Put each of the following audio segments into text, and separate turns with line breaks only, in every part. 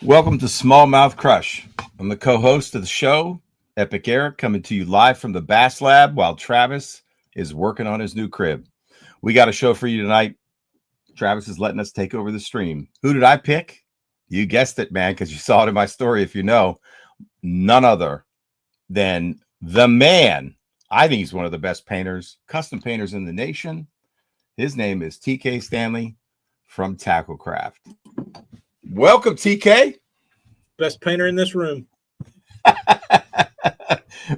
Welcome to Smallmouth Crush. I'm the co-host of the show, Epic Eric, coming to you live from the Bass Lab while Travis is working on his new crib. We got a show for you tonight. Travis is letting us take over the stream. Who did I pick? You guessed it, man, because you saw it in my story. If you know, none other than the man. I think he's one of the best painters, custom painters in the nation. His name is TK Stanley from Tacklecraft. Welcome, TK.
Best painter in this room.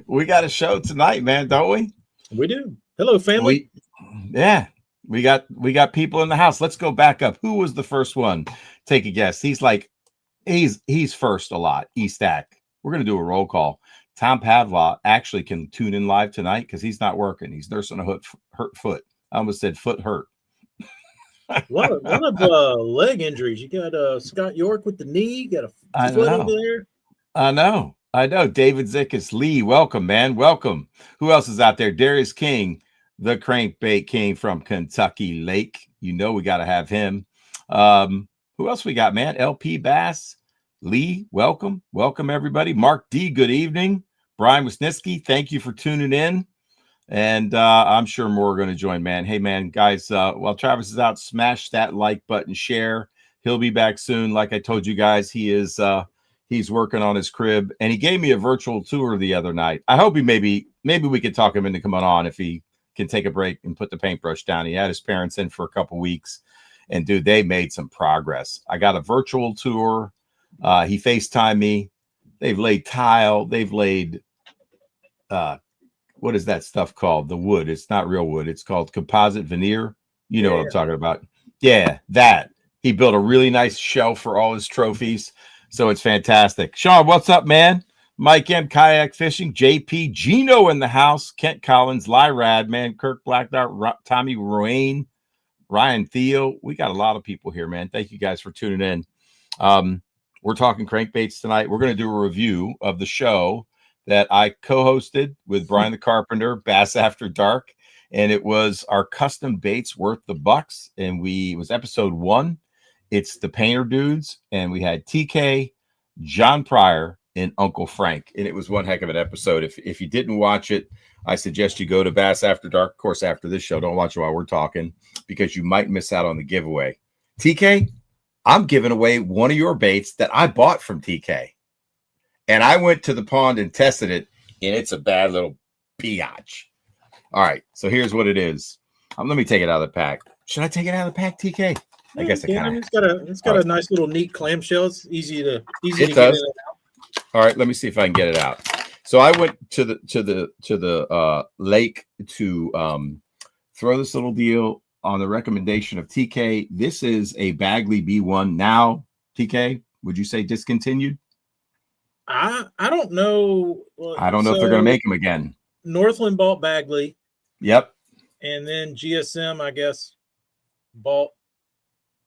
We got a show tonight, man, don't we?
We do. Hello, family.
We got people in the house. Let's go back up. Who was the first one? Take a guess. He's first a lot. E-Stack. We're gonna do a roll call. Tom Pavlov actually can tune in live tonight because he's not working. He's nursing a hurt foot. I almost said foot hurt.
One of leg injuries. You got Scott York with the knee. You got a foot over there.
I know. David Zickus Lee, welcome, man. Welcome. Who else is out there? Darius King, the Crankbait King from Kentucky Lake. You know we got to have him. Who else we got, man? LP Bass. Lee, welcome. Welcome, everybody. Mark D, good evening. Brian Wisniewski, thank you for tuning in. And I'm sure more are going to join, man. Hey, man, guys, while Travis is out, smash that like button, share. He'll be back soon. Like I told you guys, he's working on his crib, and he gave me a virtual tour the other night. I hope maybe we could talk him into coming on if he can take a break and put the paintbrush down. He had his parents in for a couple weeks, and dude, they made some progress. I got a virtual tour. He FaceTimed me. They've laid tile. They've laid what is that stuff called? The wood. It's not real wood. It's called composite veneer. You know what I'm talking about. Yeah, that. He built a really nice shelf for all his trophies. So it's fantastic. Sean, what's up, man? Mike M, Kayak Fishing, JP, Gino in the house, Kent Collins, Lyrad, man, Kirk Blackdart, Tommy Roane, Ryan Theo. We got a lot of people here, man. Thank you guys for tuning in. We're talking crankbaits tonight. We're going to do a review of the show that I co-hosted with Brian the Carpenter, Bass After Dark, and it was our custom baits worth the bucks. And it was episode 1. It's the Painter Dudes, and we had TK, John Pryor, and Uncle Frank, and it was one heck of an episode. If you didn't watch it, I suggest you go to Bass After Dark. Of course, after this show, don't watch it while we're talking because you might miss out on the giveaway. TK, I'm giving away one of your baits that I bought from TK. And I went to the pond and tested it, and it's a bad little biatch. All right, so here's what it is. Let me take it out of the pack. Should I take it out of the pack, TK? I guess it kind of.
It's got a nice little neat clamshell. It's easy to get it
out. All right, let me see if I can get it out. So I went to the lake to throw this little deal on the recommendation of TK. This is a Bagley B1 now. TK, would you say discontinued?
I don't know.
I don't know if they're going to make them again.
Northland bought Bagley.
Yep.
And then GSM, I guess, bought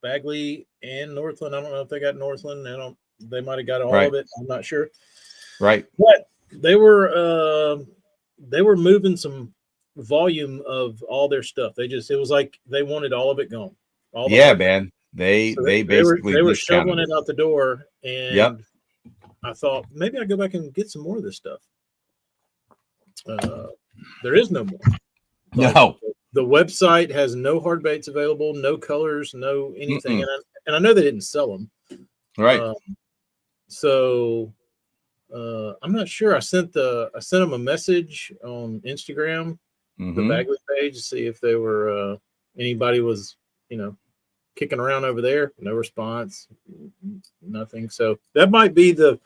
Bagley and Northland. I don't know if they got Northland. They might have got all of it. I'm not sure.
Right.
But they were moving some volume of all their stuff. It was like they wanted all of it gone.
Man. They
were shoveling it out the door, and
yep.
I thought maybe I'd go back and get some more of this stuff. There is no more.
No.
The website has no hard baits available, no colors, no anything. And I know they didn't sell them.
Right.
So I'm not sure. I sent them a message on Instagram, the Bagley page, to see if they were anybody was, kicking around over there. No response, nothing. So that might be the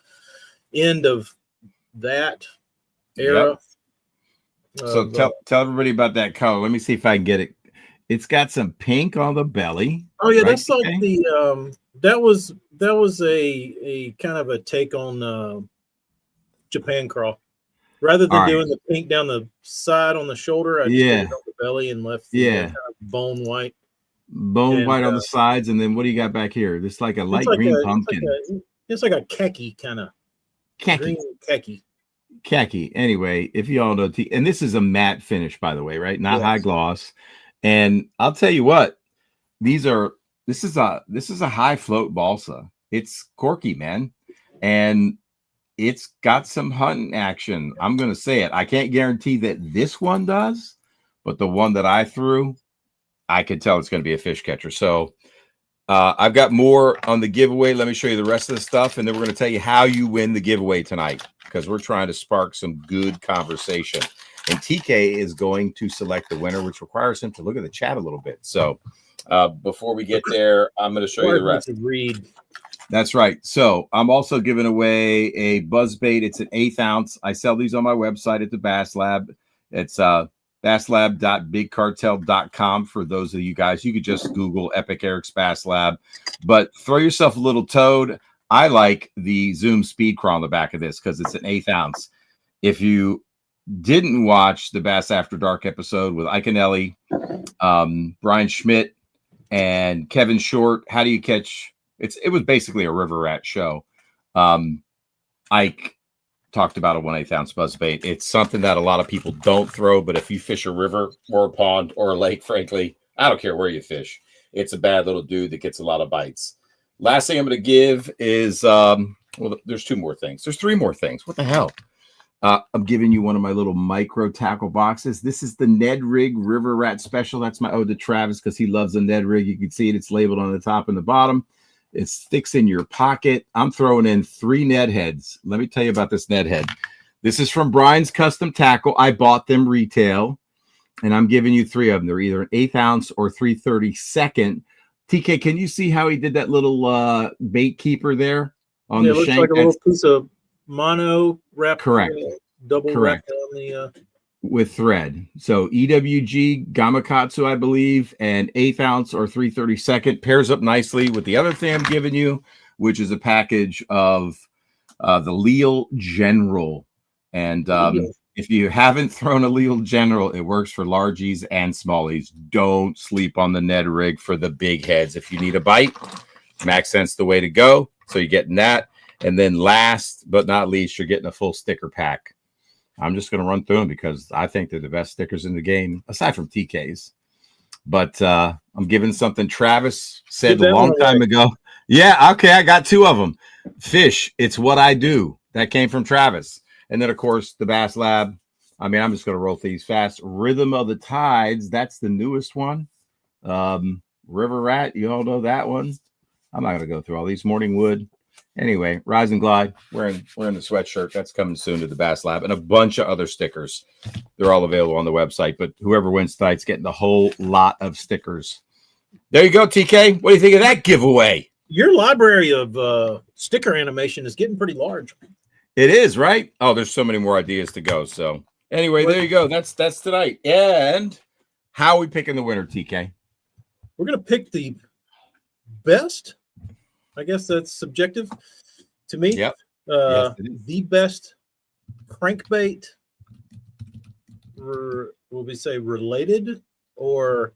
end of that era.
Yep. So tell everybody about that color. Let me see if I can get it. It's got some pink on the belly.
Oh yeah, right? That's like the that was a kind of a take on Japan crawl. Rather than doing the pink down the side on the shoulder, I just did it on the belly and left kind of bone white.
Bone white on the sides, and then what do you got back here? This like a light green pumpkin.
It's like a khaki kind of green
khaki. Anyway, if you all know, and this is a matte finish, by the way, right? Not high gloss. And I'll tell you what, this is a high float balsa. It's quirky, man. And it's got some hunting action. I'm going to say it. I can't guarantee that this one does, but the one that I threw, I could tell it's going to be a fish catcher. So I've got more on the giveaway. Let me show you the rest of the stuff, and then we're going to tell you how you win the giveaway tonight, because we're trying to spark some good conversation. And TK is going to select the winner, which requires him to look at the chat a little bit. So before we get there, I'm going to show you the rest.
Read.
That's right. So I'm also giving away a buzzbait. It's an 1/8 ounce. I sell these on my website at the Bass Lab. It's basslab.bigcartel.com. For those of you guys, you could just Google Epic Eric's Bass Lab, but throw yourself a little toad. I like the Zoom speed crawl on the back of this because it's an 1/8 ounce. If you didn't watch the Bass After Dark episode with Ike Anelli, Brian Schmidt, and Kevin Short, how do you catch? It was basically a river rat show. Ike talked about a 1/8 ounce buzzbait. It's something that a lot of people don't throw, but if you fish a river or a pond or a lake, frankly, I don't care where you fish. It's a bad little dude that gets a lot of bites. Last thing I'm going to give is, well, there's 2 more things. There's 3 more things. What the hell? I'm giving you one of my little micro tackle boxes. This is the Ned Rig River Rat Special. That's my ode to Travis because he loves a Ned Rig. You can see it. It's labeled on the top and the bottom. It sticks in your pocket. I'm throwing in 3 Ned heads. Let me tell you about this Ned head. This is from Brian's Custom Tackle. I bought them retail, and I'm giving you 3 of them. They're either an 1/8 ounce or 3/32. TK, can you see how he did that little bait keeper there on the
shank? It looks like a little piece of mono wrap.
Correct.
Double
Correct.
wrap on the
with thread. So EWG Gamakatsu, I believe, and 1/8 ounce or 3/32 pairs up nicely with the other thing I'm giving you, which is a package of the Leal General. And if you haven't thrown a Leal General, it works for largies and smallies. Don't sleep on the Ned Rig for the big heads. If you need a bite, Max Sense the way to go. So you're getting that. And then last but not least, you're getting a full sticker pack. I'm just going to run through them because I think they're the best stickers in the game, aside from TK's. But I'm giving something Travis said a long time ago. Yeah, okay, I got 2 of them. Fish, it's what I do. That came from Travis. And then, of course, the Bass Lab. I mean, I'm just going to roll these fast. Rhythm of the Tides, that's the newest one. River Rat, you all know that one. I'm not going to go through all these. Morning Wood. Anyway, Rise and Glide, wearing the sweatshirt. That's coming soon to the Bass Lab, and a bunch of other stickers. They're all available on the website, but whoever wins tonight's getting a whole lot of stickers. There you go, TK. What do you think of that giveaway?
Your library of sticker animation is getting pretty large.
It is, right? Oh, there's so many more ideas to go. So anyway, there you go. That's tonight. And how are we picking the winner, TK?
We're going to pick the best. I guess that's subjective to me.
Yep.
Yes, the best crankbait, will we say related, or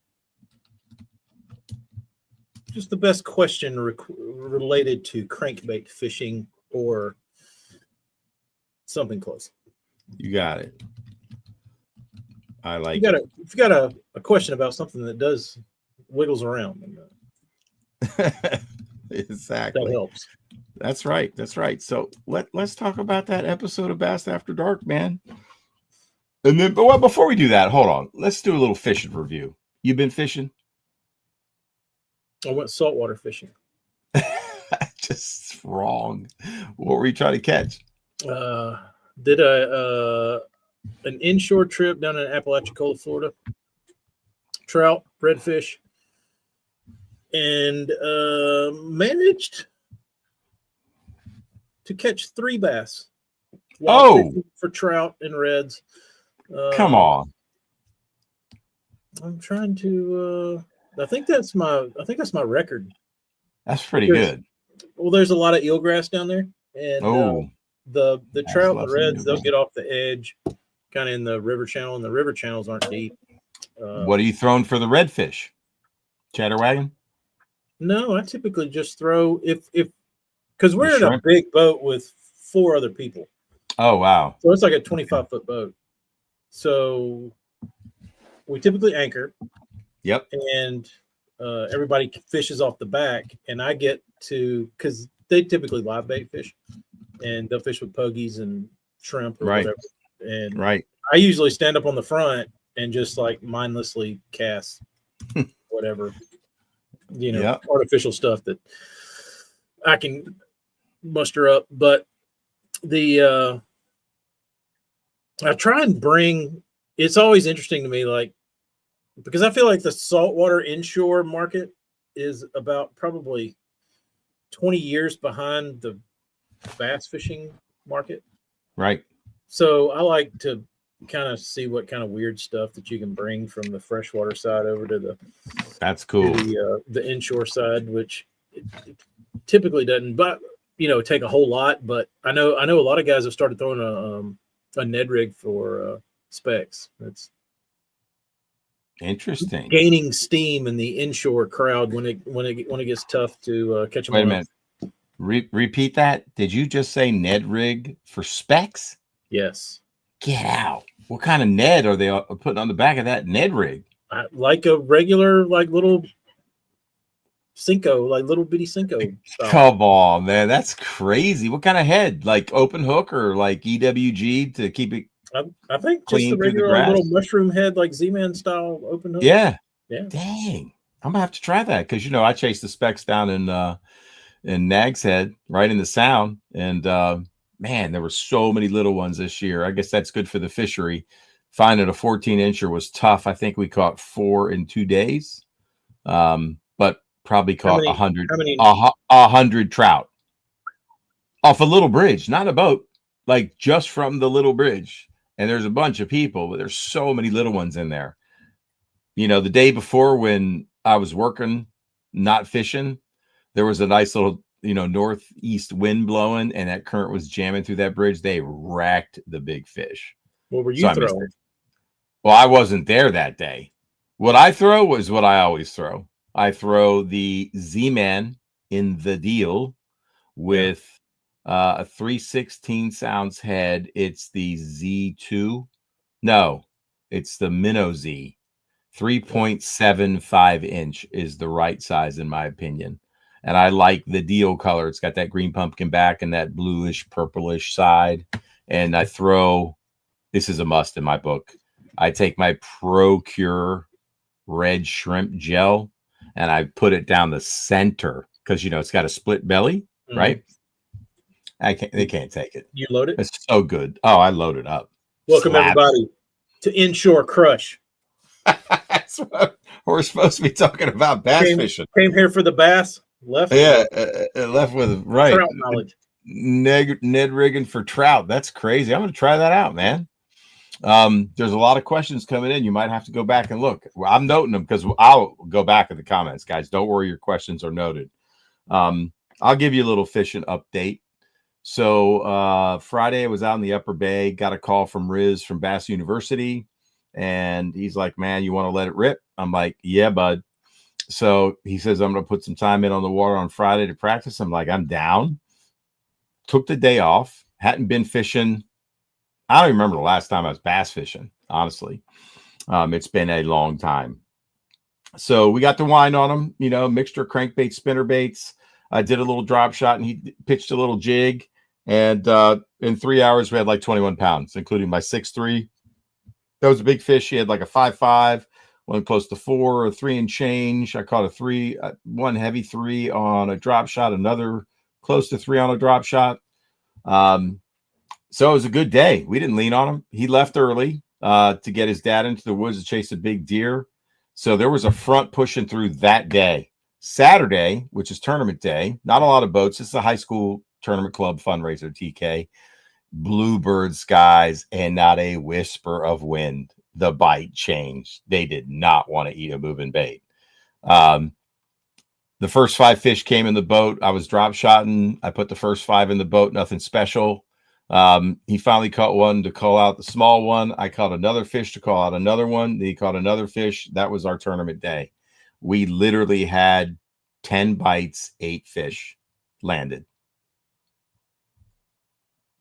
just the best question related to crankbait fishing or something close?
You got it. I like
it. If you got a question about something that does wiggles around.
Exactly.
That helps.
That's right. That's right. So let's talk about that episode of Bass After Dark, man. And then, but before we do that, hold on. Let's do a little fishing review. You been fishing?
I went saltwater fishing.
Just wrong. What were you trying to catch?
Did an inshore trip down in Apalachicola, Florida. Trout, redfish. And managed to catch 3 bass. For trout and reds.
Come on.
I'm trying to. I think that's my record.
That's pretty good.
Well, there's a lot of eelgrass down there, and the trout and reds, they'll get off the edge, kind of in the river channel, and the river channels aren't deep.
What are you throwing for the redfish? Chatterwagon?
No, I typically just throw because we're in a big boat with 4 other people.
Oh, wow.
So it's like a 25-foot boat. So we typically anchor.
Yep.
And everybody fishes off the back, and I get to, because they typically live bait fish, and they'll fish with pogies and shrimp or whatever. And I usually stand up on the front and just like mindlessly cast whatever, artificial stuff that I can muster up. But I try and bring, it's always interesting to me, like, because I feel like the saltwater inshore market is about probably 20 years behind the bass fishing market.
Right.
So I like to kind of see what kind of weird stuff that you can bring from the freshwater side over to the the inshore side, which it typically doesn't, but take a whole lot. But I know a lot of guys have started throwing a Ned rig for specs. That's
interesting.
Gaining steam in the inshore crowd when it gets tough to catch them.
Wait a minute. Repeat that. Did you just say Ned rig for specs?
Yes.
Get out. What kind of Ned are they putting on the back of that Ned rig?
Like a regular, like little Cinco, like little bitty Cinco style.
Come on, man. That's crazy. What kind of head? Like open hook or like EWG to keep it
I think just the regular little mushroom head, like Z-Man style open hook.
Yeah.
Yeah.
Dang. I'm gonna have to try that because I chased the specs down in Nag's Head, right in the Sound, and man, there were so many little ones this year. I guess that's good for the fishery. Finding a 14-incher was tough. I think we caught 4 in 2 days, but probably caught 100 trout off a little bridge, not a boat, like just from the little bridge. And there's a bunch of people, but there's so many little ones in there. The day before when I was working, not fishing, there was a nice little, northeast wind blowing, and that current was jamming through that bridge. They wrecked the big fish.
What were you throwing?
Well, I wasn't there that day. What I throw was what I always throw. I throw the Z-Man in the deal with a 3/16 ounce head. It's the Z2. No, it's the Minnow Z. 3.75 inch is the right size, in my opinion. And I like the deal color. It's got that green pumpkin back and that bluish, purplish side. And I throw, this is a must in my book. I take my Procure red shrimp gel and I put it down the center because, it's got a split belly, right? They can't take it.
You load it?
It's so good. Oh, I load it up.
Welcome everybody to Inshore Crush.
That's what we're supposed to be talking about. Bass fishing.
Came here for the bass. Left.
Yeah, left with
trout knowledge.
Ned rigging for trout. That's crazy. I'm going to try that out, man. There's a lot of questions coming in. You might have to go back and look. I'm noting them because I'll go back in the comments, guys. Don't worry, your questions are noted. I'll give you a little fishing update. So Friday I was out in the Upper Bay, got a call from Riz from Bass University, and he's like, man, you want to let it rip? I'm like, yeah, bud. So he says, I'm going to put some time in on the water on Friday to practice. I'm like, I'm down. Took the day off. Hadn't been fishing. I don't even remember the last time I was bass fishing, honestly. It's been a long time. So we got the wine on him, mixture of crankbait, spinner baits. I did a little drop shot and he pitched a little jig. And in 3 hours, we had like 21 pounds, including my 6'3". That was a big fish. He had like a 5'5", one close to 4, a 3 and change. I caught a 3, one heavy 3 on a drop shot, another close to 3 on a drop shot. So it was a good day. We didn't lean on him. He left early to get his dad into the woods to chase a big deer. So there was a front pushing through that day. Saturday, which is tournament day, not a lot of boats. It's a high school tournament club fundraiser, TK. Bluebird skies and not a whisper of wind. The bite changed. They did not want to eat a moving bait. The first 5 fish came in the boat. I was drop shotting. I put the first 5 in the boat. Nothing special. He finally caught one to call out the small one. I caught another fish to call out another one. He caught another fish. That was our tournament day. We literally had 10 bites, 8 fish landed.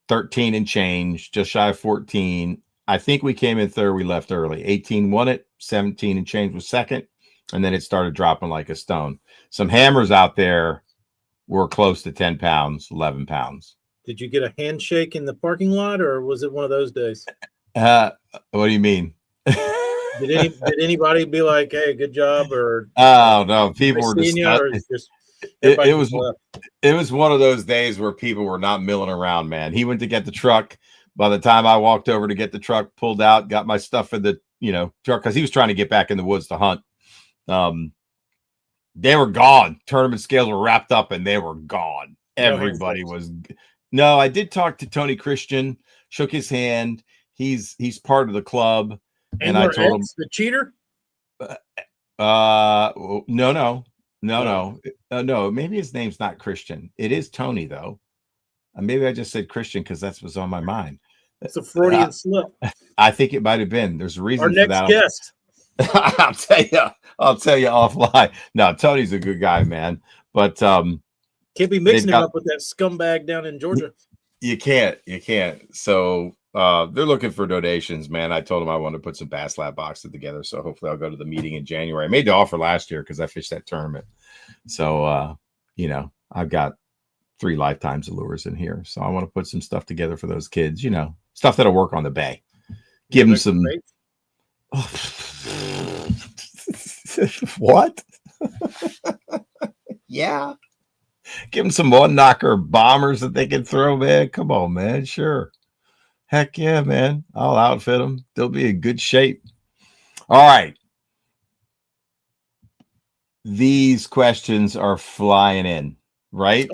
13 and change, just shy of 14. I think we came in third. We left early. 18 won it. 17 and change was second. And then it started dropping like a stone. Some hammers out there were close to 10 pounds, 11 pounds.
Did you get a handshake in the parking lot, or was it one of those days?
What do you mean?
Did anybody be like, "Hey, good job," or
oh no, people were disgusted. It was one of those days where people were not milling around, man. He went to get the truck. By the time I walked over to get the truck, pulled out, got my stuff in the truck, because he was trying to get back in the woods to hunt. They were gone. Tournament scales were wrapped up and they were gone. Everybody was. No, I did talk to Tony Christian, shook his hand. He's part of the club. And I told him
the cheater.
No. Maybe his name's not Christian. It is Tony though. Maybe I just said Christian because that's what's on my mind.
It's a Freudian slip.
I think it might have been. There's a reason
for that. Our next
guest. I'll tell you offline. No, Tony's a good guy, man. But
can't be mixing him up with that scumbag down in Georgia.
You can't. So they're looking for donations, man. I told them I wanted to put some bass lab boxes together. So hopefully I'll go to the meeting in January. I made the offer last year because I fished that tournament. So I've got 3 lifetimes of lures in here. So I want to put some stuff together for those kids, stuff that'll work on the bay. Give them some. What? Yeah. Give them some one knocker bombers that they can throw, man. Come on, man. Sure. Heck yeah, man. I'll outfit them. They'll be in good shape. All right. These questions are flying in, right?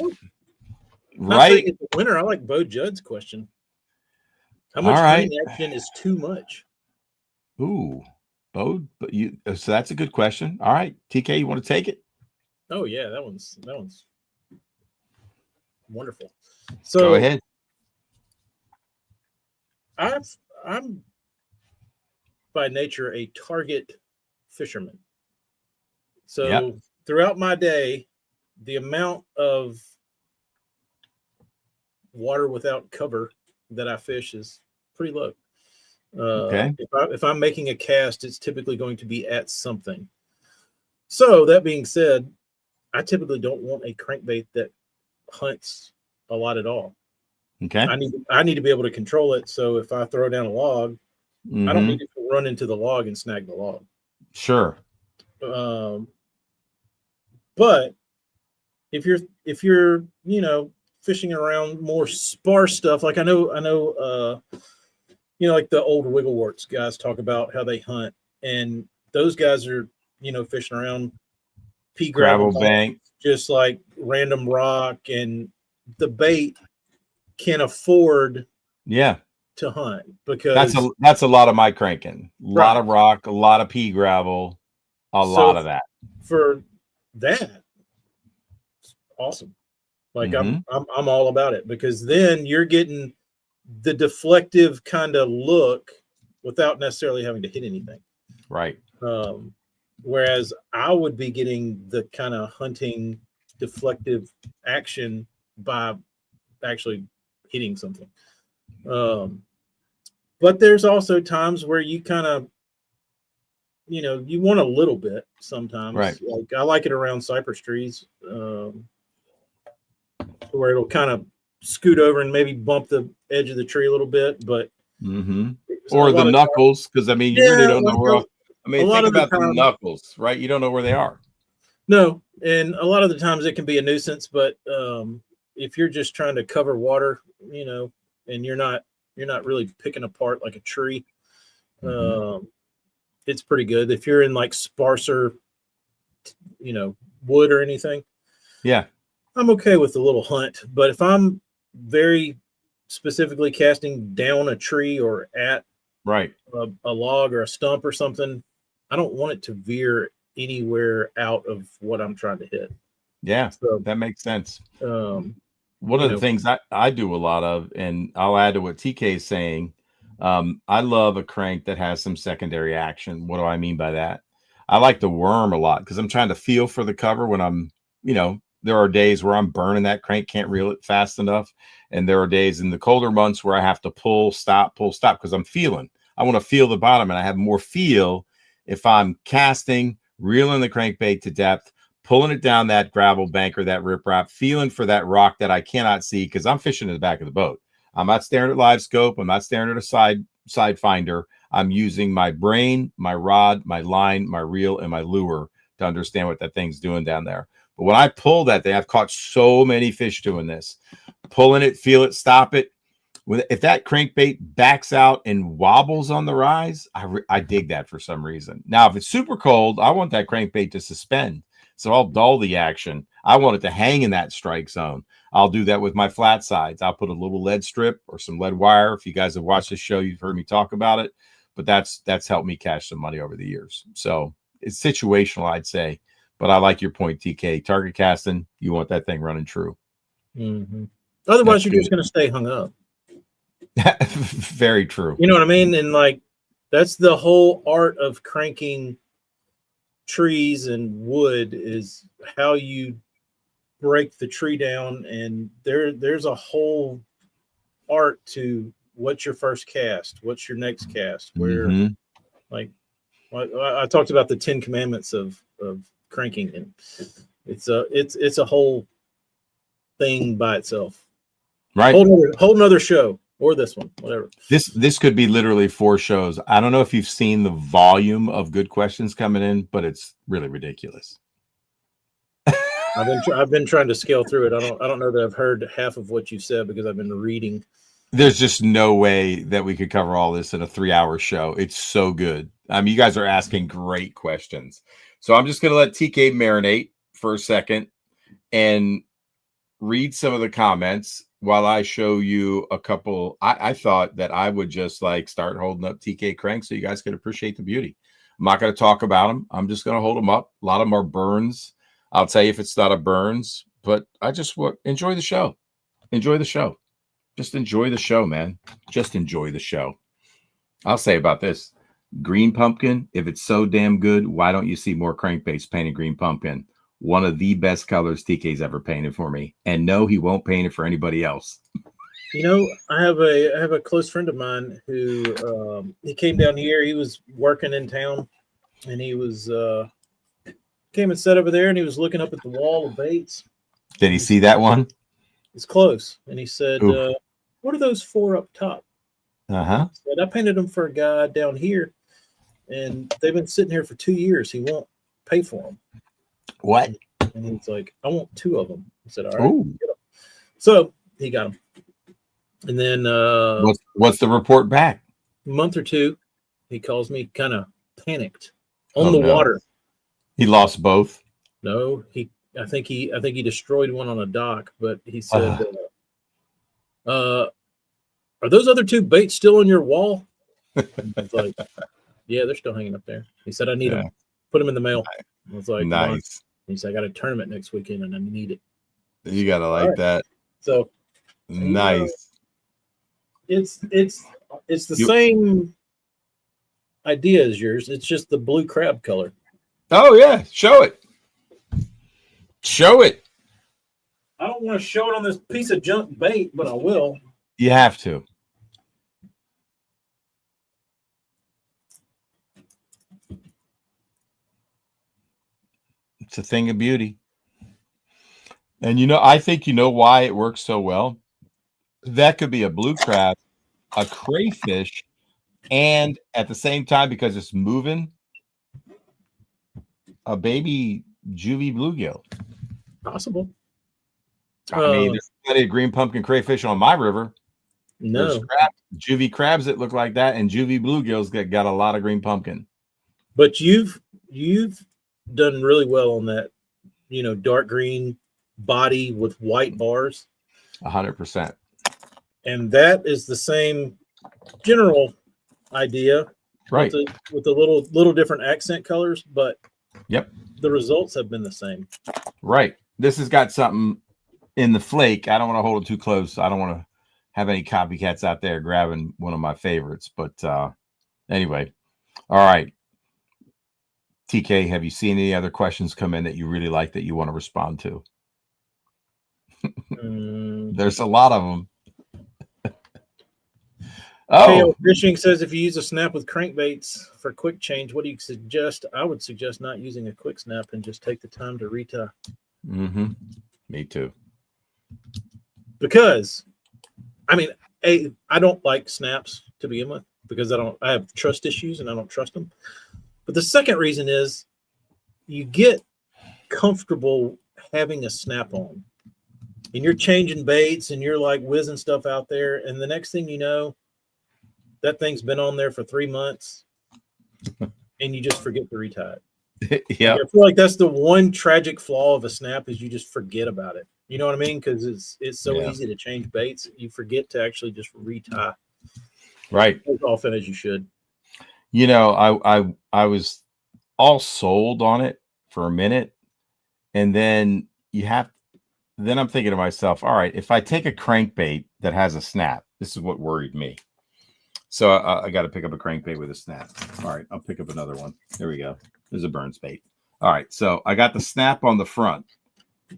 Right.
It's a winner. I like Bo Judd's question. How much hunting action is too much?
Ooh, Bo, but so that's a good question. All right, TK, you want to take it?
Oh yeah, that one's wonderful. So
go ahead.
I'm by nature a target fisherman. So throughout my day, the amount of water without cover that I fish is pretty low.
Okay.
If I'm making a cast, it's typically going to be at something. So that being said, I typically don't want a crankbait that hunts a lot at all.
Okay.
I need to be able to control it. So if I throw down a log, I don't need to run into the log and snag the log. Sure. But if you're fishing around more sparse stuff, like I know like the old Wiggleworts guys talk about how they hunt, and those guys are fishing around pea gravel bank, just like random rock, and the bait can afford to hunt because
that's a lot of my cranking. A lot of rock, a lot of pea gravel, a lot of that.
For that, it's awesome. Like I'm all about it, because then you're getting the deflective kind of look without necessarily having to hit anything.
Right.
Whereas I would be getting the kind of hunting deflective action by actually hitting something. But there's also times where you kind of, you want a little bit sometimes.
Right.
Like I like it around cypress trees, where it'll kind of scoot over and maybe bump the edge of the tree a little bit, but
or the knuckles, because you really don't know where. Think about the knuckles, right? You don't know where they are.
No, and a lot of the times it can be a nuisance, but if you're just trying to cover water, and you're not really picking apart like a tree, it's pretty good. If you're in like sparser, wood or anything, I'm okay with the little hunt. But if I'm very specifically casting down a tree or at a log or a stump or something, I don't want it to veer anywhere out of what I'm trying to hit.
Yeah, so that makes sense. One of the things I do a lot of, and I'll add to what TK is saying, I love a crank that has some secondary action. What do I mean by that? I like the worm a lot because I'm trying to feel for the cover when I'm, there are days where I'm burning that crank, can't reel it fast enough. And there are days in the colder months where I have to pull, stop, because I want to feel the bottom, and I have more feel if I'm casting, reeling the crankbait to depth, pulling it down that gravel bank or that riprap, feeling for that rock that I cannot see because I'm fishing in the back of the boat. I'm not staring at live scope. I'm not staring at a side finder. I'm using my brain, my rod, my line, my reel, and my lure to understand what that thing's doing down there. But when I pull that thing, I've caught so many fish doing this. Pulling it, feel it, stop it. If that crankbait backs out and wobbles on the rise, I dig that for some reason. Now, if it's super cold, I want that crankbait to suspend. So I'll dull the action. I want it to hang in that strike zone. I'll do that with my flat sides. I'll put a little lead strip or some lead wire. If you guys have watched this show, you've heard me talk about it. But that's helped me cash some money over the years. So it's situational, I'd say. But I like your point, TK. Target casting, you want that thing running true.
Mm-hmm. Otherwise, you're just going to stay hung up.
Very true.
You know what I mean? And like, that's the whole art of cranking trees and wood, is how you break the tree down. And there's a whole art to what's your first cast, what's your next cast, where like I talked about the 10 commandments of cranking, and it's a whole thing by itself.
Right.
Whole nother show. Or this one, whatever. This
could be literally 4 shows. I don't know if you've seen the volume of good questions coming in, but it's really ridiculous.
I've been trying to scale through it. I don't know that I've heard half of what you said because I've been reading.
There's just no way that we could cover all this in a 3-hour show. It's so good. I mean, you guys are asking great questions. So I'm just going to let TK marinate for a second and read some of the comments while I show you a couple. I thought that I would just like start holding up TK cranks so you guys could appreciate the beauty. I'm not going to talk about them. I'm just going to hold them up. A lot of them are burns. I'll tell you if it's not a burns, but I just enjoy the show. Enjoy the show. Just enjoy the show, man. Just enjoy the show. I'll say about this. Green pumpkin, if it's so damn good, why don't you see more crankbaits painted green pumpkin? One of the best colors TK's ever painted for me. And no, he won't paint it for anybody else.
You know, I have a close friend of mine who he came down here. He was working in town, and he was came and sat over there, and he was looking up at the wall of baits.
Did he see that one?
It's close. And he said, what are those 4 up top?
Uh-huh.
I painted them for a guy down here, and they've been sitting here for 2 years. He won't pay for them.
What?
And he's like, I want 2 of them. I said, all right. So he got them. And then
what's the report back?
A month or 2, he calls me kind of panicked on the water.
He lost both.
No, I think he destroyed one on a dock, but he said, are those other 2 baits still on your wall? I was like, yeah, they're still hanging up there. He said, I need them. Put them in the mail. I was like,
nice.
He said, I got a tournament next weekend and I need it.
You gotta like that.
So
nice.
It's the same idea as yours. It's just the blue crab color.
Oh yeah, show it. Show it.
I don't want to show it on this piece of junk bait, but I will.
You have to. It's a thing of beauty. And I think why it works so well. That could be a blue crab, a crayfish, and at the same time, because it's moving, a baby juvie bluegill.
Possible.
I mean, there's plenty of green pumpkin crayfish on my river.
No.
There's juvie crabs that look like that, and juvie bluegills that got a lot of green pumpkin.
But you've done really well on that, dark green body with white bars.
100%.
And that is the same general idea,
right?
With the little different accent colors, but
yep,
the results have been the same.
Right. This has got something in the flake. I don't want to hold it too close. I don't want to have any copycats out there grabbing one of my favorites. But anyway, all right. TK, have you seen any other questions come in that you really like that you want to respond to? There's a lot of them.
KO
Oh,
Fishing says if you use a snap with crankbaits for quick change, what do you suggest? I would suggest not using a quick snap and just take the time to retie.
Me too.
Because, I mean, I don't like snaps to begin with because I have trust issues and I don't trust them. But the second reason is you get comfortable having a snap on and you're changing baits and you're like whizzing stuff out there. And the next thing you know, that thing's been on there for 3 months and you just forget to retie it.
Yeah.
I feel like that's the one tragic flaw of a snap is you just forget about it. You know what I mean? Because it's so easy to change baits. You forget to actually just retie.
Right.
As often as you should.
You know, I was all sold on it for a minute. And then then I'm thinking to myself, all right, if I take a crankbait that has a snap, this is what worried me. So I got to pick up a crankbait with a snap. All right, I'll pick up another one. There we go. There's a Burns bait. All right, so I got the snap on the front.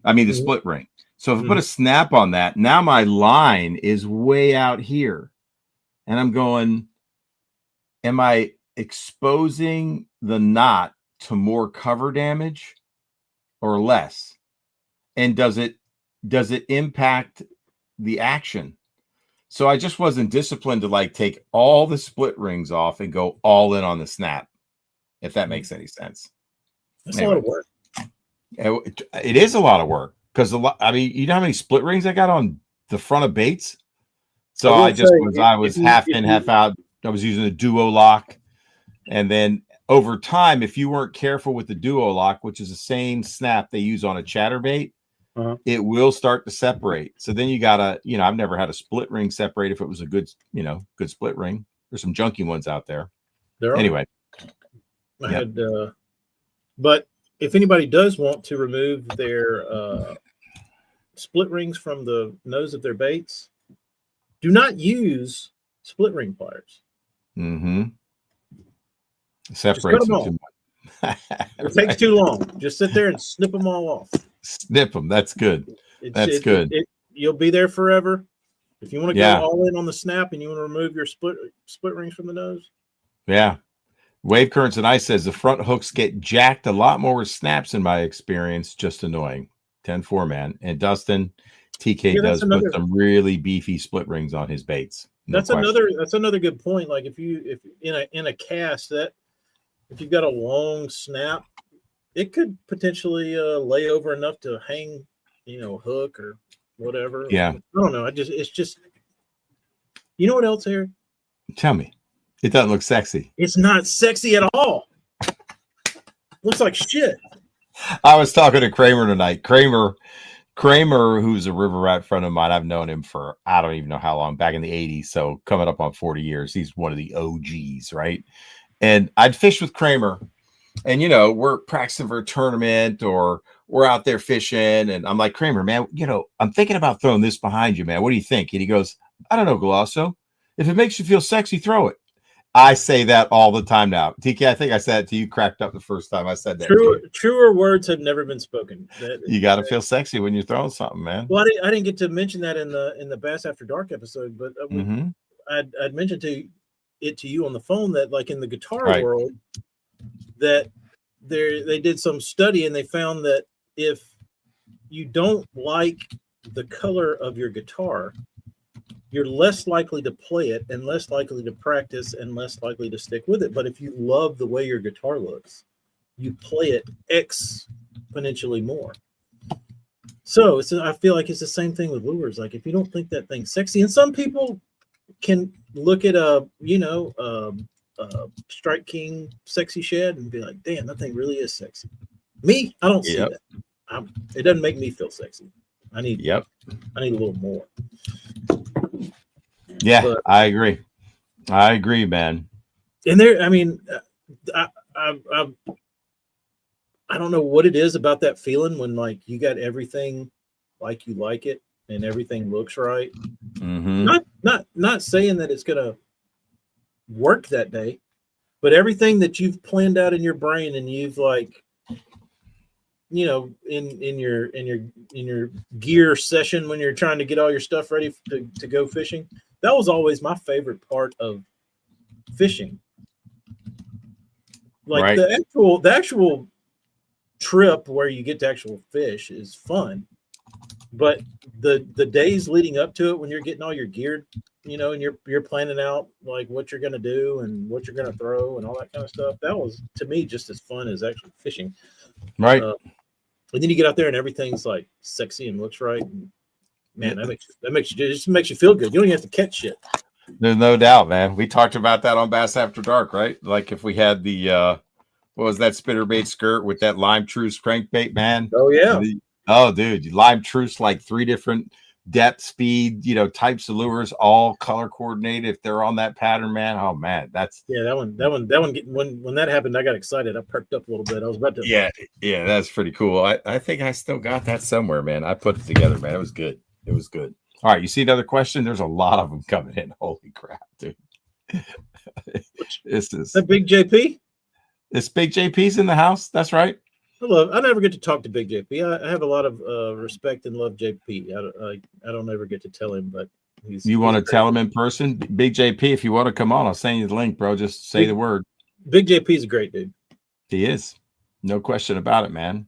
I mean, the split ring. So if I put a snap on that, now my line is way out here. And I'm going, am I exposing the knot to more cover damage or less? And does it impact the action? So I just wasn't disciplined to like take all the split rings off and go all in on the snap, if that makes any sense.
That's a lot of work.
It is a lot of work because I mean, you know how many split rings I got on the front of baits? So I was half in, half out. I was using a duo lock. And then over time, if you weren't careful with the duo lock, which is the same snap they use on a chatterbait, it will start to separate. So then you gotta, I've never had a split ring separate if it was a good, good split ring. There's some junky ones out there. Anyway.
But if anybody does want to remove their split rings from the nose of their baits, do not use split ring pliers.
Separates them
too much. It takes too long. Just sit there and snip them all off.
Snip them. That's good. That's good.
You'll be there forever. If you want to go all in on the snap and you want to remove your split rings from the nose.
Yeah. Wave Currents and Ice says the front hooks get jacked a lot more with snaps in my experience. Just annoying. 10-4, man. And Dustin, TK does put some really beefy split rings on his baits.
That's another good point. Like if in a cast that if you've got a long snap, it could potentially lay over enough to hang, hook or whatever.
Yeah.
I don't know. It's just, you know what else, Eric?
Tell me. It doesn't look sexy.
It's not sexy at all. Looks like shit.
I was talking to Kramer tonight. Kramer, who's a river rat friend of mine. I've known him for, I don't even know how long, back in the 80s. So coming up on 40 years. He's one of the OGs, right? And I'd fish with Kramer. And, we're practicing for a tournament or we're out there fishing. And I'm like, Kramer, man, I'm thinking about throwing this behind you, man. What do you think? And he goes, I don't know, Galasso. If it makes you feel sexy, throw it. I say that all the time now. TK, I think I said it to you, cracked up the first time I said that.
Truer words have never been spoken.
You got to feel sexy when you're throwing something, man.
Well, I didn't get to mention that in the Bass After Dark episode, but I'd mentioned to you on the phone that like in the guitar world that they did some study and they found that if you don't like the color of your guitar, you're less likely to play it and less likely to practice and less likely to stick with it. But if you love the way your guitar looks, you play it exponentially more. So I feel like it's the same thing with lures. Like if you don't think that thing's sexy, and some people can look at a Strike King sexy shed and be like, damn, that thing really is sexy. Me, I don't see that. It doesn't make me feel sexy. I need a little more.
Yeah, but, I agree, man.
And there, I mean, I don't know what it is about that feeling when like you got everything like you like it and everything looks right. Not saying that it's gonna work that day, but everything that you've planned out in your brain and you've like, in your gear session when you're trying to get all your stuff ready to go fishing, that was always my favorite part of fishing. Like
Right.
the actual trip where you get to actual fish is fun, but the days leading up to it, when you're getting all your gear, you know, and you're planning out like what you're gonna do and what you're gonna throw and all that kind of stuff, that was to me just as fun as actually fishing.
Right.
And then you get out there and everything's like sexy and looks right. And man, that makes you, it just makes you feel good. You don't even have to catch shit.
There's no doubt, man. We talked about that on Bass After Dark, right? Like if we had the what was that spinnerbait skirt with that lime truce crankbait, man?
Oh yeah.
Oh, dude, lime truce, like 3 different depth, speed, you know, types of lures, all color coordinated. If they're on that pattern, man, oh man, that's
that one. When that happened, I got excited. I perked up a little bit. I was about to.
yeah, that's pretty cool. I think I still got that somewhere, man. I put it together, man. It was good. It was good. All right, you see another question? There's a lot of them coming in. Holy crap, dude! This is
that Big JP.
This Big JP's in the house. That's right.
I never get to talk to Big JP. I have a lot of respect and love JP. I don't ever get to tell him, but
you want to tell him in person, Big JP? If you want to come on, I'll send you the link, bro. Just say the word.
Big JP is a great dude.
He is, no question about it, man.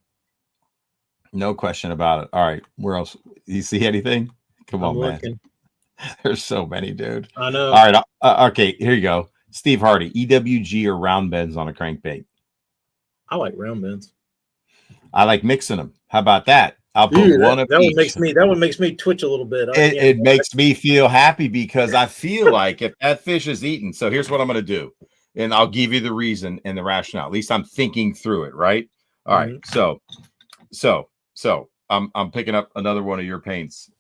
No question about it. All right, where else? You see anything? Come on, man. There's so many, dude.
I know.
All right, okay. Here you go. Steve Hardy, EWG or round bends on a crankbait?
I like round bends.
I like mixing them. How about that? I'll put one of each.
That one makes me twitch a little bit.
It makes me feel happy because I feel like if that fish is eaten. So here's what I'm going to do, and I'll give you the reason and the rationale. At least I'm thinking through it, right? All right. So I'm picking up another one of your paints.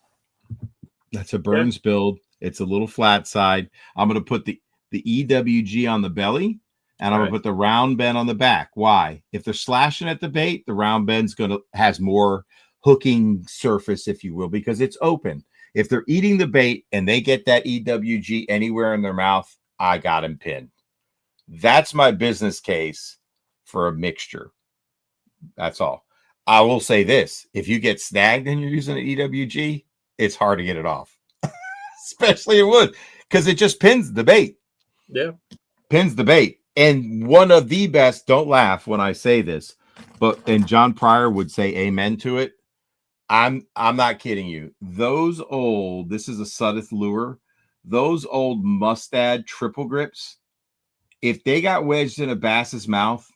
That's a Burns build. It's a little flat side. I'm going to put the EWG on the belly. And I'm going to put the round bend on the back. Why? If they're slashing at the bait, the round bend's has more hooking surface, if you will, because it's open. If they're eating the bait and they get that EWG anywhere in their mouth, I got them pinned. That's my business case for a mixture. That's all. I will say this. If you get snagged and you're using an EWG, it's hard to get it off. Especially in wood, because it just pins the bait.
Yeah.
Pins the bait. And one of the best, don't laugh when I say this, and John Pryor would say amen to it. I'm not kidding you. Those old, this is a Suddeth lure, those old Mustad triple grips, if they got wedged in a bass's mouth,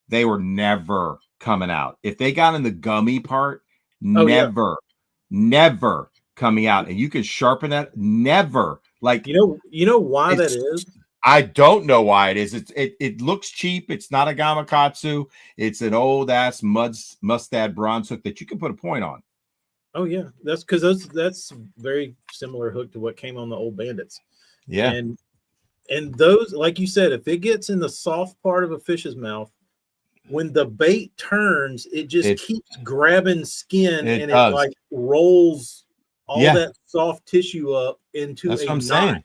they were never coming out. If they got in the gummy part, never coming out. And you can sharpen that, never. Like
you know why that is?
I don't know why it is. It looks cheap. It's not a Gamakatsu. It's an old ass Mustad bronze hook that you can put a point on.
Oh yeah, that's because that's very similar hook to what came on the old Bandits.
Yeah,
and those, like you said, if it gets in the soft part of a fish's mouth, when the bait turns, it keeps grabbing skin and it like rolls all that soft tissue up into
that's
a
what I'm
knot.
saying.
And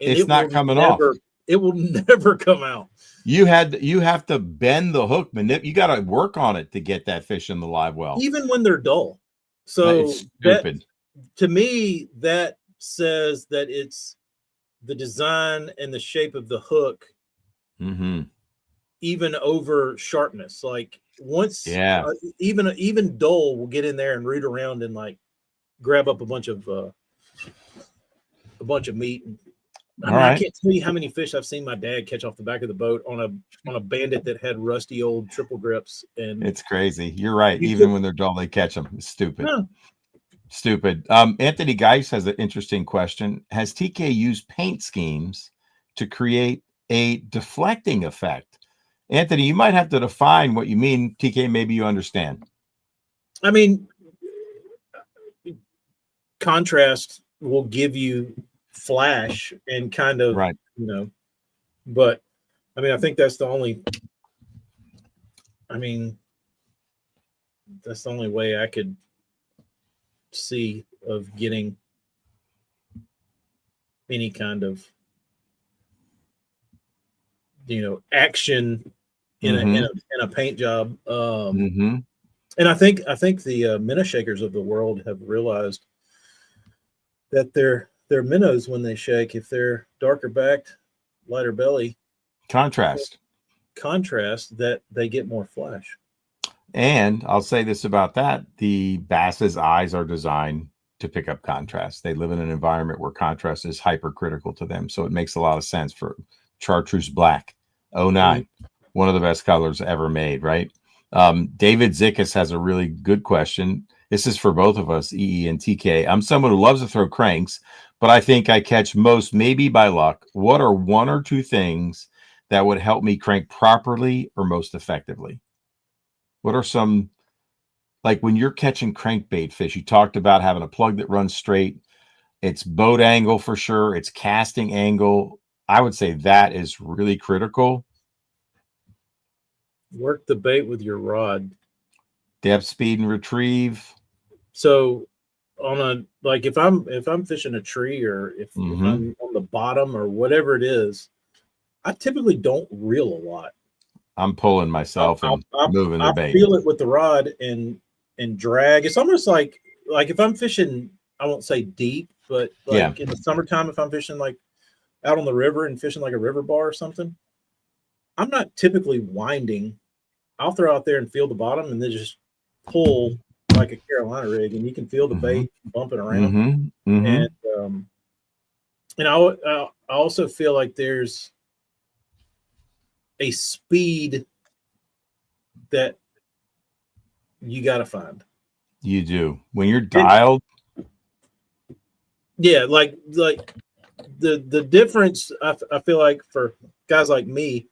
it's not coming off.
It will never come out.
You have to bend the hook, you got to work on it to get that fish in the live well,
even when they're dull. So
stupid.
To me, that says that it's the design and the shape of the hook, even over sharpness. Like once, even dull will get in there and root around and like grab up a bunch of meat. I can't tell you how many fish I've seen my dad catch off the back of the boat on a Bandit that had rusty old triple grips, and
it's crazy. You're right. Even when they're dull, they catch them. It's stupid. Yeah. Stupid. Anthony Geis has an interesting question. Has TK used paint schemes to create a deflecting effect? Anthony, you might have to define what you mean. TK, maybe you understand.
I mean, contrast will give you flash and kind of but I mean, I think that's the only way I could see of getting any kind of action in a paint job. And I think the minnow shakers of the world have realized that their their minnows when they shake, if they're darker backed, lighter belly,
contrast,
that they get more flash.
And I'll say this about that: the bass's eyes are designed to pick up contrast. They live in an environment where contrast is hypercritical to them, so it makes a lot of sense. For chartreuse black 09, one of the best colors ever made, right? David Zickus has a really good question. This is for both of us, EE and TK. I'm someone who loves to throw cranks, but I think I catch most maybe by luck. What are one or two things that would help me crank properly or most effectively? What are some, like when you're catching crankbait fish, you talked about having a plug that runs straight. It's boat angle for sure. It's casting angle. I would say that is really critical.
Work the bait with your rod.
Depth, speed, and retrieve.
So on a, like if I'm fishing a tree, or if I'm on the bottom or whatever it is, I typically don't reel a lot.
I'm pulling myself and moving the bait.
I feel it with the rod and drag. It's almost like if I'm fishing, I won't say deep, but like in the summertime, if I'm fishing like out on the river and fishing like a river bar or something, I'm not typically winding. I'll throw out there and feel the bottom and then just pull like a Carolina rig, and you can feel the bait bumping around. And I also feel like there's a speed that you got to find.
You do. When you're dialed.
Yeah. Like the difference I feel like for guys like me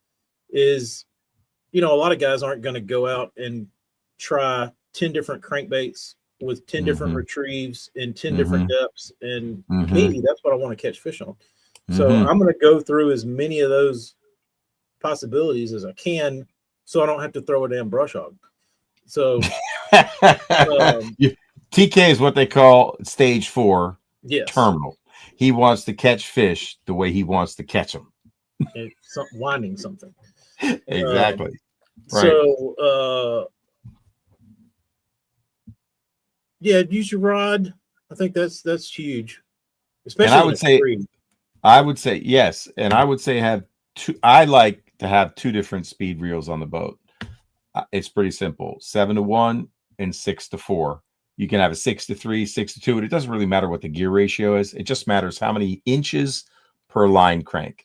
is, a lot of guys aren't going to go out and try 10 different crankbaits with 10 different retrieves in 10 different depths. And me, that's what I want to catch fish on. So I'm going to go through as many of those possibilities as I can, so I don't have to throw a damn brush hog. So
TK is what they call stage 4 terminal. He wants to catch fish the way he wants to catch them.
Winding something.
Exactly. Right.
So use your rod. I think that's huge. Especially
and I would say yes, and I would say have two. I like to have two different speed reels on the boat. It's pretty simple: 7-1 and 6-4. You can have a 6-3, 6-2, and it doesn't really matter what the gear ratio is. It just matters how many inches per line crank.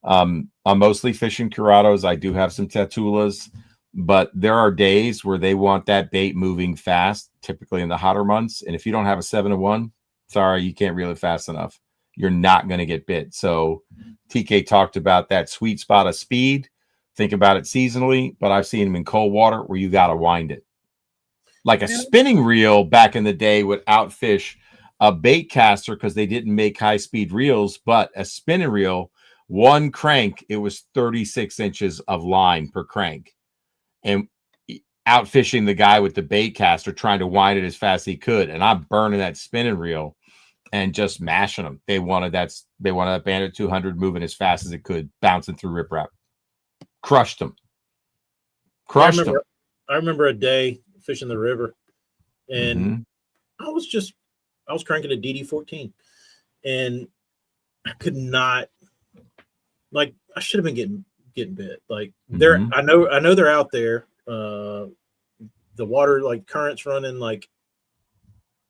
I'm mostly fishing Curados. I do have some Tatulas, but there are days where they want that bait moving fast, typically in the hotter months. And if you don't have a 7-1, sorry, you can't reel it fast enough. You're not going to get bit. So TK talked about that sweet spot of speed. Think about it seasonally, but I've seen them in cold water where you got to wind it. Like a spinning reel back in the day would outfish a bait caster because they didn't make high-speed reels, but a spinning reel, one crank, it was 36 inches of line per crank. And outfishing the guy with the bait caster trying to wind it as fast as he could. And I'm burning that spinning reel and just mashing them. They wanted that Bandit 200 moving as fast as it could, bouncing through riprap. Crushed them.
I remember a day fishing the river, and I was cranking a DD14, and I could not, like, I should have been getting bit. Like I know they're out there. The water, like, currents running, like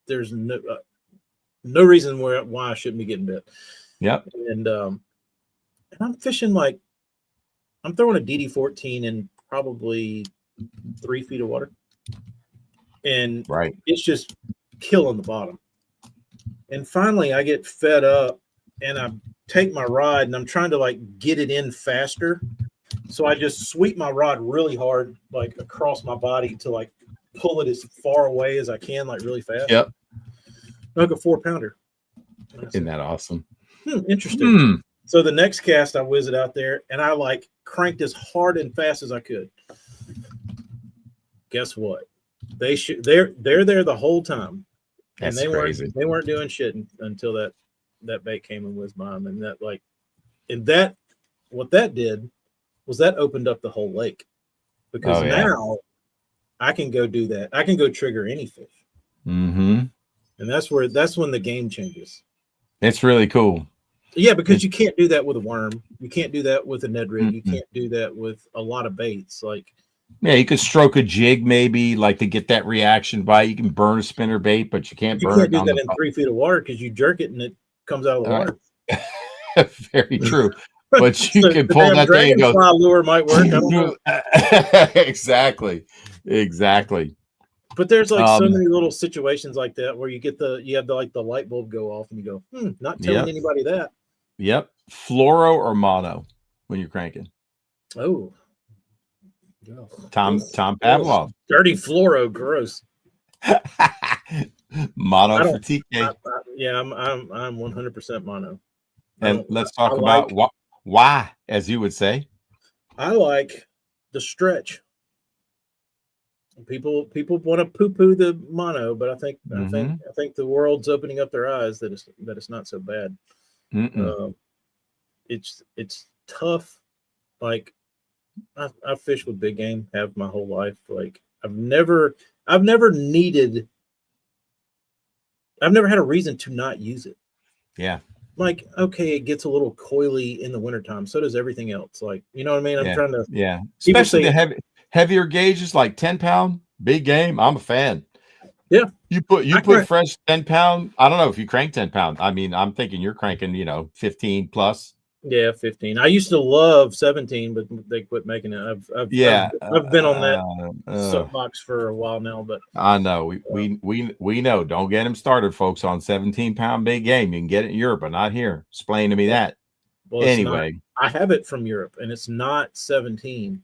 there's no reason why I shouldn't be getting bit.
Yep.
And I'm fishing, like, I'm throwing a DD14 in probably 3 feet of water, and it's just killing the bottom. And finally I get fed up and I take my rod and I'm trying to, like, get it in faster. So I just sweep my rod really hard, like across my body, to, like, pull it as far away as I can, like, really fast.
Yep.
Like a 4-pounder.
Isn't that awesome?
Interesting. So the next cast, I whiz it out there and I, like, cranked as hard and fast as I could. Guess what? They're there the whole time. And
That's crazy.
They weren't doing shit until that bait came and whizzed by them. And what that did was that opened up the whole lake, because now I can go do that. I can go trigger any fish.
And
that's when the game changes.
It's really cool.
Yeah, because you can't do that with a worm. You can't do that with a Ned rig. You
Mm-mm.
can't do that with a lot of baits. Like,
Yeah, you could stroke a jig maybe, like to get that reaction bite. You can burn a spinner bait, but you can't
you
burn
can't
it
do
on
that
the.
in 3 feet of water because you jerk it and it comes out of the water.
Very true. But you
So
can
the
pull
damn
that thing and go.
dragonfly lure might work. I don't know.
Exactly.
But there's like so
Um,
many little situations like that where you have the light bulb go off and you go, not telling
yep.
anybody that.
Yep. Fluoro or mono when you're cranking.
Oh.
Tom Pavlov.
Dirty fluoro, gross.
Mono for TK.
I'm 100% mono.
And let's talk about why, as you would say.
I like the stretch. People want to poo-poo the mono, but I think the world's opening up their eyes that it's not so bad. It's tough. Like I fish with big game, have my whole life. Like I've never had a reason to not use it.
Yeah.
Like, okay, it gets a little coily in the wintertime. So does everything else. Like, you know what I mean? I'm trying to.
Yeah. Especially the heavier gauges, like 10-pound, big game. I'm a fan.
Yeah.
You put fresh 10-pound. I don't know if you crank 10-pound. I mean, I'm thinking you're cranking, 15 plus.
Yeah, 15. I used to love 17, but they quit making it. I've been on that soapbox for a while now, but
I know we know. Don't get him started, folks, on 17-pound big game. You can get it in Europe, but not here. Explain to me that.
Well, anyway, I have it from Europe, and it's not 17.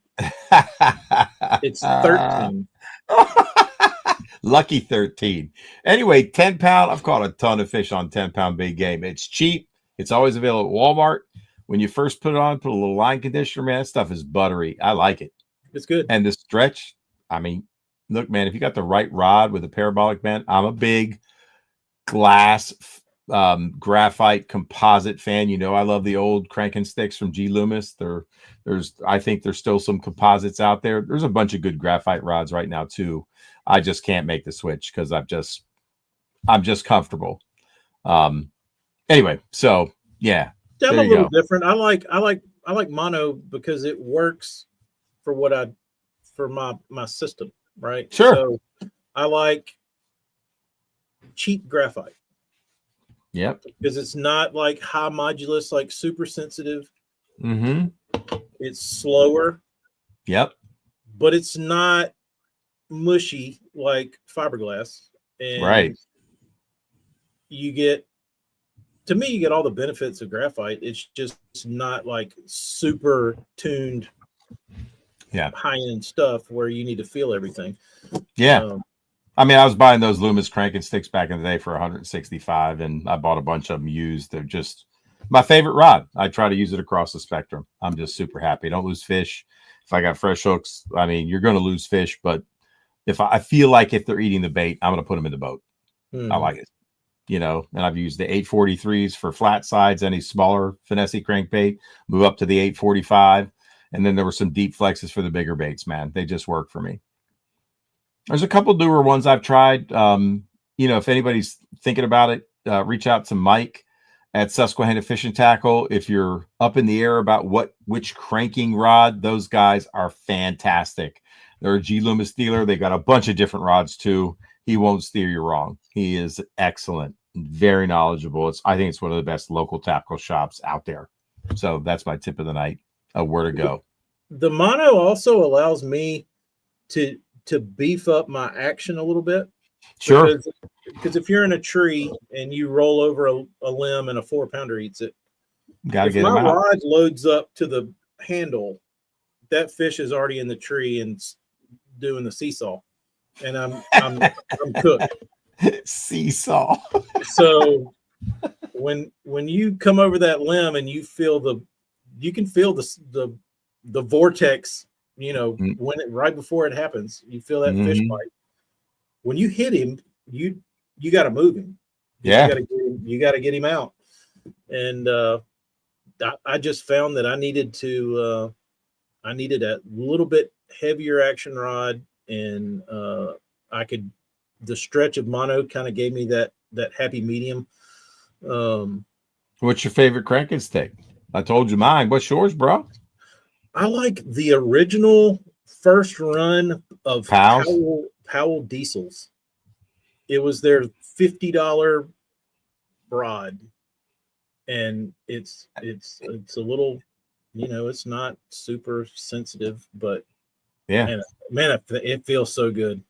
It's 13.
Lucky 13. Anyway, 10-pound. I've caught a ton of fish on 10-pound big game. It's cheap. It's always available at Walmart. When you first put it on, put a little line conditioner, man, that stuff is buttery. I like it.
It's good.
And the stretch, I mean, look, man, if you got the right rod with a parabolic bend, I'm a big glass graphite composite fan. I love the old cranking sticks from G. Loomis. I think there's still some composites out there. There's a bunch of good graphite rods right now too. I just can't make the switch because I'm just comfortable. Anyway, so yeah.
I'm a little different. I like mono because it works for my system, right?
Sure.
So I like cheap graphite.
Yep.
Because it's not like high modulus, like super sensitive.
Mm-hmm.
It's slower.
Yep.
But it's not mushy like fiberglass. And
right.
You get all the benefits of graphite. It's just not like super tuned, high-end stuff where you need to feel everything.
Yeah. I mean, I was buying those Loomis cranking sticks back in the day for 165, and I bought a bunch of them used. They're just my favorite rod. I try to use it across the spectrum. I'm just super happy. Don't lose fish. If I got fresh hooks, I mean, you're going to lose fish, but if I feel like if they're eating the bait, I'm going to put them in the boat. I like it. And I've used the 843s for flat sides, any smaller finesse crankbait, move up to the 845. And then there were some deep flexes for the bigger baits, man. They just work for me. There's a couple newer ones I've tried. If anybody's thinking about it, reach out to Mike at Susquehanna Fishing Tackle. If you're up in the air about which cranking rod, those guys are fantastic. They're a G. Loomis dealer. They got a bunch of different rods too. He won't steer you wrong. He is excellent, very knowledgeable. I think it's one of the best local tackle shops out there. So that's my tip of the night of where to go.
The mono also allows me to beef up my action a little bit.
Sure.
Because if you're in a tree and you roll over a limb and a 4-pounder eats it,
gotta get
my
him out.
rod loads up to the handle, that fish is already in the tree and doing the seesaw. And I'm cooked.
Seesaw.
So when you come over that limb and you can feel the vortex, when right before it happens, you feel that fish bite. When you hit him, you got to move him.
Yeah,
you got to get him out. And I just found that I needed a little bit heavier action rod, and the stretch of mono kind of gave me that happy medium.
What's your favorite cranking stick? I told you mine. What's yours, bro?
I like the original first run of
Pals?
Powell diesels. It was their $50 rod, and it's a little, it's not super sensitive, but
Yeah,
man, it feels so good.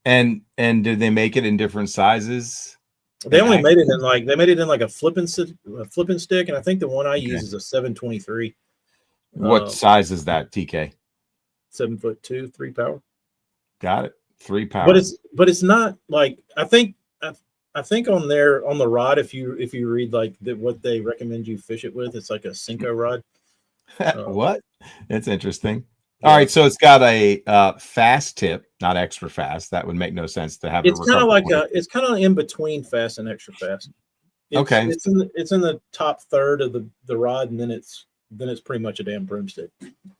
and did they make it in different sizes?
They only made it in like a flipping stick, and I think the one I use is a 723.
What size is that, TK?
7'2", 3 power.
Got it. 3 power.
But it's not like I think on the rod, if you read like what they recommend you fish it with, it's like a Senko rod.
What? That's interesting.
Yeah.
All right, so it's got a fast tip, not extra fast. That would make no sense to have.
It's kind of like it's kind of in between fast and extra fast.
Okay,
it's in the top third of the rod, and then it's pretty much a damn broomstick.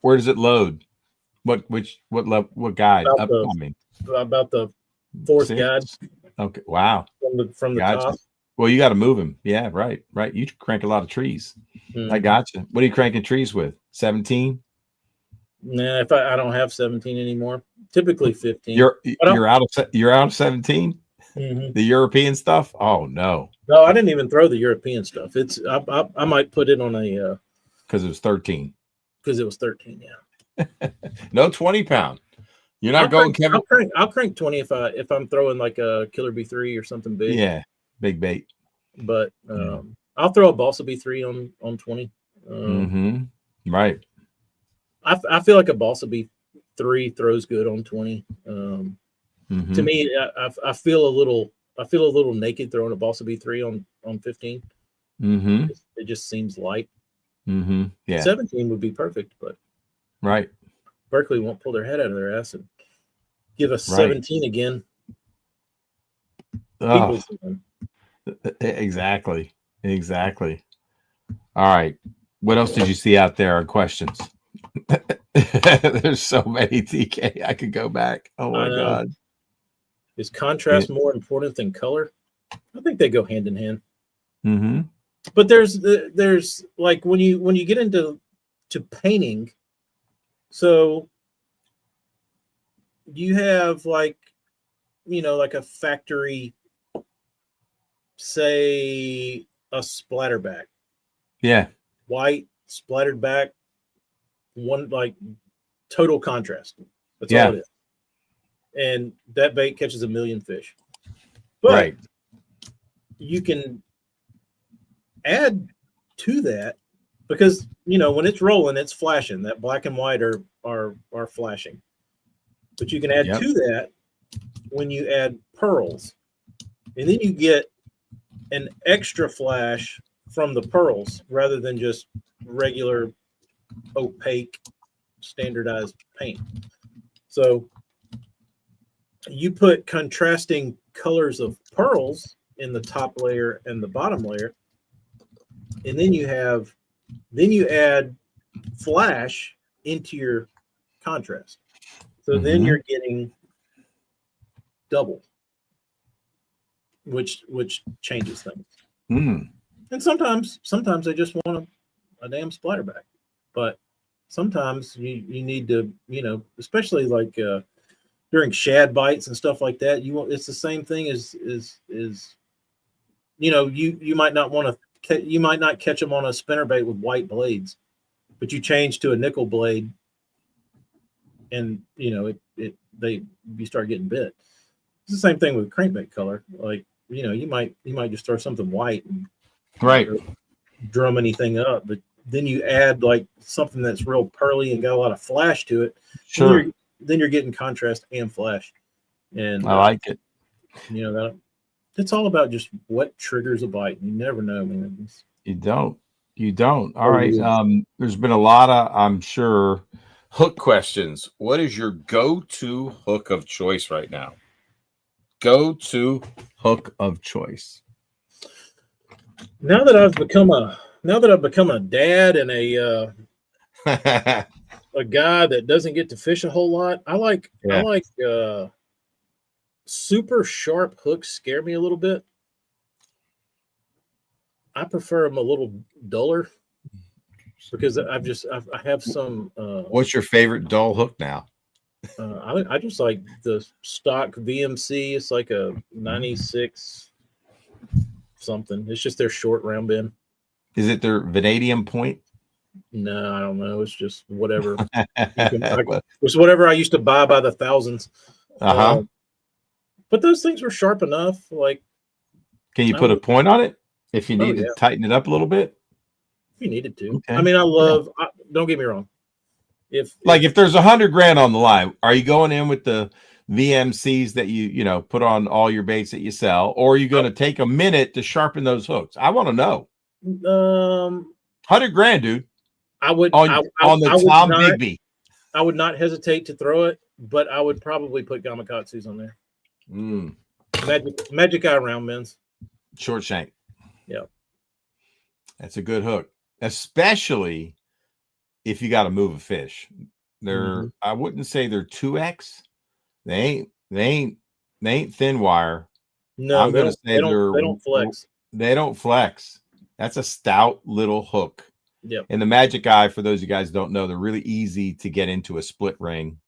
Where does it load? What guide?
About the fourth guide.
Okay, wow.
From the top.
Well, you got to move him. Yeah, right. You crank a lot of trees. Mm-hmm. I got you. What are you cranking trees with? 17?
Nah, if I don't have 17 anymore. Typically 15.
You're out of 17.
Mm-hmm.
The European stuff. Oh no.
No, I didn't even throw the European stuff. It's I might put it on a
because it was 13.
Because it was 13. Yeah.
No 20 pound. You're not going, Kevin.
I'll crank 20 if I'm throwing like a Killer B3 or something big.
Yeah, big bait.
But I'll throw a Balsa B3 on 20.
Right.
I feel like a Balsa B3 throws good on 20. To me, I feel a little naked throwing a Balsa B3 on 15. It just seems light.
Yeah.
17 would be perfect, but
right.
Berkeley won't pull their head out of their ass and give us 17 again.
Oh. Exactly. All right. What else did you see out there on questions? There's so many, TK. I could go back. Oh my God.
Is contrast more important than color? I think they go hand in hand. But there's like when you get into painting, so you have like a factory, say a splatterback.
Yeah.
White splattered back, one like total contrast. That's all it is. And that bait catches 1 million fish. But you can add to that because when it's rolling, it's flashing. That black and white are flashing. But you can add to that when you add pearls. And then you get an extra flash from the pearls rather than just regular opaque standardized paint. So you put contrasting colors of pearls in the top layer and the bottom layer, and then you add flash into your contrast. So then you're getting double, which changes things. And sometimes they just want a damn splatterback, but sometimes you need to, especially like during shad bites and stuff like that. It's the same thing as you might not want to, you might not catch them on a spinnerbait with white blades, but you change to a nickel blade, and you start getting bit. It's the same thing with crankbait color. Like you might just throw something white and drum anything up, but then you add like something that's real pearly and got a lot of flash to it.
Sure.
Then you're getting contrast and flash. And
I like it.
It's all about just what triggers a bite. You never know, man.
You don't. All right. There's been a lot of, I'm sure, hook questions. What is your go-to hook of choice right now? Go-to hook of choice.
Now that I've become a dad and a guy that doesn't get to fish a whole lot, I like super sharp hooks scare me a little bit. I prefer them a little duller because I have some.
What's your favorite dull hook now?
I just like the stock VMC. It's like a 96 something. It's just their short round bend.
Is it their vanadium point?
No, I don't know. It's just whatever. It's whatever I used to buy by the thousands. But those things were sharp enough. Like,
can you put a point on it if you need to tighten it up a little bit?
If you needed to.
Okay.
I mean, don't get me wrong. If
there's $100,000 on the line, are you going in with the VMCs that you put on all your baits that you sell, or are you going to take a minute to sharpen those hooks? I want to know. $100,000, dude.
I would
on the Tom Bigby.
I would not hesitate to throw it, but I would probably put Gamakatsus on there. Magic Eye round bends.
Short shank.
Yeah.
That's a good hook, especially if you got to move a fish. They're I wouldn't say they're 2X. They ain't thin wire.
No, I'm gonna say they don't flex.
They don't flex. That's a stout little hook.
Yep.
And the Magic Eye, for those of you guys who don't know, they're really easy to get into a split ring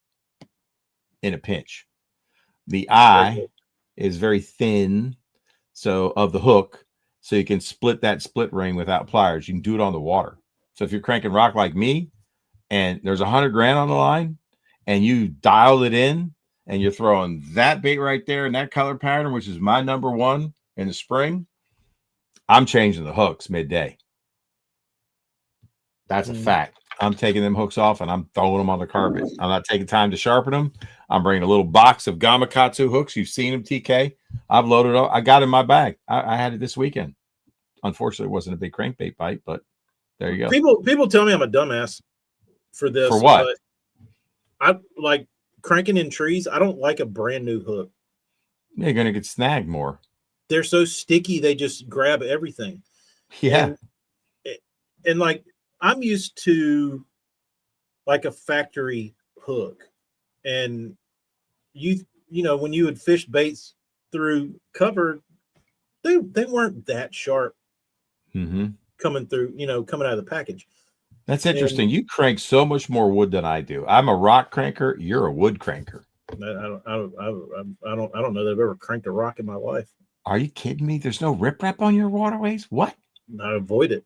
in a pinch. The eye is very thin, so of the hook, so you can split that split ring without pliers. You can do it on the water. So if you're cranking rock like me, and there's $100,000 on the line, and you dial it in, and you're throwing that bait right there in that color pattern, which is my number one in the spring, I'm changing the hooks midday. That's a fact. I'm taking them hooks off and I'm throwing them on the carpet. I'm not taking time to sharpen them. I'm bringing a little box of Gamakatsu hooks. You've seen them, TK. I've loaded up. I got it in my bag. I had it this weekend. Unfortunately, it wasn't a big crankbait bite, but there you go.
People tell me I'm a dumbass for this.
For what?
But I like cranking in trees. I don't like a brand new hook.
You're going to get snagged more.
They're so sticky. They just grab everything.
Yeah.
And like, I'm used to like a factory hook, and you know, when you would fish baits through cover, they weren't that sharp coming through, coming out of the package.
That's interesting. You crank so much more wood than I do. I'm a rock cranker. You're a wood cranker.
I don't know that I've ever cranked a rock in my life.
Are you kidding me? There's no riprap on your waterways? What?
I avoid it.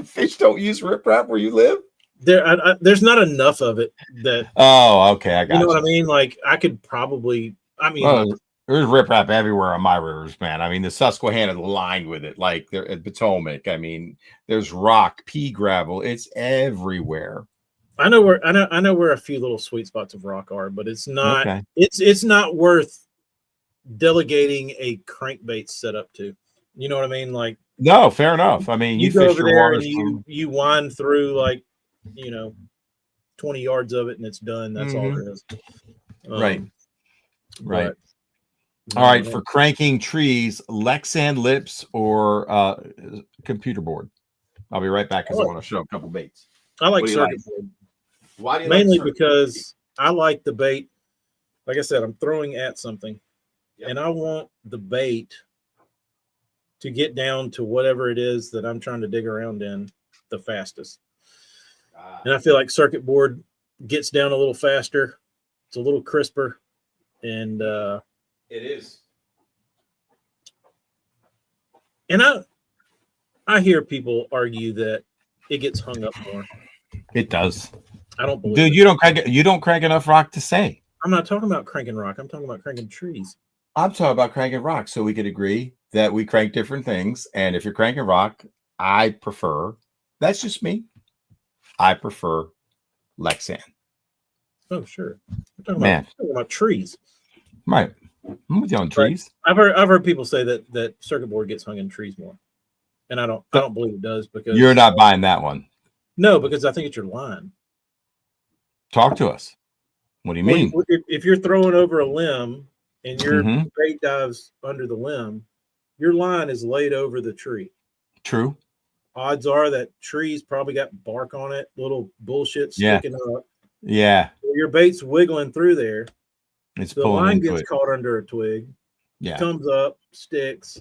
Fish don't use riprap where you live?
There's not enough of it that.
Oh, okay. I got you.
What I mean? Like, I could probably.
There's riprap everywhere on my rivers, man. I mean, the Susquehanna lined with it, like there at Potomac. I mean, there's rock, pea gravel. It's everywhere.
I know where a few little sweet spots of rock are, but it's not. Okay. It's not worth delegating a crankbait setup to. You know what I mean? Like.
No, fair enough. I mean,
you go over there and you wind through like, 20 yards of it and it's done. That's all it is.
Right. All right. For cranking trees, Lexan lips or computer board. I'll be right back because I want to show a couple baits.
I like circuit board.
Why do you
mainly because I like the bait. Like I said, I'm throwing at something and I want the bait to get down to whatever it is that I'm trying to dig around in the fastest. And I feel like circuit board gets down a little faster. It's a little crisper. And
it is.
And I hear people argue that it gets hung up more.
It does.
I don't believe
Dude,
it.
you don't crank enough rock to say.
I'm not talking about cranking rock. I'm talking about cranking trees.
I'm talking about cranking rock, so we could agree that we crank different things. And if you're cranking rock, I prefer, that's just me, I prefer Lexan.
Oh, sure. We're talking about trees.
Right. I'm with you on trees.
I've heard people say that circuit board gets hung in trees more. And I don't believe it does because
you're not buying that one.
No, because I think it's your line.
Talk to us. What do you mean?
If you're throwing over a limb and your bait dives under the limb, your line is laid over the tree.
True.
Odds are that tree's probably got bark on it, little bullshit sticking up.
Yeah.
Your bait's wiggling through there.
It's
the line gets caught under a twig.
Yeah.
Comes up, sticks.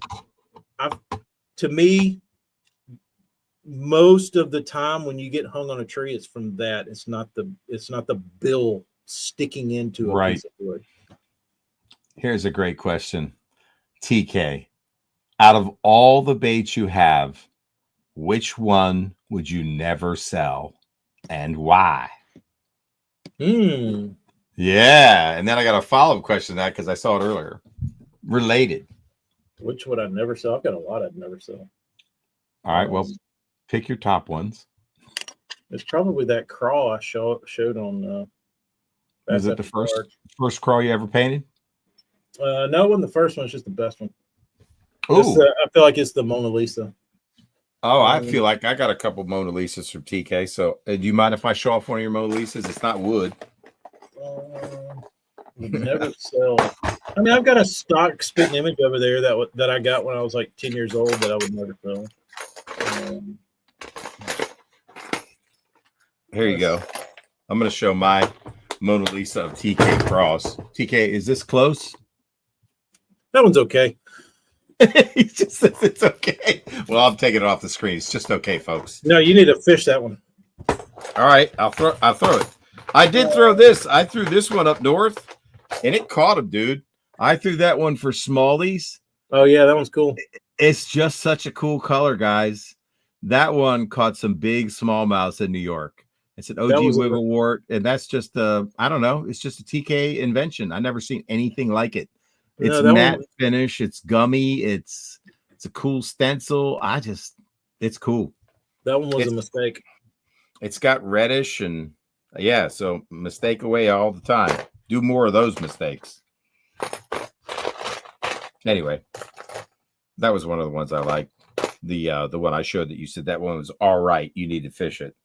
to me, most of the time when you get hung on a tree, it's from that. It's not the bill sticking into a piece of wood.
Here's a great question. TK, out of all the baits you have, which one would you never sell and why? Yeah. And then I got a follow-up question to that because I saw it earlier. Related.
Which would I never sell? I've got a lot I'd never sell.
All right. Well, pick your top ones.
It's probably that crawl I showed on.
Was it the first crawl you ever painted?
No, it wasn't the first one. It's just the best one.
Oh,
I feel like it's the Mona Lisa.
Oh, I feel like I got a couple Mona Lisas from TK. So, do you mind if I show off one of your Mona Lisas? It's not wood.
Never sell. I mean, I've got a stock spitting image over there that I got when I was like 10 years old that I would never sell.
Here you go. I'm going to show my Mona Lisa of TK Cross. TK, is this close?
That one's okay.
He just says it's okay. Well, I'm taking it off the screen. It's just okay, folks.
No, you need to fish that one.
All right, I'll throw it. I did throw this. I threw this one up north, and it caught him, dude. I threw that one for smallies.
Oh yeah, that one's cool.
It's just such a cool color, guys. That one caught some big smallmouths in New York. It's an OG Wigglewort, and that's just I don't know. It's just a TK invention. I never seen anything like it. It's matte finish. It's gummy. It's a cool stencil. It's cool.
That one was a mistake.
It's got reddish and yeah. So mistake away all the time. Do more of those mistakes. Anyway, that was one of the ones I liked. The one I showed that you said that one was all right. You need to fish it.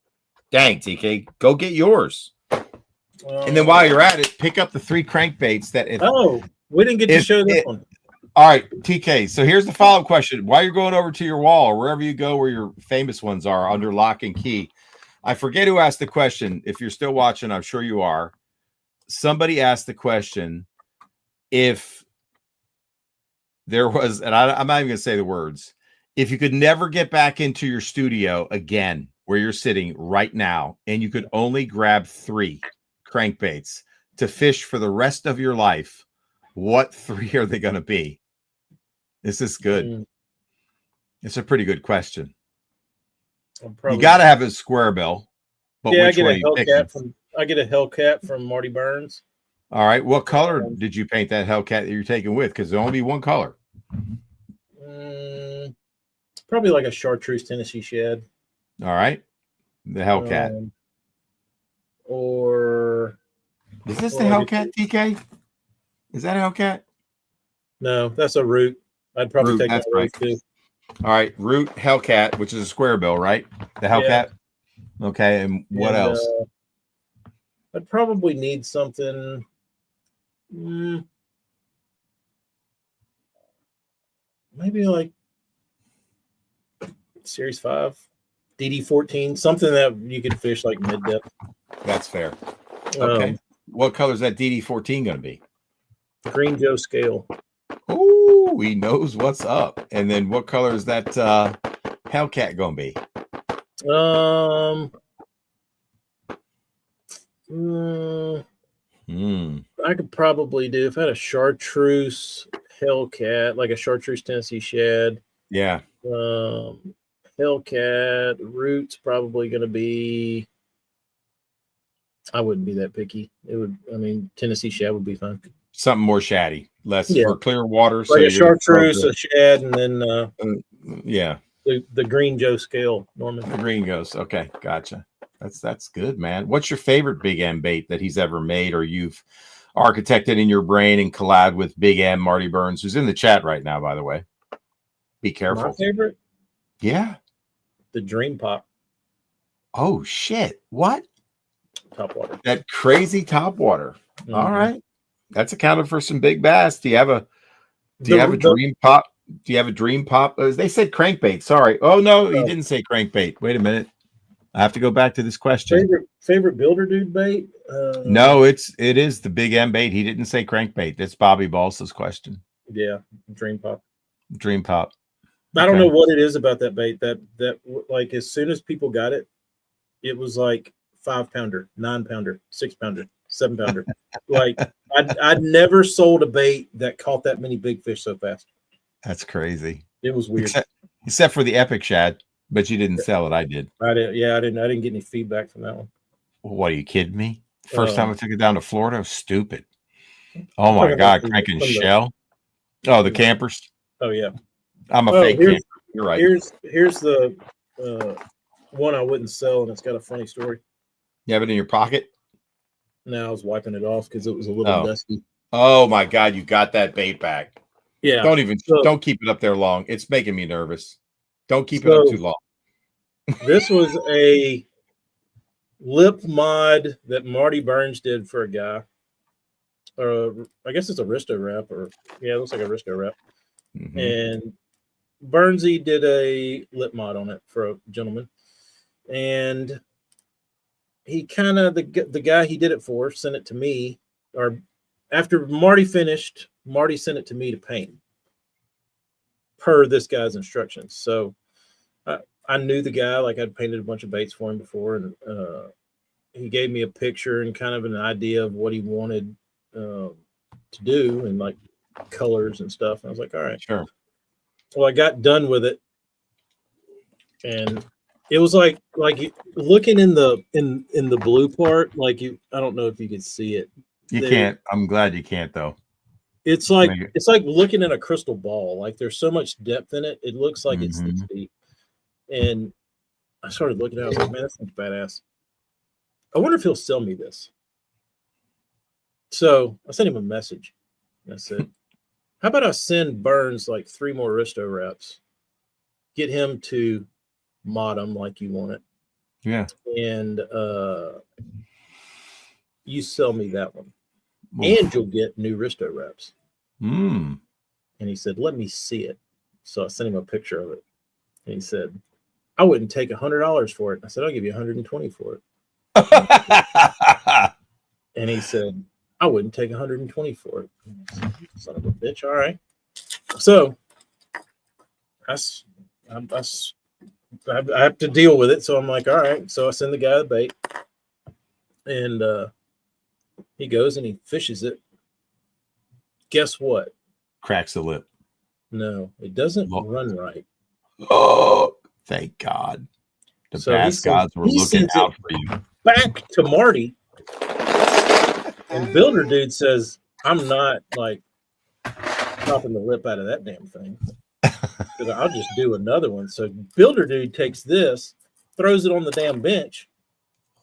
Dang, TK, go get yours. And then while you're at it, pick up the 3 crankbaits that.
We didn't get to show this one.
All right, TK. So here's the follow-up question. While you're going over to your wall or wherever you go where your famous ones are under lock and key, I forget who asked the question. If you're still watching, I'm sure you are. Somebody asked the question if there was, and I'm not even going to say the words, if you could never get back into your studio again where you're sitting right now and you could only grab 3 crankbaits to fish for the rest of your life, what 3 are they going to be? This is good. It's a pretty good question. You got to have a square bill. But
yeah,
which way you picking?
I get a Hellcat from Marty Burns.
All right. What color did you paint that Hellcat that you're taking with? Because there'll only be one color.
Probably like a chartreuse Tennessee shad.
All right. The Hellcat.
Or
is this the Hellcat, TK? Is that a Hellcat?
No, that's a Root. I'd probably take that Root too.
All right, Root Hellcat, which is a square bill, right? The Hellcat. Yeah. Okay, and what else?
I'd probably need something. Maybe like Series 5, DD14, something that you could fish like mid depth.
That's fair. Okay. What color is that DD14 going to be?
Green Joe scale.
Oh, he knows what's up. And then what color is that Hellcat going to be?
I could probably do, if I had a chartreuse Hellcat, like a chartreuse Tennessee shad.
Yeah.
Hellcat Root's probably going to be. I wouldn't be that picky. It would. I mean, Tennessee shad would be fine.
Something more shaddy, less for clear water.
Like so a chartreuse, a shad, and then the Green Joe scale. Norman.
The Green Ghost. Okay, gotcha. That's good, man. What's your favorite Big M bait that he's ever made, or you've architected in your brain and collab with Big M Marty Burns, who's in the chat right now, by the way? Be careful.
My favorite?
Yeah.
The Dream Pop.
Oh shit! What?
Topwater.
That crazy topwater. All right, that's accounted for some big bass. Do you have a Dream Pop? Do you have a Dream Pop? They said crankbait. Sorry. Oh no, he didn't say crankbait. Wait a minute. I have to go back to this question.
Favorite builder dude bait?
No, it is the Big M bait. He didn't say crankbait. That's Bobby Balsa's question.
Yeah, Dream Pop.
Dream Pop.
I don't know what it is about that bait that like as soon as people got it, it was like 5-pounder, 9-pounder, 6-pounder, 7-pounder. Like I'd never sold a bait that caught that many big fish so fast.
That's crazy.
It was weird.
Except for the epic shad, but you didn't sell it. I did.
I didn't. Yeah, I didn't get any feedback from that one.
What, are you kidding me? First time I took it down to Florida, it was stupid. Oh my God, cranking shell. Oh, the campers.
Oh yeah.
I'm a fake camper. You're right.
Here's the one I wouldn't sell, and it's got a funny story.
You have it in your pocket?
No, I was wiping it off because it was a little dusty.
Oh my God, you got that bait back.
Yeah.
Don't keep it up there long. It's making me nervous. Don't keep it up too long.
This was a lip mod that Marty Burns did for a guy. I guess it's a Risto wrap, it looks like a Risto wrap. Mm-hmm. And Burnsy did a lip mod on it for a gentleman. And he kind of, the guy he did it for sent it to me, or after Marty finished, Marty sent it to me to paint per this guy's instructions. So I knew the guy, like I'd painted a bunch of baits for him before, and he gave me a picture and kind of an idea of what he wanted to do and like colors and stuff. And I was like, all right,
sure.
Well, I got done with it, and it was like looking in the blue part, like I don't know if you could see it.
You can't. I'm glad you can't though.
It's like looking in a crystal ball. Like there's so much depth in it. It looks like it's this deep. And I started looking at it. I was like, man, that thing's badass. I wonder if he'll sell me this. So I sent him a message. I said, how about I send Burns like 3 more Risto wraps, get him to mod them like you want it.
Yeah.
And you sell me that one. And you'll get new Risto wraps. And he said, let me see it. So I sent him a picture of it. And he said, I wouldn't take $100 for it. I said, I'll give you 120 for it. And he said, I wouldn't take 120 for it. Said, son of a bitch. All right. So I have to deal with it. So I'm like, all right. So I send the guy the bait, and he goes and he fishes it. Guess what?
Cracks the lip.
No, it doesn't run right.
Oh, thank God. The bass gods were looking out for you.
Back to Marty. And Builder Dude says, I'm not like chopping the lip out of that damn thing. I'll just do another one. So Builder Dude takes this, throws it on the damn bench,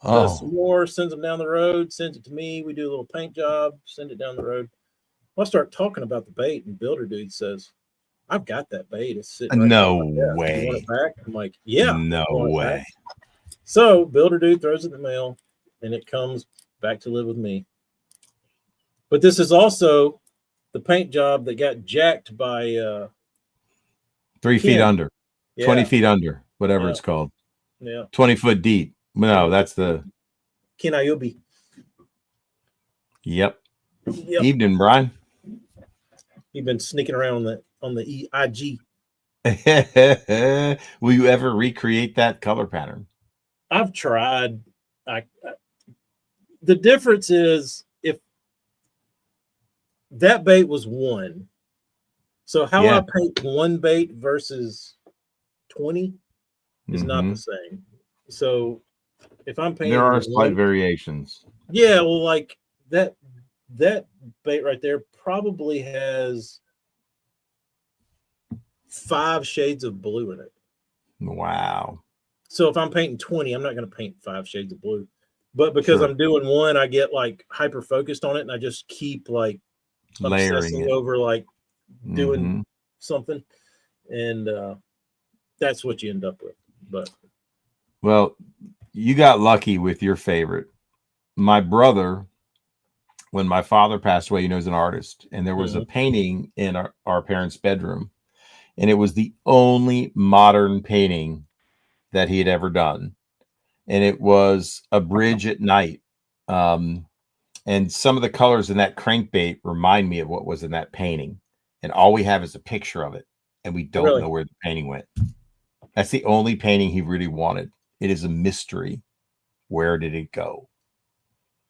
does some more, sends them down the road, sends it to me. We do a little paint job, send it down the road. Well, I start talking about the bait, and Builder Dude says, I've got that bait. It's sitting right
no
way. You want it back? I'm like, yeah.
No way.
So Builder Dude throws it in the mail, and it comes back to live with me. But this is also the paint job that got jacked by
3 feet under, 20 feet under, whatever it's called.
Yeah.
20 foot deep. No, that's the
Ken Iobi.
Yep. Evening, Brian.
You've been sneaking around on the IG.
Will you ever recreate that color pattern?
I've tried. The difference is if that bait was 1. So how I paint 1 bait versus 20 is not the same. So if I'm painting,
there are slight variations.
Yeah, well, like that bait right there probably has 5 shades of blue in it.
Wow.
So if I'm painting 20, I'm not going to paint 5 shades of blue. But because I'm doing 1, I get like hyper focused on it, and I just keep like obsessing over like doing something, and that's what you end up with. But
well, you got lucky with your favorite. My brother, when my father passed away, he's an artist, and there was a painting in our parents' bedroom, and it was the only modern painting that he had ever done, and it was a bridge at night. And some of the colors in that crankbait remind me of what was in that painting, and all we have is a picture of it. and we don't know where the painting went. That's the only painting he really wanted. It is a mystery. Where did it go?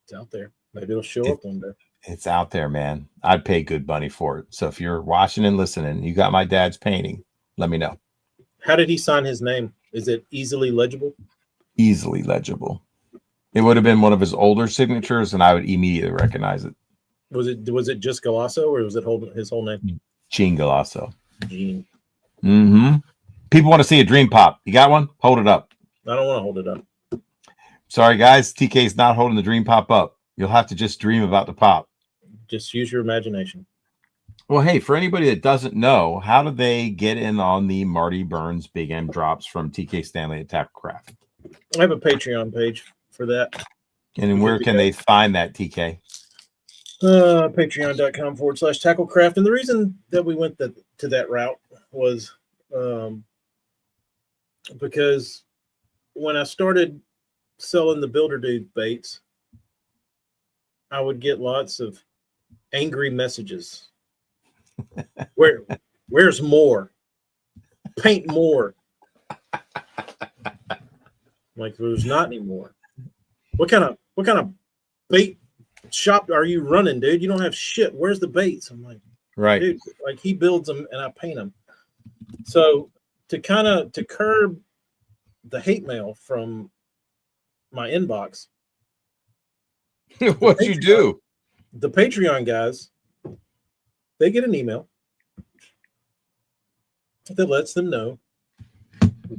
It's out there. Maybe it'll show up one day.
It's out there, man. I'd pay good money for it. So if you're watching and listening, you got my dad's painting, let me know.
How did he sign his name? Is it easily legible? Easily legible.
It would have been one of his older signatures, and I would immediately recognize it.
Was it just Galasso, or was it his whole name?
Gene Galasso.
Gene.
Mm-hmm. People want to see a dream pop. You got one? Hold it up.
I don't want to hold it up.
Sorry, guys. TK's not holding the dream pop up. You'll have to just dream about the pop.
Just use your imagination.
Well, hey, for anybody that doesn't know, how do they get in on the Marty Burns Big M drops from TK Stanley at Tackle Craft?
I have a Patreon page for that.
And where can they find that, TK?
Patreon.com/TackleCraft. And the reason that we went to that route was because when I started selling the Builder Dude baits, I would get lots of angry messages. Where's more? Paint more. Like, there's not anymore. What kind of bait shop are you running, dude? You don't have shit. Where's the baits? I'm like,
right,
dude, like, he builds them and I paint them. So to curb the hate mail from my inbox,
what you do?
The Patreon guys, they get an email that lets them know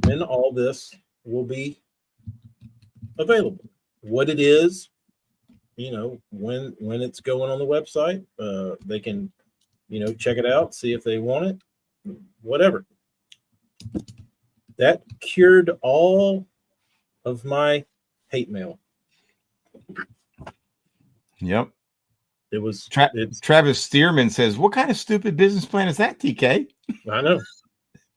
when all this will be available, what it is, when it's going on the website. They can, check it out, see if they want it, whatever. That cured all of my hate mail.
Yep.
It was
Travis Stearman says, "What kind of stupid business plan is that, TK?"
I know.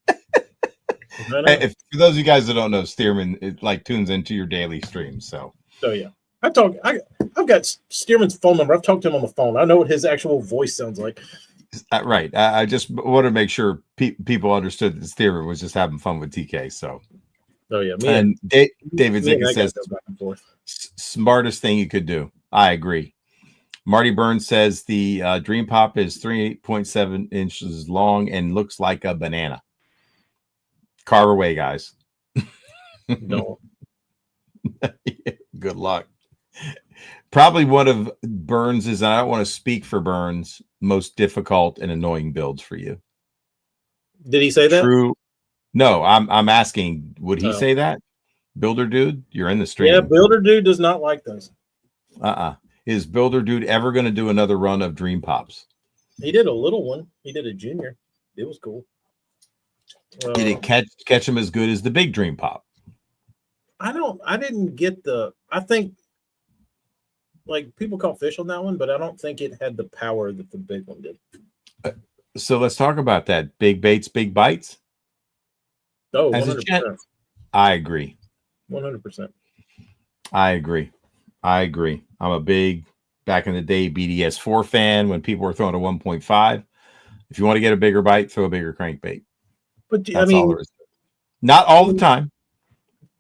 For those of you guys that don't know, Stearman tunes into your daily streams. So
yeah, I've got Stearman's phone number. I've talked to him on the phone. I know what his actual voice sounds like.
Right. I just want to make sure people understood that Stearman was just having fun with TK. So.
Yeah.
David Zickett says, back and forth. Smartest thing you could do. I agree. Marty Burns says the Dream Pop is 38.7 inches long and looks like a banana. Carve away, guys.
No.
Good luck. Probably one of Burns's, and I don't want to speak for Burns, most difficult and annoying builds for you.
Did he say that?
True. No, I'm asking, would he say that? Builder Dude, you're in the stream.
Yeah, Builder Dude does not like those.
Is Builder Dude ever going to do another run of Dream Pops?
He did a little one. He did a junior. It was cool.
Did it catch him as good as the big Dream Pop?
I didn't get I think, like, people caught fish on that one, but I don't think it had the power that the big one did.
So let's talk about that. Big baits, big bites.
Oh, 100%.
I agree.
100%.
I agree. I'm a big, back in the day, BDS4 fan when people were throwing a 1.5. If you want to get a bigger bite, throw a bigger crankbait.
But that's all there is.
Not all the time.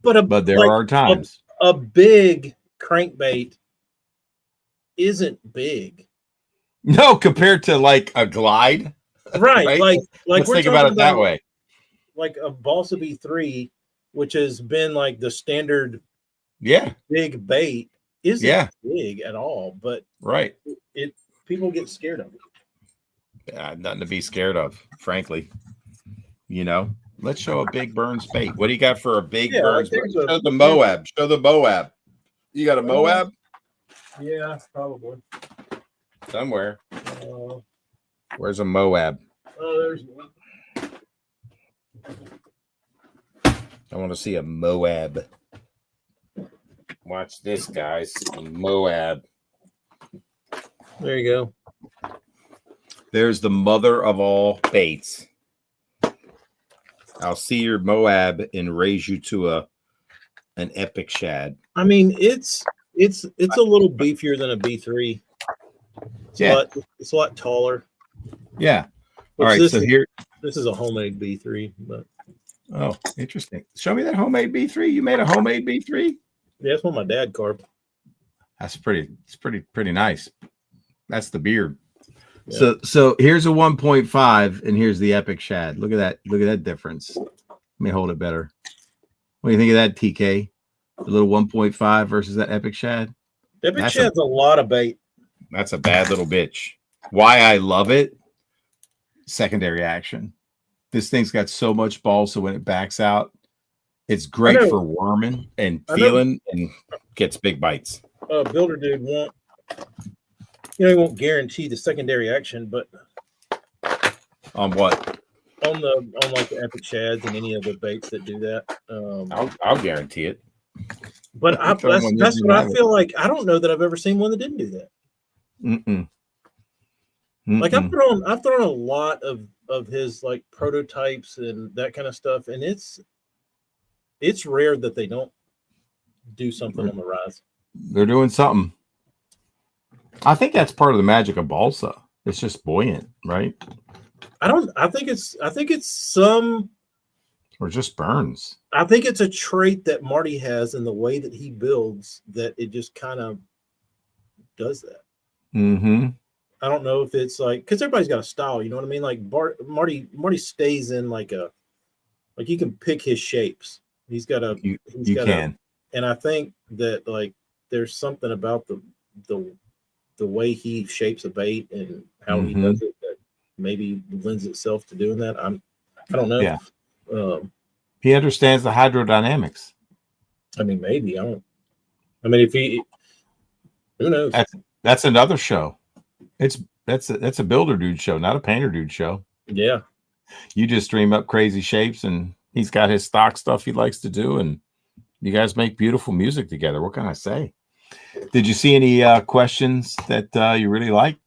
But there are times.
A big crankbait isn't big.
No, compared to like a glide.
Right. Like
let's think about it that way.
Like a Balsa B3, which has been like the standard big bait, isn't big at all. But people get scared of it.
Yeah, nothing to be scared of, frankly. Let's show a big Burns bait. What do you got for a big Burns bait? Show the Moab. Show the Moab. You got a Moab?
Yeah, probably.
Somewhere. Where's a Moab?
Oh, there's one.
I want to see a Moab. Watch this, guys. A Moab.
There you go.
There's the mother of all baits. I'll see your Moab and raise you to an epic shad.
I mean, it's a little beefier than a B3. It's a lot taller.
Yeah. All right. So
This is a homemade B3, but
oh, interesting. Show me that homemade B3. You made a homemade B3?
yeah, that's what my dad carved.
That's pretty. It's pretty nice. That's the beard.
Yeah.
So here's a 1.5, and here's the Epic Shad. Look at that. Look at that difference. Let me hold it better. What do you think of that, TK? The little 1.5 versus that Epic Shad.
Epic Shad's a lot of bait.
That's a bad little bitch. Why I love it? Secondary action. This thing's got so much ball, so when it backs out, it's great for worming and feeling and gets big bites.
Builder dude won't, he won't guarantee the secondary action, but
on what?
On like the Epic Shads and any of the baits that do that.
I'll guarantee it.
But that's what I feel like. I don't know that I've ever seen one that didn't do that. Like I've thrown a lot of his like prototypes and that kind of stuff, and it's rare that they don't do something on the rise.
They're doing something. I think that's part of the magic of balsa. It's just buoyant, right?
I think it's some,
or just burns.
I think it's a trait that Marty has in the way that he builds that it just kind of does that. I don't know if it's like, because everybody's got a style, you know what I mean? Like Marty stays in like you can pick his shapes. He's got a and I think that like there's something about the way he shapes a bait and how he does it that maybe lends itself to doing that. I don't know.
Yeah. He understands the hydrodynamics.
I mean, maybe who knows?
That's another show. That's a builder dude show, not a painter dude show.
Yeah. You
just dream up crazy shapes, and he's got his stock stuff he likes to do, and you guys make beautiful music together. What can I say? Did you see any questions that you really like?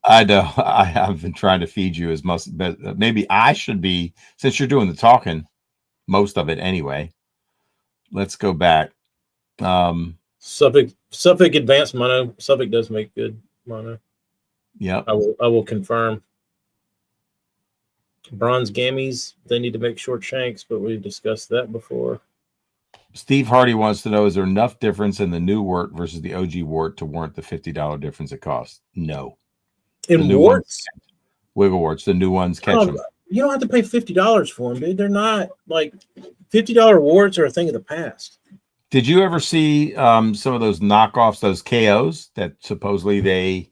I know I have been trying to feed you as much, but maybe I should be, since you're doing the talking, most of it anyway. Let's go back.
Suffolk Advanced Mono. Suffolk does make good mono.
Yeah,
I will confirm. Bronze gammies, they need to make short shanks, but we've discussed that before.
Steve Hardy wants to know, is there enough difference in the new wort versus the OG wort to warrant the $50 difference it costs? No.
In warts?
Wiggle warts, the new ones catch them.
You don't have to pay $50 for them, dude. They're not like $50 warts are a thing of the past.
Did you ever see some of those knockoffs, those KOs that supposedly they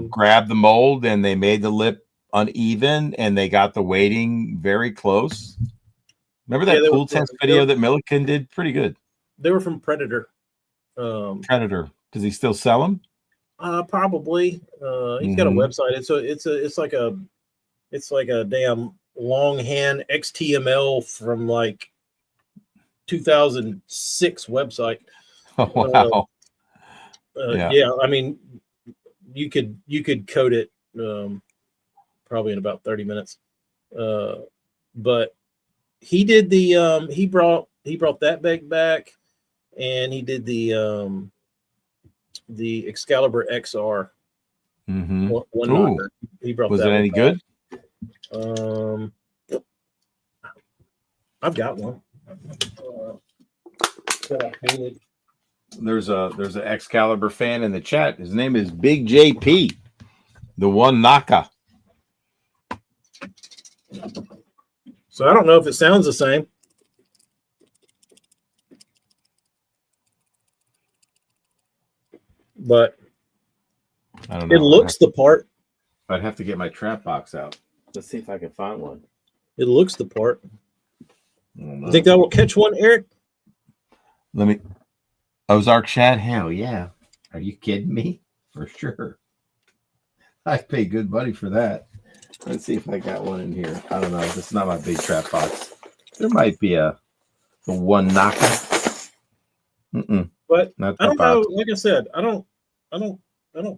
grabbed the mold and they made the lip uneven and they got the weighting very close? Remember that pool test video that Milliken did? Pretty good. They
were from Predator.
Predator. Does he still sell them?
Probably. He's got a website. It's like a damn longhand XTML from like 2006 website.
Oh, wow.
Yeah. I mean, you could code it probably in about 30 minutes. But he did he brought that bag back, and he did the Excalibur XR. One knocker. He brought.
Was it any good?
I've got one.
There's an Excalibur fan in the chat. His name is Big JP, the one knocker.
So I don't know if it sounds the same. But
I don't know.
It looks the part.
I'd have to get my trap box out. Let's see if I can find one.
It looks the part. You think that will catch one, Eric?
Let me. Ozark Shad? Hell yeah. Are you kidding me? For sure. I pay good money for that. Let's see if I got one in here. I don't know. It's not my big trap box. There might be a one knocker.
But I don't know. Like I said, I don't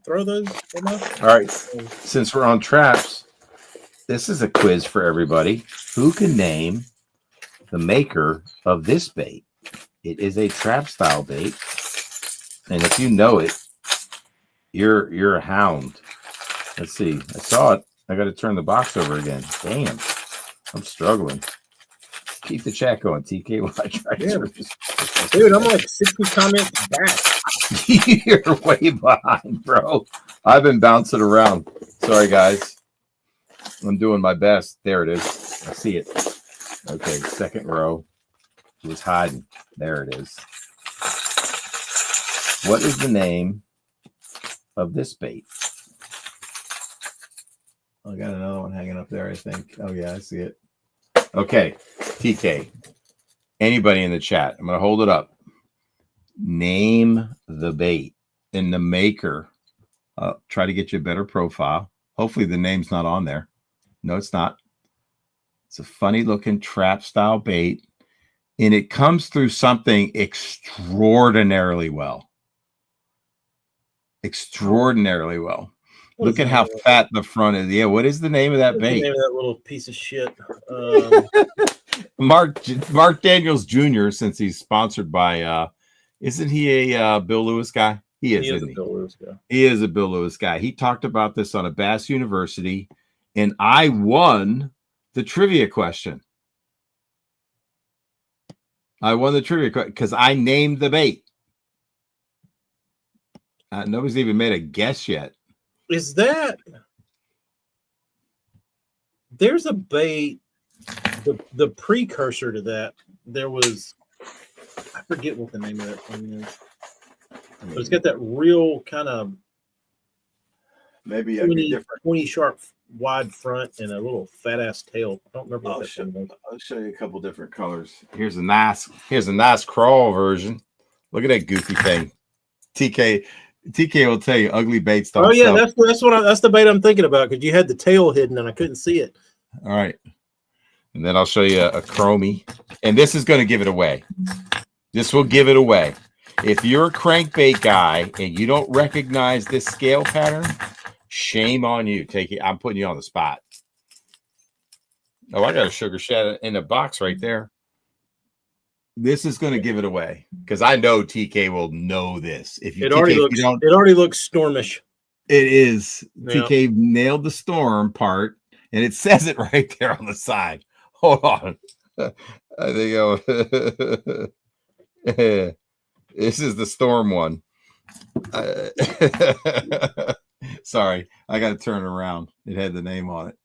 throw those enough.
All right. Since we're on traps, this is a quiz for everybody. Who can name the maker of this bait? It is a trap style bait, and if you know it, you're a hound. Let's see. I saw it I got to turn the box over again. Damn, I'm struggling. Keep the chat going, TK. While I try to turn this.
Dude, I'm like 60 comments back.
You're way behind, bro. I've been bouncing around. Sorry, guys. I'm doing my best. There it is. I see it. Okay, second row. It was hiding. There it is. What is the name of this bait? I got another one hanging up there, I think. Oh, yeah, I see it. Okay, TK. Anybody in the chat? I'm going to hold it up. Name the bait and the maker. Try to get you a better profile. Hopefully the name's not on there. No, it's not. It's a funny looking trap style bait, and it comes through something extraordinarily well. Extraordinarily well. Look at how fat the front is. Yeah, what is the name of that bait?
The name of that little piece of shit.
Mark Daniels Jr., since he's sponsored by isn't he a Bill Lewis guy? He is a Bill Lewis guy. He is a Bill Lewis guy. He talked about this on a Bass University, and I won the trivia question. I won the trivia question because I named the bait. Nobody's even made a guess yet.
Is that there's a bait, the precursor to that? There was, I forget what the name of that thing is. But it's got that real kind of
maybe
20 sharp wide front and a little fat ass tail. I don't remember what that thing was.
I'll show you a couple different colors. Here's a nice crawl version. Look at that goofy thing. TK will tell you ugly baits don't sell.
That's the bait I'm thinking about, because you had the tail hidden and I couldn't see it.
All right. And then I'll show you a chromie. And this is going to give it away. This will give it away. If you're a crankbait guy and you don't recognize this scale pattern, shame on you. Take it. I'm putting you on the spot. Oh, I got a sugar shad in the box right there. This is going to give it away because I know TK will know this. If you,
it already looks stormish.
It is. Yeah. TK nailed the storm part, and it says it right there on the side. Hold on. I think this is the storm one. Sorry, I got to turn it around. It had the name on it.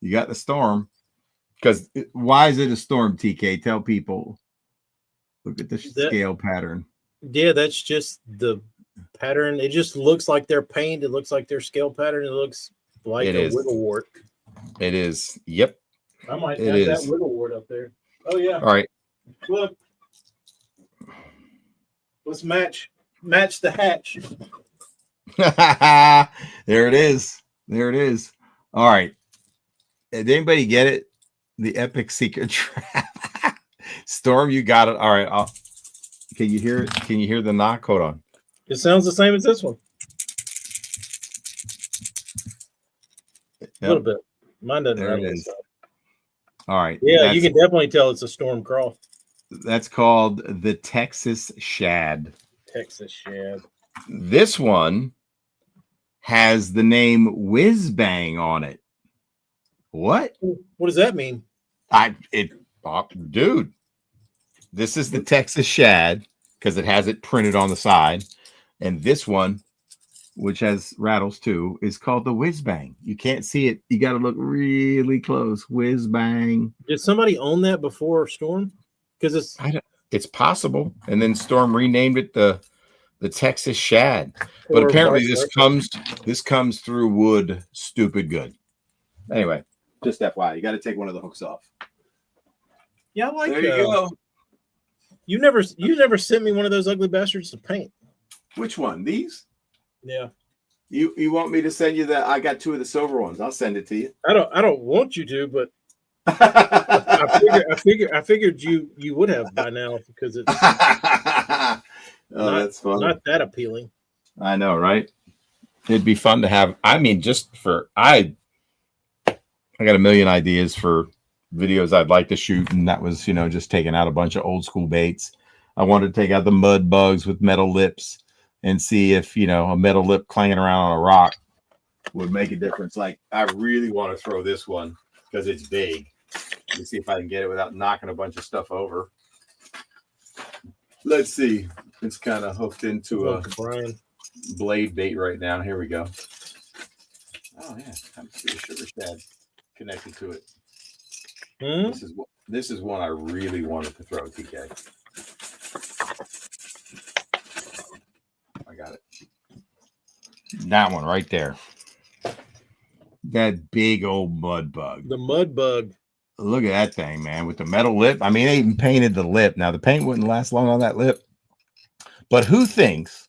You got the storm. Because why is it a storm, TK? Tell people. Look at the scale pattern.
Yeah, that's just the pattern. It just looks like their paint. It looks like their scale pattern. It looks like a wiggle wart.
It is. Yep.
I might have that wiggle wart up there. Oh, yeah.
All right.
Look. Let's match the hatch.
There it is. There it is. All right. Did anybody get it? The epic secret trap. Storm, you got it. All right. Can you hear it? Can you hear the knock? Hold on.
It sounds the same as this one. Yep. A little bit. Mine doesn't.
There it is. All right.
Yeah, you can definitely tell it's a storm crawl.
That's called the Texas Shad.
Texas Shad.
This one has the name Whiz Bang on it. What?
What does that mean?
Dude, this is the Texas Shad because it has it printed on the side. And this one, which has rattles too, is called the Whiz Bang. You can't see it. You got to look really close. Whiz Bang.
Did somebody own that before Storm? Because
it's possible. And then Storm renamed it the Texas Shad. But apparently this comes through wood stupid good. Anyway, just FYI, you got to take one of the hooks off.
Yeah, I like
there. You go.
You never sent me one of those ugly bastards to paint.
Which one? These?
Yeah.
You want me to send you that? I got two of the silver ones. I'll send it to you.
I don't want you to, but I figured you would have by now because it's
that's fun.
Not that appealing.
I know, right? It'd be fun to have. I mean, just for I got a million ideas for videos I'd like to shoot, and that was, just taking out a bunch of old school baits. I wanted to take out the mud bugs with metal lips and see if, a metal lip clanging around on a rock would make a difference. Like, I really want to throw this one because it's big. Let me see if I can get it without knocking a bunch of stuff over. Let's see. It's kind of hooked into a blade bait right now. Here we go. Oh yeah, I'm see a sugar shad connected to it. This is one I really wanted to throw, TK. I got it. That one right there. That big old mud bug.
The mud bug.
Look at that thing, man, with the metal lip. I mean, they even painted the lip. Now, the paint wouldn't last long on that lip. But who thinks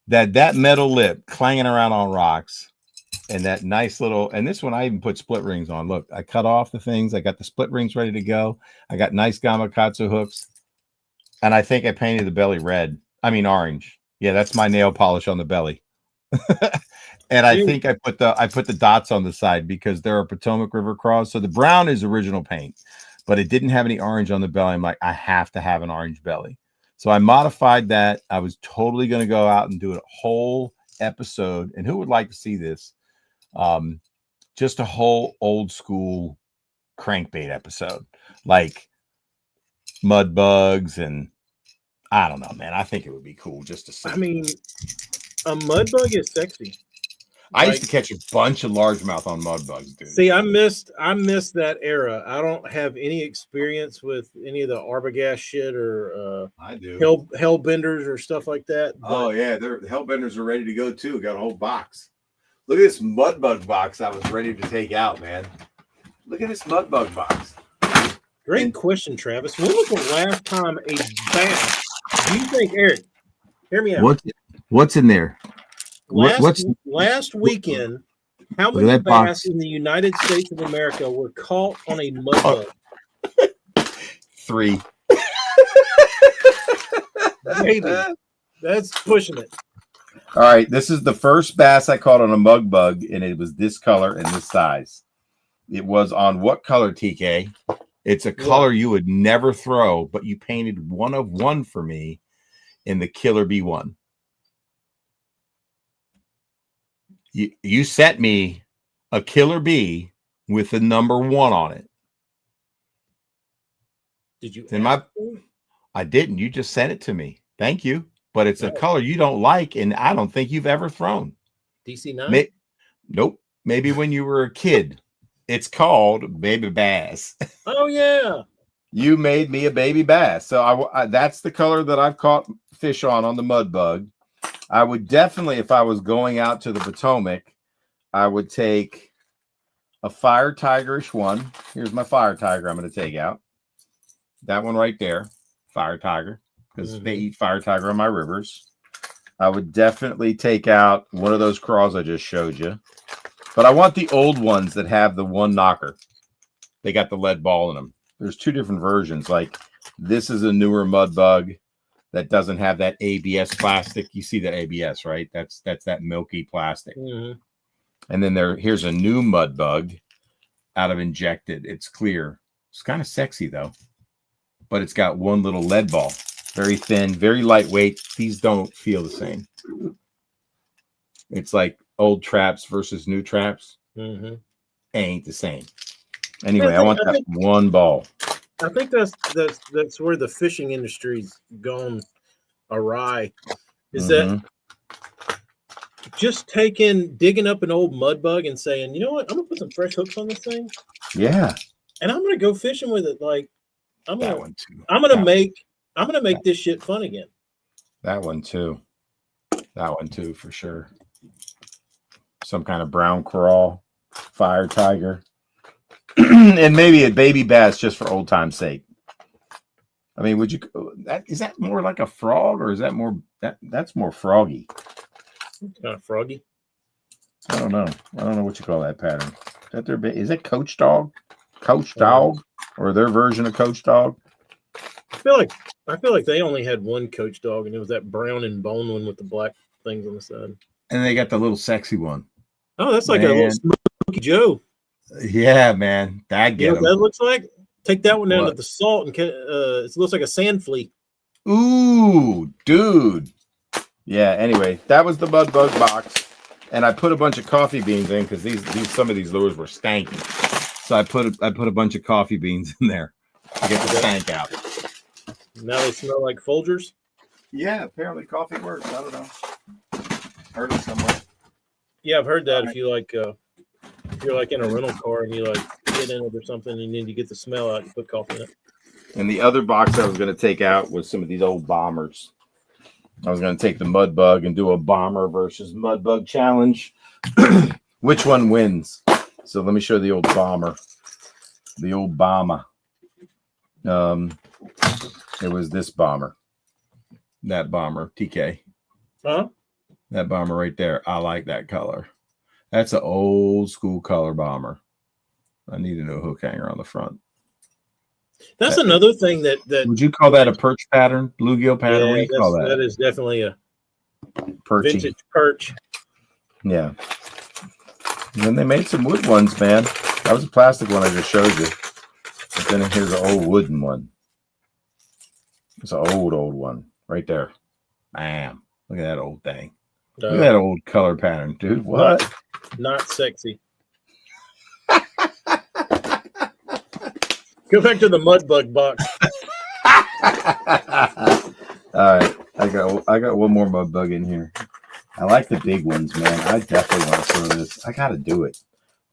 that metal lip clanging around on rocks and that nice little, and this one I even put split rings on. Look, I cut off the things. I got the split rings ready to go. I got nice gamakatsu hooks. And I think I painted the belly red. I mean, orange. Yeah, that's my nail polish on the belly. And I think I put the dots on the side because there are Potomac River craws. So the brown is original paint, but it didn't have any orange on the belly. I'm like, I have to have an orange belly. So I modified that. I was totally going to go out and do a whole episode. And who would like to see this? Just a whole old school crankbait episode, like mud bugs. And I don't know, man. I think it would be cool just to see.
I mean, a mud bug is sexy.
I used to catch a bunch of largemouth on mud bugs, dude.
See, I missed that era. I don't have any experience with any of the Arbogast shit or
I do
hellbenders or stuff like that.
Oh yeah, the hellbenders are ready to go too. Got a whole box. Look at this mud bug box I was ready to take out, man. Look at this mud bug box.
Great question, Travis. When was the last time a bass? Do you think, Eric? Hear me out.
What's in there?
Last weekend, how many bass in the United States of America were caught on a mud bug?
3.
Maybe. That's pushing it.
All right, this is the first bass I caught on a mud bug, and it was this color and this size. It was on what color, TK? It's a color you would never throw, but you painted 1 of 1 for me in the Killer B1. You sent me a Killer B with the number 1 on it.
Did you?
I didn't. You just sent it to me. Thank you. But it's a color you don't like, and I don't think you've ever thrown.
DC9?
Nope. Maybe when you were a kid. It's called baby bass.
Oh yeah.
You made me a baby bass. So that's the color that I've caught fish on the mud bug. I would definitely, if I was going out to the Potomac, I would take a fire tigerish one. Here's my fire tiger I'm going to take out. That one right there, fire tiger, because they eat fire tiger on my rivers. I would definitely take out one of those craws I just showed you. But I want the old ones that have the 1 knocker. They got the lead ball in them. There's 2 different versions. Like this is a newer mud bug that doesn't have that ABS plastic. You see that ABS, right? That's that milky plastic. And then here's a new mud bug out of injected. It's clear. It's kind of sexy though. But it's got 1 little lead ball. Very thin, very lightweight. These don't feel the same. It's like old traps versus new traps. Ain't the same. Anyway, I want that 1 ball.
I think that's where the fishing industry's gone awry. Is that just digging up an old mud bug and saying, you know what, I'm gonna put some fresh hooks on this thing. Yeah. And I'm gonna go fishing with it. Like I'm gonna make this shit fun again.
That one too. That one too, for sure. Some kind of brown coral, fire tiger. And maybe a baby bass just for old time's sake. I mean, is that more like a frog, or is that more that's more froggy?
Kind of froggy.
I don't know. I don't know what you call that pattern. Is it coach dog? Coach dog? Or their version of coach dog?
I feel like they only had 1 coach dog, and it was that brown and bone one with the black things on the side.
And they got the little sexy one.
Oh, that's like a little Smokey Joe.
Yeah, man. That
looks like? Take that one down to the salt, and it looks like a sand flea.
Ooh, dude. Yeah, anyway, that was the mud bug box. and I put a bunch of coffee beans in because some of these lures were stanky. So I put a bunch of coffee beans in there to get the stank out.
Now they smell like Folgers?
Yeah, apparently coffee works. I don't know. Heard it somewhere.
Yeah, I've heard that. If you're like in a rental car and you like get in it or something, and you need to get the smell out, you put coffee in it.
And the other box I was going to take out was some of these old bombers. I was going to take the mud bug and do a bomber versus mud bug challenge. Which one wins? So let me show the old bomber. The old bomber. It was this bomber. That bomber, TK.
Huh?
That bomber right there. I like that color. That's an old school color bomber. I need a new hook hanger on the front.
That's another thing that
would you call that a perch pattern, bluegill pattern?
Yeah,
what do you call that?
That is definitely a
Perchy.
vintage perch.
Yeah. And then they made some wood ones, man. That was a plastic one I just showed you. But then here's an old wooden one. It's an old one right there. Bam. Look at that old thing. Look at that old color pattern, dude. What?
Not sexy. Go back to the mud bug box.
All right. I got one more mud bug in here. I like the big ones, man. I definitely want to throw this. I got to do it.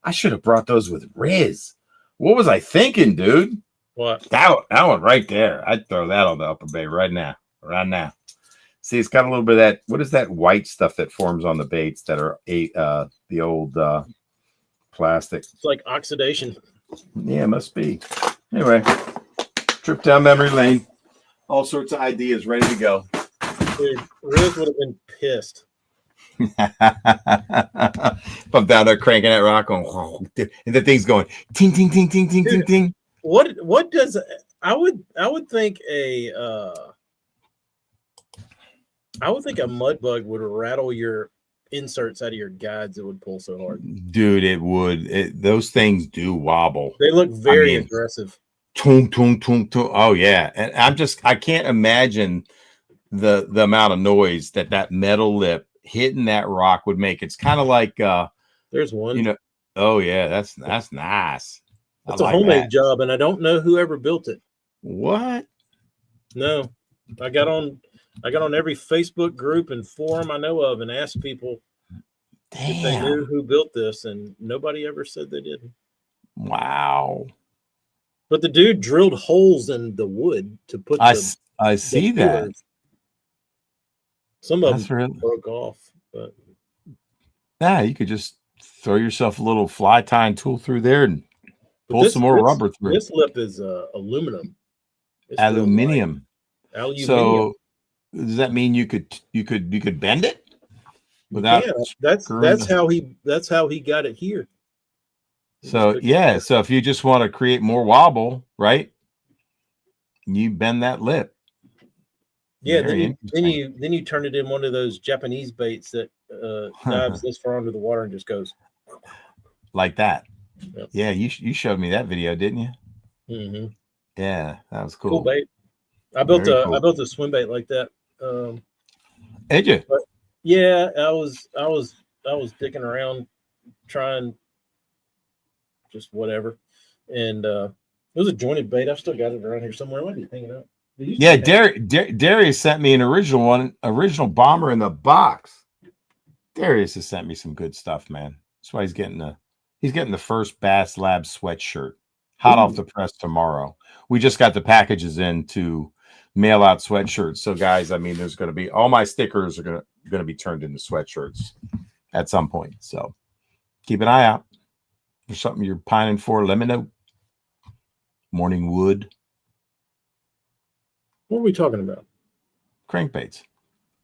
I should have brought those with Riz. What was I thinking, dude?
What?
That one right there. I'd throw that on the upper bay right now. Right now. See, it's got a little bit of that. What is that white stuff that forms on the baits that are the old plastic?
It's like oxidation.
Yeah, it must be. Anyway, trip down memory lane. All sorts of ideas ready to go.
Dude, Riz would have been pissed.
If I'm down there cranking that rock on, and the thing's going ting ting ting ting ting ting ting.
What does I would think a mud bug would rattle your inserts out of your guides. It would pull so hard,
dude. It would. Those things do wobble.
They look very aggressive.
Toom, toom, toom, toom. Oh yeah, and I can't imagine the amount of noise that metal lip hitting that rock would make. It's kind of like
there's one.
You know. Oh yeah, that's nice.
It's a homemade job, and I don't know who ever built it.
What?
No, I got on every Facebook group and forum I know of and asked people if they knew who built this, and nobody ever said they did.
Wow.
But the dude drilled holes in the wood to put
I see that.
Some of them broke off. But
yeah, you could just throw yourself a little fly tying tool through there and pull some more rubber through.
This lip is aluminum.
Aluminium.
Aluminium.
So does that mean you could bend it without?
Yeah, that's how he got it here.
So yeah, so if you just want to create more wobble, right? You bend that lip.
Yeah, then you turn it in one of those Japanese baits that dives this far under the water and just goes
like that.
Yep.
Yeah, you showed me that video, didn't you?
Mm-hmm.
Yeah, that was cool.
Cool bait. I built a swim bait like that.
Did you?
But yeah, I was dicking around trying just whatever, and it was a jointed bait. I've still got it around here somewhere. I might be hanging out.
Yeah, Darius sent me an original bomber in the box. Darius has sent me some good stuff, man. That's why he's getting the first Bass Lab sweatshirt, hot off the press tomorrow. We just got the packages in to mail out sweatshirts. So guys, I mean, there's going to be all my stickers are going to be turned into sweatshirts at some point. So keep an eye out. If there's something you're pining for, let me know. Morning wood.
What are we talking about?
Crankbaits.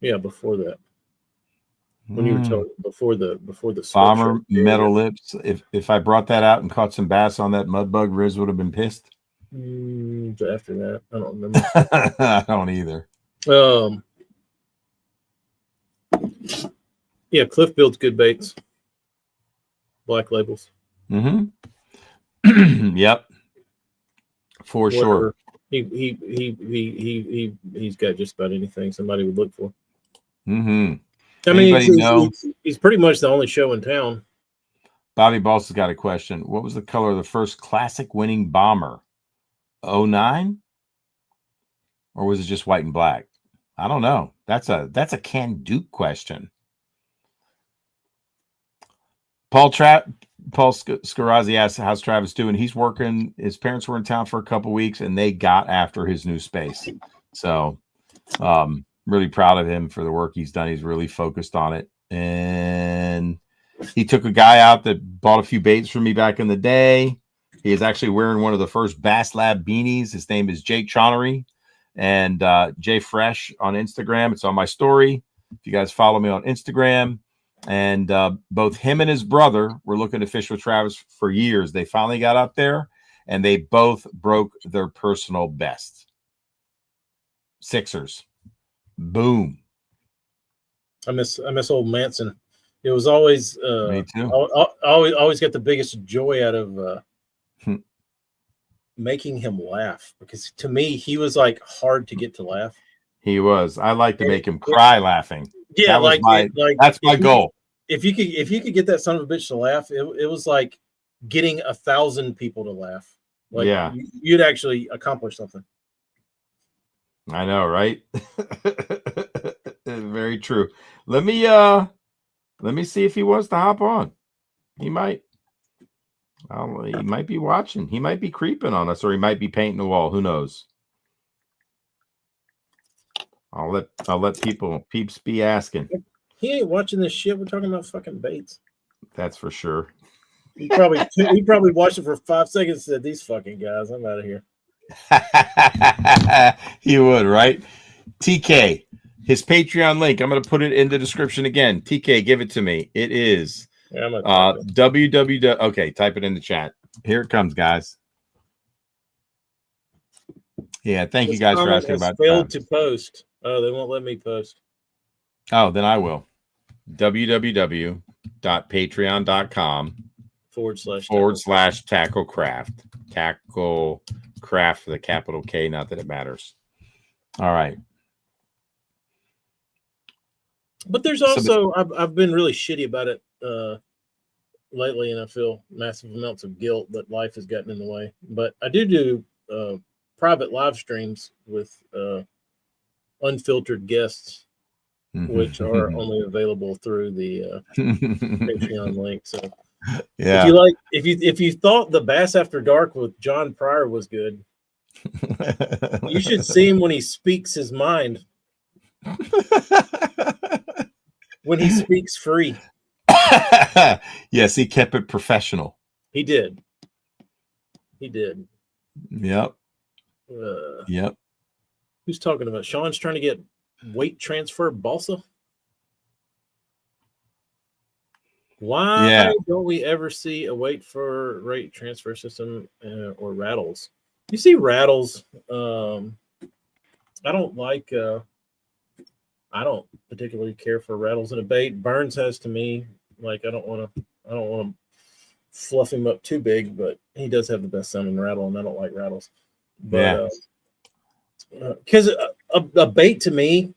Yeah, before that. When you were talking before the
bomber metal lips. If I brought that out and caught some bass on that mud bug, Riz would have been pissed.
After that, I don't remember.
I don't either.
Yeah, Cliff builds good baits. Black labels.
Mm-hmm. Yep. For sure.
He's got just about anything somebody would look for.
Mm-hmm.
I mean,
Anybody know?
he's pretty much the only show in town.
Bobby Balls has got a question. What was the color of the first classic winning bomber? 09? Or was it just white and black? I don't know. That's a Can Duke question. Paul Scarazzi asked, how's Travis doing? He's working. His parents were in town for a couple weeks, and they got after his new space. So really proud of him for the work he's done. He's really focused on it. And he took a guy out that bought a few baits from me back in the day. He is actually wearing one of the first Bass Lab beanies. His name is Jake Chonery, and Jay Fresh on Instagram. It's on my story. If you guys follow me on Instagram. And both him and his brother were looking to fish with Travis for years. They finally got up there, and they both broke their personal best. Sixers. Boom.
I miss old Manson. It was always
me too.
Always got the biggest joy out of making him laugh, because to me he was like hard to get to laugh.
He was. I like to make him cry laughing.
Yeah,
that's my goal.
If you could get that son of a bitch to laugh, it was like getting 1,000 people to laugh. Like,
yeah,
you'd actually accomplish something.
I know, right? Very true. Let me see if he wants to hop on. He might. He might be watching. He might be creeping on us, or he might be painting the wall. Who knows? I'll let peeps be asking.
He ain't watching this shit. We're talking about fucking baits.
That's for sure.
He probably watched it for 5 seconds and said, "These fucking guys, I'm out of here."
He would, right? TK, his Patreon link. I'm going to put it in the description again. TK, give it to me. It is www. Okay, type it in the chat. Here it comes, guys. Yeah, thank you guys for asking about that.
Failed to post. Oh, they won't let me post.
Oh, then I will. www.patreon.com/tacklecraft. Tacklecraft with a capital K, not that it matters. All right.
But there's also, I've been really shitty about it lately, and I feel massive amounts of guilt that life has gotten in the way. But I do private live streams with unfiltered guests, which are only available through the Patreon link. So yeah, if you thought the Bass After Dark with John Pryor was good, you should see him when he speaks his mind. When he speaks free.
Yes, he kept it professional.
He did.
Yep. Yep.
Who's talking about? Sean's trying to get weight transfer balsa. Why don't we ever see a weight transfer system or rattles? You see rattles. I don't particularly care for rattles in a bait. Burns has to me. Like, I don't want to fluff him up too big, but he does have the best sounding rattle, and I don't like rattles. But because a bait to me, have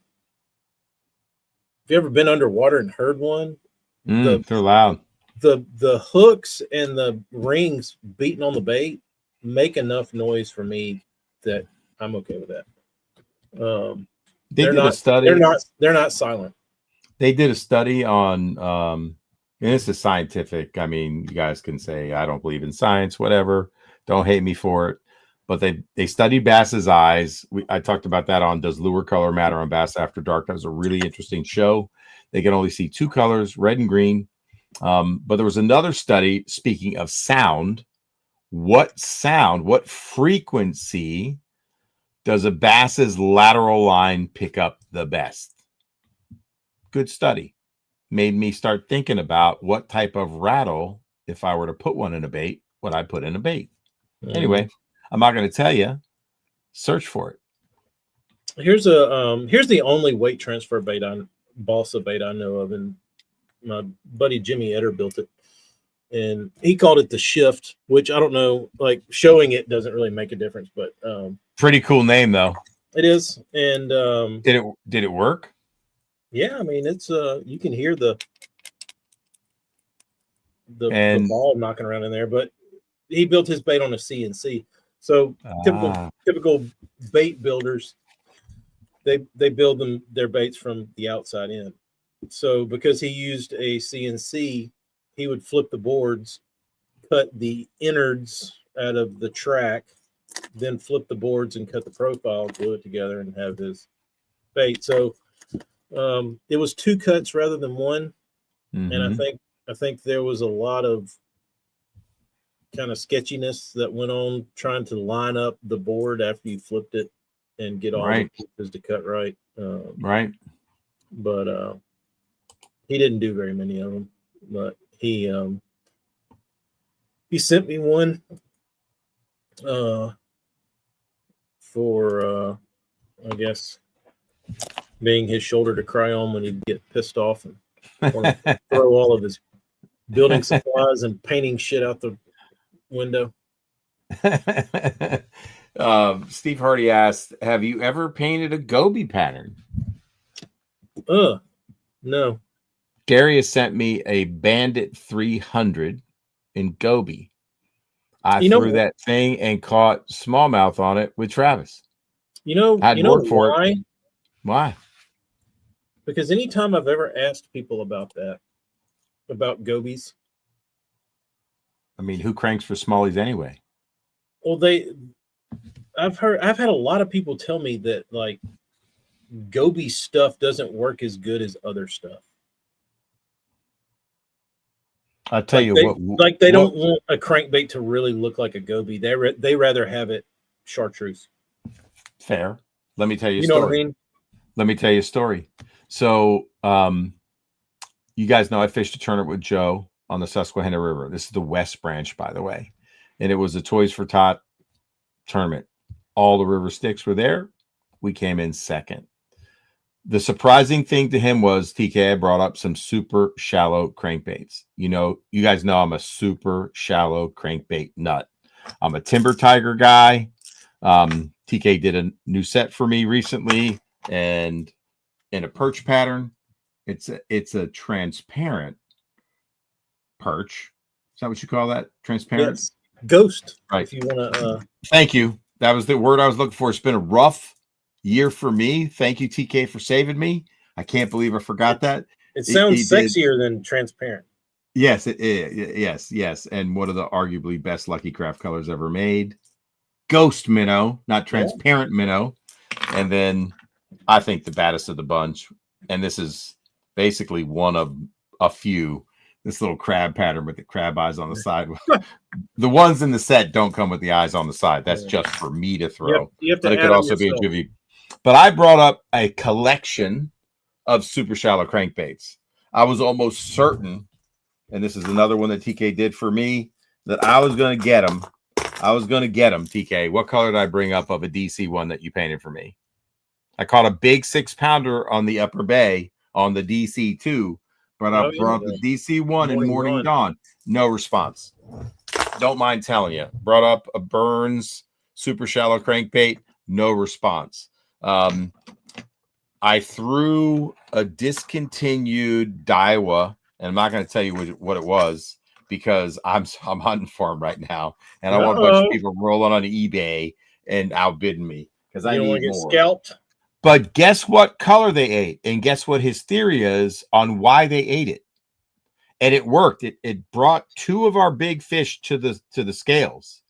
you ever been underwater and heard one?
They're loud.
The hooks and the rings beating on the bait make enough noise for me that I'm okay with that. They're not silent.
They did a study on, and this is scientific. I mean, you guys can say I don't believe in science, whatever. Don't hate me for it. But they studied bass's eyes. I talked about that on Does Lure Color Matter on Bass After Dark. That was a really interesting show. They can only see 2 colors, red and green. But there was another study, speaking of sound. What frequency does a bass's lateral line pick up the best? Good study. Made me start thinking about what type of rattle, if I were to put one in a bait, would I put in a bait? Anyway, I'm not going to tell you. Search for it.
Here's the only weight transfer balsa bait I know of, and my buddy Jimmy Etter built it, and he called it the Shift, which I don't know. Like, showing it doesn't really make a difference, but
pretty cool name though.
It is. And
did it work?
Yeah, I mean it's you can hear the ball knocking around in there, but he built his bait on a CNC. So typical bait builders, they build their baits from the outside in. So because he used a CNC, he would flip the boards, cut the innards out of the track, then flip the boards and cut the profile, glue it together, and have his bait. So it was 2 cuts rather than 1, and I think there was a lot of kind of sketchiness that went on trying to line up the board after you flipped it and get all the pieces to cut right. But he didn't do very many of them. But he sent me one for I guess being his shoulder to cry on when he'd get pissed off and want to throw all of his building supplies and painting shit out the window.
Steve Hardy asked, have you ever painted a goby pattern?
No.
Gary has sent me a Bandit 300 in goby. I threw that thing and caught smallmouth on it with Travis.
You know why?
Why?
Because anytime I've ever asked people about that, about gobies,
I mean, who cranks for smallies anyway?
Well, I've had a lot of people tell me that like goby stuff doesn't work as good as other stuff.
I'll tell you
what. They don't want a crankbait to really look like a goby. They rather have it chartreuse.
Fair. Let me tell you a
story.
Know what I mean? Let me tell you a story. So, you guys know I fished a tournament with Joe on the Susquehanna River. This is the West Branch, by the way. And it was a Toys for Tot tournament. All the river sticks were there. We came in second. The surprising thing to him was, TK, I brought up some super shallow crankbaits. You know, you guys know I'm a super shallow crankbait nut. I'm a Timber Tiger guy. TK did a new set for me recently, and in a perch pattern. It's a transparent perch. Is that what you call that? Transparent?
Yes. Ghost.
Right.
If you want to.
Thank you. That was the word I was looking for. It's been a rough year for me. Thank you, TK, for saving me. I can't believe I forgot that.
It sounds sexier than transparent.
Yes, it is. Yes. And one of the arguably best Lucky Craft colors ever made. Ghost minnow, not transparent minnow. And then I think the baddest of the bunch, and this is basically one of a few, this little crab pattern with the crab eyes on the side. The ones in the set don't come with the eyes on the side. That's just for me to throw.
You have to
but it could also be a juvie. But I brought up a collection of super shallow crankbaits. I was almost certain, and this is another one that TK did for me, that I was going to get them. TK. What color did I bring up of a DC one that you painted for me? I caught a big 6-pounder on the Upper Bay on the DC2, but I brought the DC1 in Morning Dawn. No response. Don't mind telling you. Brought up a Burns super shallow crankbait. No response. I threw a discontinued Daiwa, and I'm not going to tell you what it was because I'm hunting for them right now, and I want a bunch of people rolling on eBay and outbidding me because I need more.
Scalped.
But guess what color they ate, and guess what his theory is on why they ate it, and it worked. It brought 2 of our big fish to the scales.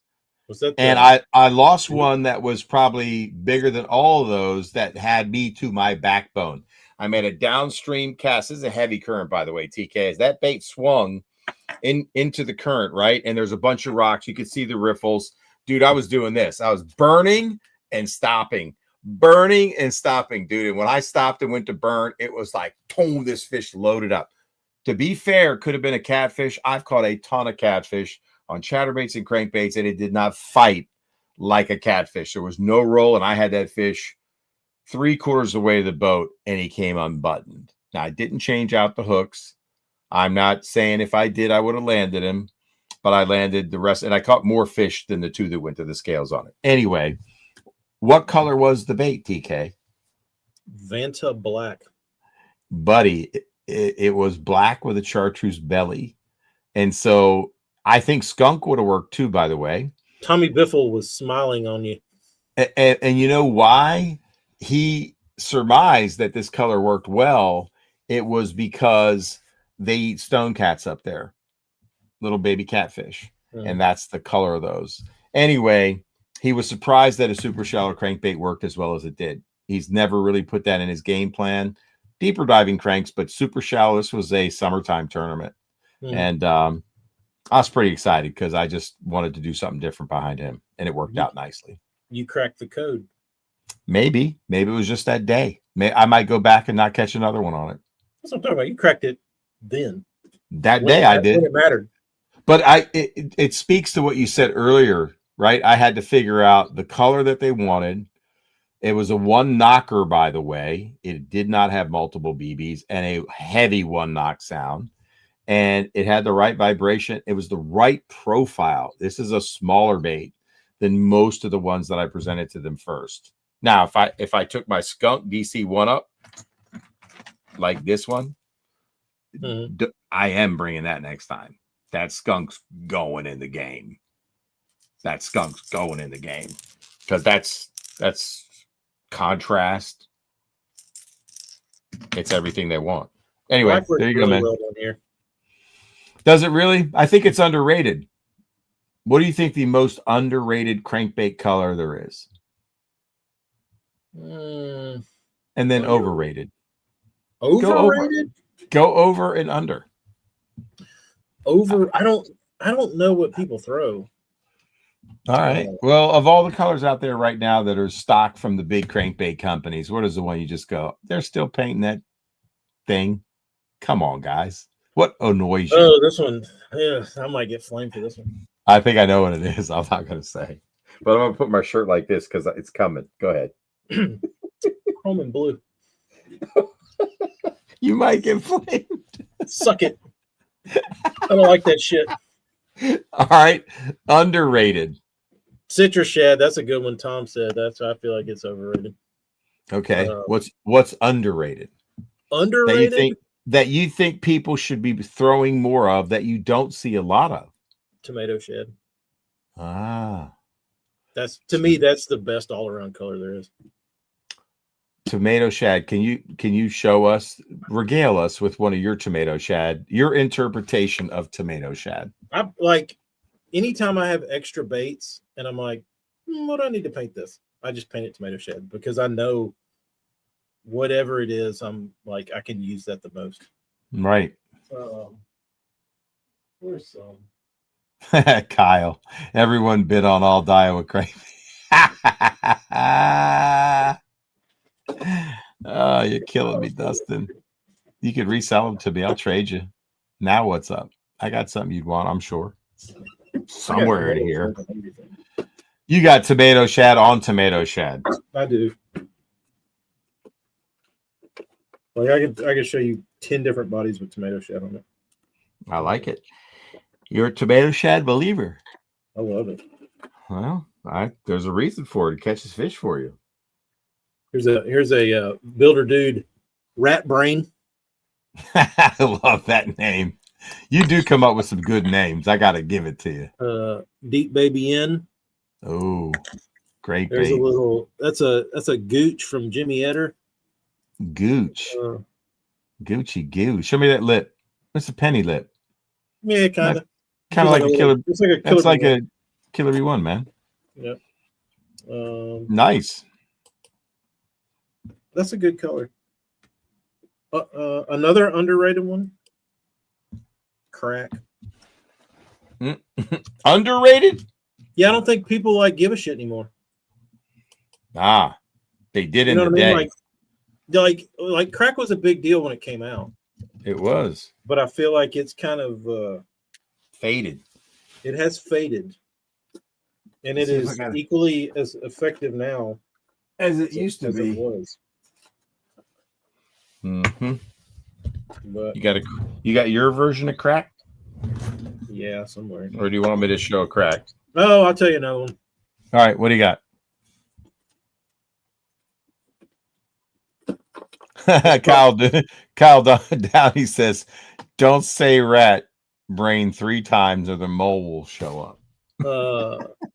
Was that
and I lost one that was probably bigger than all of those that had me to my backbone. I made a downstream cast. This is a heavy current, by the way, TK. As that bait swung into the current, right? And there's a bunch of rocks. You could see the riffles. Dude, I was doing this. I was burning and stopping, dude. And when I stopped and went to burn, it was like, boom, this fish loaded up. To be fair, could have been a catfish. I've caught a ton of catfish on chatterbaits and crankbaits, and it did not fight like a catfish. There was no roll, and I had that fish 3/4 of the way to the boat, and he came unbuttoned. Now, I didn't change out the hooks. I'm not saying if I did, I would have landed him, but I landed the rest, and I caught more fish than the 2 that went to the scales on it. Anyway, what color was the bait, TK?
Vanta black.
buddy, it was black with a chartreuse belly. And so I think skunk would have worked too, by the way.
Tommy Biffle was smiling on you.
And you know why he surmised that this color worked well? It was because they eat stone cats up there, little baby catfish. And that's the color of those. Anyway, he was surprised that a super shallow crankbait worked as well as it did. He's never really put that in his game plan. Deeper diving cranks, but super shallow. This was a summertime tournament. And I was pretty excited because I just wanted to do something different behind him. And it worked out nicely.
You cracked the code.
Maybe it was just that day. I might go back and not catch another one on it.
That's what I'm talking about. You cracked it then.
That day I did.
When it mattered.
But it speaks to what you said earlier, right? I had to figure out the color that they wanted. It was a one knocker, by the way. It did not have multiple BBs and a heavy one knock sound. And it had the right vibration. It was the right profile. This is a smaller bait than most of the ones that I presented to them first. Now, if I took my skunk DC 1-up like this one, I am bringing that next time. That skunk's going in the game. That skunk's going in the game because that's contrast. It's everything they want. Anyway, there you go, man.
Well here.
Does it really? I think it's underrated. What do you think the most underrated crankbait color there is? And then overrated.
Overrated?
Go over and under.
Over. I don't know what people throw.
All right. Well, of all the colors out there right now that are stock from the big crankbait companies, what is the one you just go, they're still painting that thing? Come on, guys. What annoys you?
Oh, this one. Yeah, I might get flamed for this one.
I think I know what it is. I'm not going to say. But I'm going to put my shirt like this because it's coming. Go ahead.
Chrome and blue.
You might get flamed.
Suck it. I don't like that shit.
All right. Underrated.
Citrus shad. That's a good one. Tom said that's. I feel like it's overrated.
Okay. What's underrated?
Underrated.
That you think people should be throwing more of that you don't see a lot of?
Tomato shad.
That's
to me. That's the best all around color there is.
Tomato shad. Can you show us, regale us with one of your tomato shad, your interpretation of tomato shad?
I like anytime I have extra baits and I'm like, what do I need to paint this? I just paint it tomato shad because I know whatever it is, I'm like, I can use that the most.
Right.
Where's some?
Kyle, everyone bid on all Daiwa crazy. Oh, you're killing me, Dustin. You could resell them to me. I'll trade you. Now what's up? I got something you'd want, I'm sure. Somewhere in here. You got tomato shad on tomato shad.
I do. Like I can show you 10 different bodies with tomato shad on it.
I like it. You're a tomato shad believer.
I love it.
Well, there's a reason for it. It catches fish for you.
Here's a builder dude, rat brain.
I love that name. You do come up with some good names. I got to give it to
you. Deep Baby N.
Oh, great.
There's
bait.
A little. That's a gooch from Jimmy Etter.
Gooch. Gucci goo. Show me that lip. It's a penny lip.
Yeah, kind of.
Kind of like a killer.
It's like a killer.
That's like a killer one, man.
Yep.
Nice.
That's a good color. Another underrated one. Crack.
Underrated?
Yeah, I don't think people give a shit anymore.
They did in the day.
Like crack was a big deal when it came out.
It was.
But I feel like it's kind of
faded.
It has faded. And it is equally as effective now
as it used to be.
It was.
Mm-hmm. But you got your version of crack?
Yeah, somewhere.
Or do you want me to show a crack?
Oh, I'll tell you another one.
All right, what do you got? Kyle Downey says, "Don't say rat brain 3 times, or the mole will show up."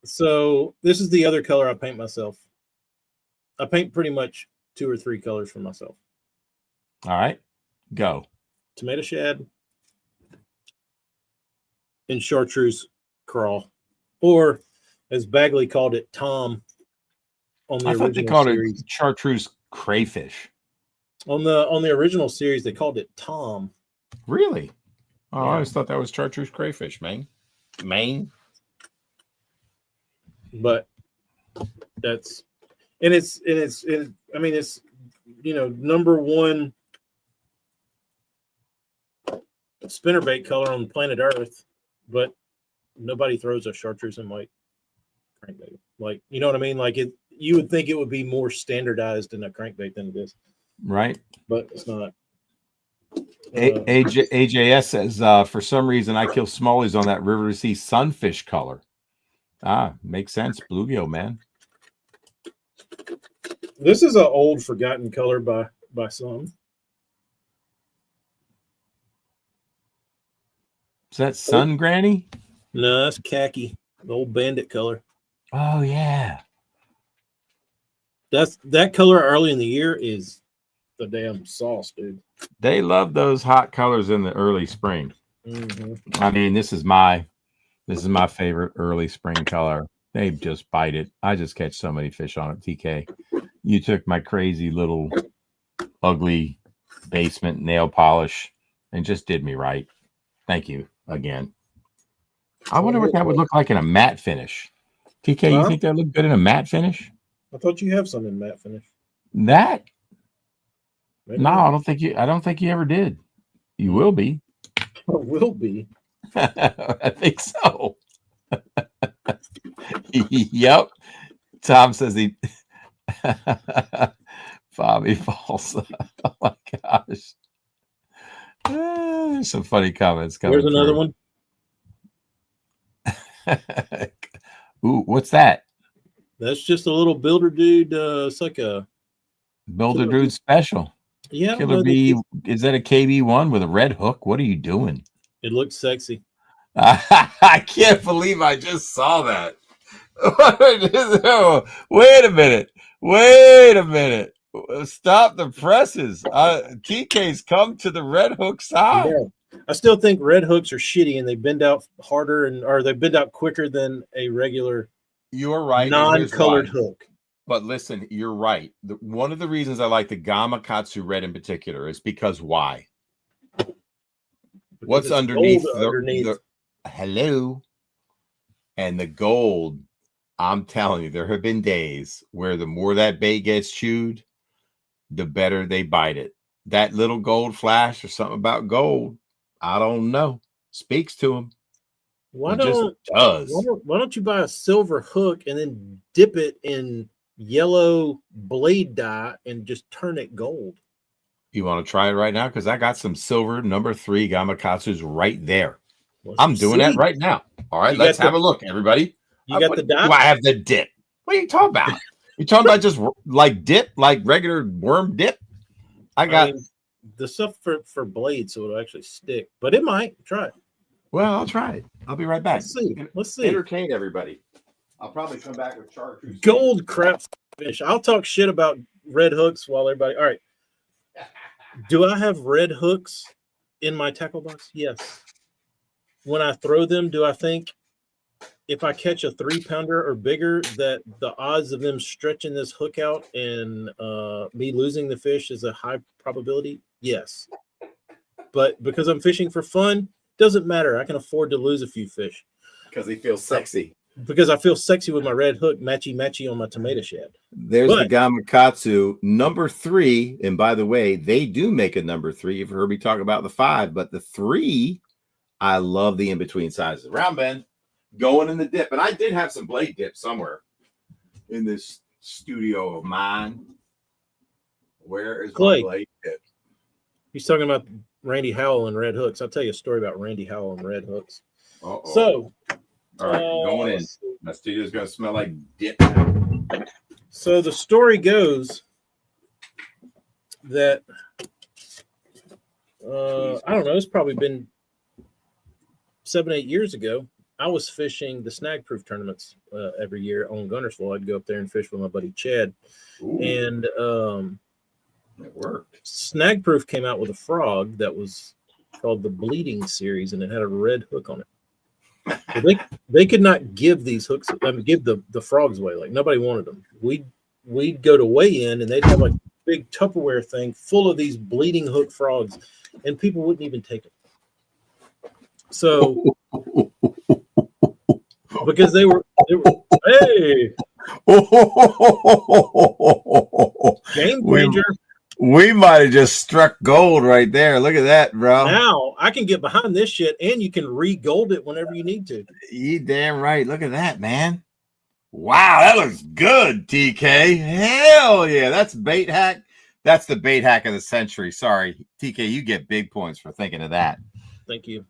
So this is the other color I paint myself. I paint pretty much 2 or 3 colors for myself.
All right, go.
Tomato shad and chartreuse crawl, or as Bagley called it, Tom. On the
I thought they
original
called
series.
it chartreuse crayfish.
On the original series, they called it Tom.
Really? Oh,
Yeah.
I always thought that was chartreuse crayfish, man.
But that's I mean, it's #1 spinnerbait color on planet Earth, but nobody throws a chartreuse and white crankbait. Like, you know what I mean? Like, you would think it would be more standardized in a crankbait than it is,
right?
But it's not.
AJS says, for some reason I kill smallies on that river to see sunfish color. Makes sense. Bluegill, man.
This is an old forgotten color by some.
Is that sun granny?
No, that's khaki, the old bandit color.
Oh yeah.
That color early in the year is the damn sauce, dude.
They love those hot colors in the early spring.
Mm-hmm.
I mean, this is my favorite early spring color. They just bite it. I just catch so many fish on it. TK, you took my crazy little ugly basement nail polish and just did me right. Thank you again. I wonder what that would look like in a matte finish. TK, you think that would look good in a matte finish?
I thought you have some in matte finish.
That?
Maybe
no,
not.
I don't think you ever did. You will be.
I will be.
I think so. Yep. Tom says he Bobby false. Oh my gosh. There's some funny comments coming.
There's another one.
Ooh, what's that?
That's just a little builder dude. It's like a
builder dude special.
Yeah.
Killer Bee. Is that a KB1 with a red hook? What are you doing?
It looks sexy.
I can't believe I just saw that. Wait a minute. Stop the presses. TK's come to the red hook side.
Yeah. I still think red hooks are shitty and they bend out harder or they bend out quicker than a regular
You're right.
non-colored hook.
But listen, you're right. One of the reasons I like the Gamakatsu red in particular is because why? What's underneath the hello? And the gold, I'm telling you, there have been days where the more that bait gets chewed, the better they bite it. That little gold flash or something about gold, I don't know, speaks to them.
Why don't you buy a silver hook and then dip it in yellow blade dye and just turn it gold?
You want to try it right now? Because I got some silver #3 Gamakatsus right there. I'm doing that right now. All right, let's have a look, everybody.
You got the dye?
Do I have the dip? What are you talking about? You talking about just like dip, like regular worm dip? I got
the stuff for blades, so it'll actually stick. But it might. Try it.
Well, I'll try it. I'll be right back.
Let's see.
Entertain everybody. I'll probably come back with chartreuse.
Gold crap fish. I'll talk shit about red hooks while everybody. All right. Do I have red hooks in my tackle box? Yes. When I throw them, do I think if I catch a 3-pounder or bigger that the odds of them stretching this hook out and me losing the fish is a high probability? Yes. But because I'm fishing for fun, doesn't matter. I can afford to lose a few fish.
Because they feel sexy.
Because I feel sexy with my red hook, matchy on my tomato shad.
There's the Gamakatsu #3. And by the way, they do make a #3. You've heard me talk about the 5, but the 3, I love the in-between sizes. Round bend, going in the dip. And I did have some blade dip somewhere in this studio of mine. Where is my blade dip?
He's talking about Randy Howell and red hooks. I'll tell you a story about Randy Howell and red hooks.
Uh-oh.
So,
all right, going in. My studio's gonna smell like dip.
So the story goes that I don't know, it's probably been 7-8 years ago. I was fishing the snag proof tournaments every year on Gunnersville. I'd go up there and fish with my buddy Chad.
Ooh,
and
it worked.
Snag proof came out with a frog that was called the Bleeding Series, and it had a red hook on it. So they could not give these hooks, give the frogs away. Like, nobody wanted them. We'd go to weigh in, and they'd have like a big Tupperware thing full of these bleeding hook frogs, and people wouldn't even take them. So because they were hey, game changer.
We might have just struck gold right there. Look at that, bro.
Now I can get behind this shit, and you can re-gold it whenever you need to.
You damn right. Look at that, man. Wow, that looks good, TK. Hell yeah, that's bait hack. That's the bait hack of the century. Sorry, TK, you get big points for thinking of that.
Thank you.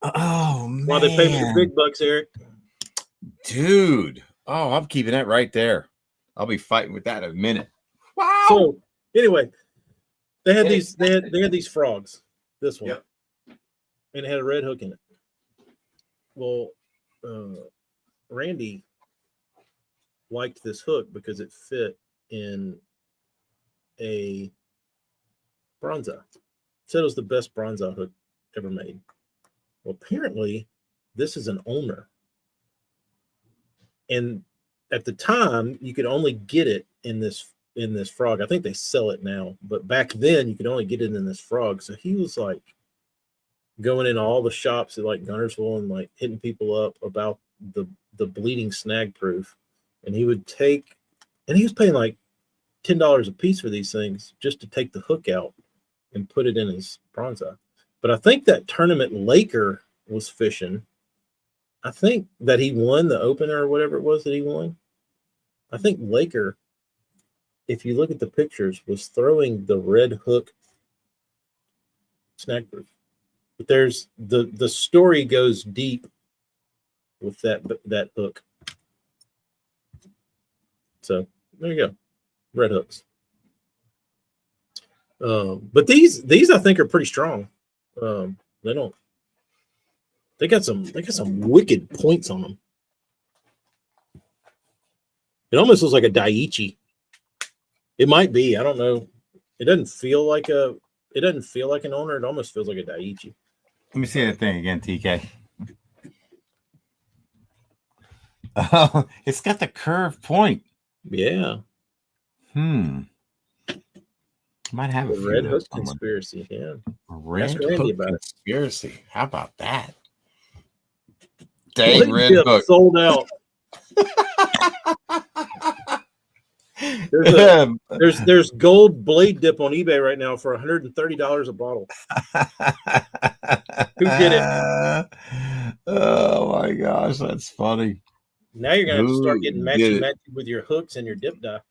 Oh man,
well, they pay me the big bucks, Eric.
Dude. Oh, I'm keeping that right there. I'll be fighting with that in a minute. Wow.
So anyway, they had these frogs. This one,
yep.
And it had a red hook in it. Well, Randy liked this hook because it fit in a bronze-eye. Said it was the best bronze-eye hook ever made. Well, apparently, this is an owner. And at the time, you could only get it in this frog. I think they sell it now, but back then you could only get it in this frog. So he was like going into all the shops at like Gunnersville and like hitting people up about the bleeding snag proof. And he would take, and he was paying like $10 a piece for these things just to take the hook out and put it in his bronze-eye. But I think that tournament Laker was fishing. I think that he won the opener or whatever it was that he won. I think Laker, if you look at the pictures, was throwing the red hook snag proof. But there's the story goes deep with that hook. So there you go, red hooks. But these I think are pretty strong. They got some wicked points on them. It almost looks like a Daiichi. It might be. I don't know. It doesn't feel like an owner. It almost feels like a Daiichi.
Let me see that thing again, TK. Oh, it's got the curved point.
Yeah.
Might have a
red hook conspiracy. Yeah.
Red hook conspiracy. How about that? Dang,
Blade
red
dip
hook
sold out. There's gold blade dip on eBay right now for $130 a bottle. Who did it?
Oh my gosh, that's funny.
Now you're gonna have to start getting matchy with your hooks and your dip dye.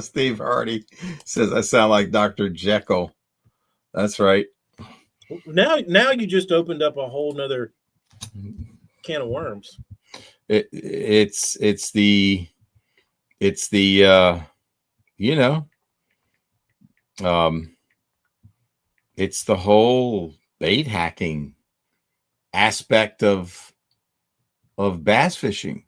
Steve Hardy says I sound like Dr. Jekyll. That's right.
Now you just opened up a whole nother can of worms.
It's the it's the whole bait hacking aspect of bass fishing.